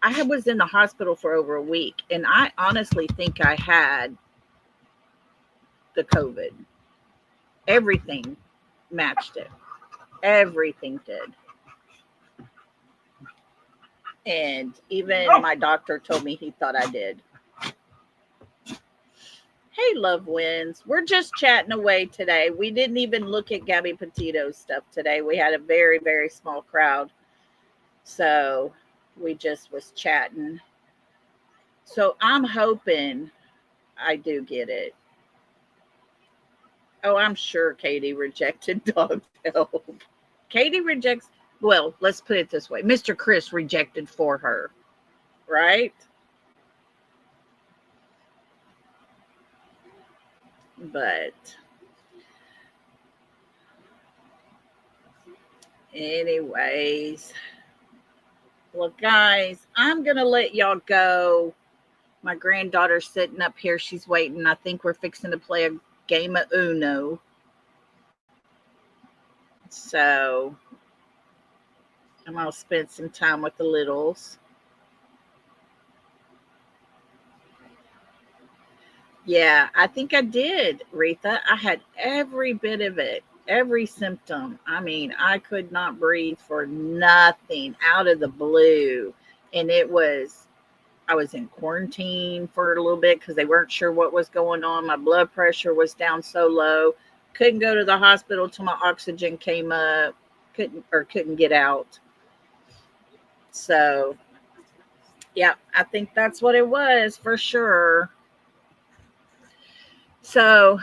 I was in the hospital for over a week, and I honestly think I had the COVID. Everything matched it. Everything did. And even my doctor told me he thought I did. Hey, love wins. We're just chatting away today. We didn't even look at Gabby Petito's stuff today. We had a very, very small crowd. So we just was chatting. So I'm hoping I do get it. Oh, I'm sure Katie rejected dog help. Katie rejects, well, let's put it this way. Mr. Chris rejected for her, right? But anyways, well, guys, I'm going to let y'all go. My granddaughter's sitting up here. She's waiting. I think we're fixing to play a game of Uno. So I'm going to spend some time with the littles. Yeah, I think I did, Retha. I had every bit of it, every symptom. I mean, I could not breathe for nothing out of the blue. And I was in quarantine for a little bit because they weren't sure what was going on. My blood pressure was down so low. Couldn't go to the hospital till my oxygen came up. Couldn't get out. So, yeah, I think that's what it was for sure. So,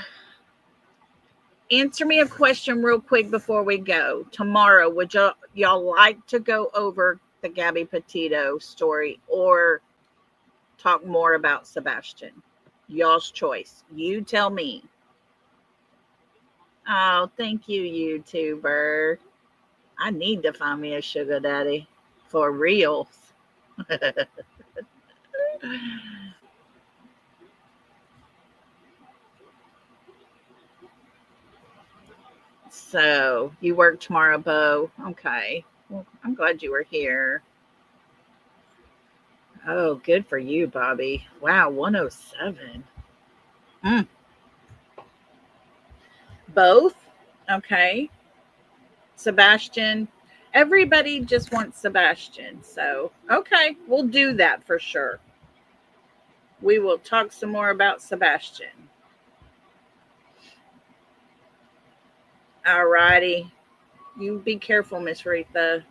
answer me a question real quick before we go. Tomorrow, would y'all like to go over the Gabby Petito story or talk more about Sebastian? Y'all's choice. You tell me. Oh, thank you, YouTuber. I need to find me a sugar daddy for real. So you work tomorrow, Bo? Okay. Well, I'm glad you were here. Oh, good for you, Bobby. Wow, 107. Both? Okay. Sebastian. Everybody just wants Sebastian. So, okay, we'll do that for sure. We will talk some more about Sebastian. All righty. You be careful, Miss Retha.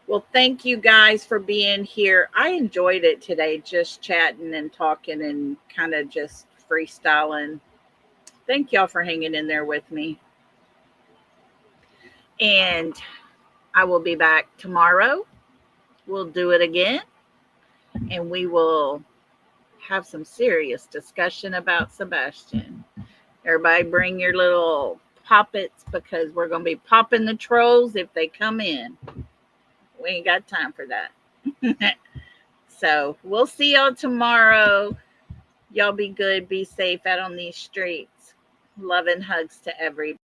Well, thank you guys for being here. I enjoyed it today, just chatting and talking and kind of just freestyling. Thank y'all for hanging in there with me. And I will be back tomorrow. We'll do it again. And we will have some serious discussion about Sebastian. Everybody bring your little poppets because we're going to be popping the trolls if they come in. We ain't got time for that. So we'll see y'all tomorrow. Y'all be good. Be safe out on these streets. Love and hugs to everybody.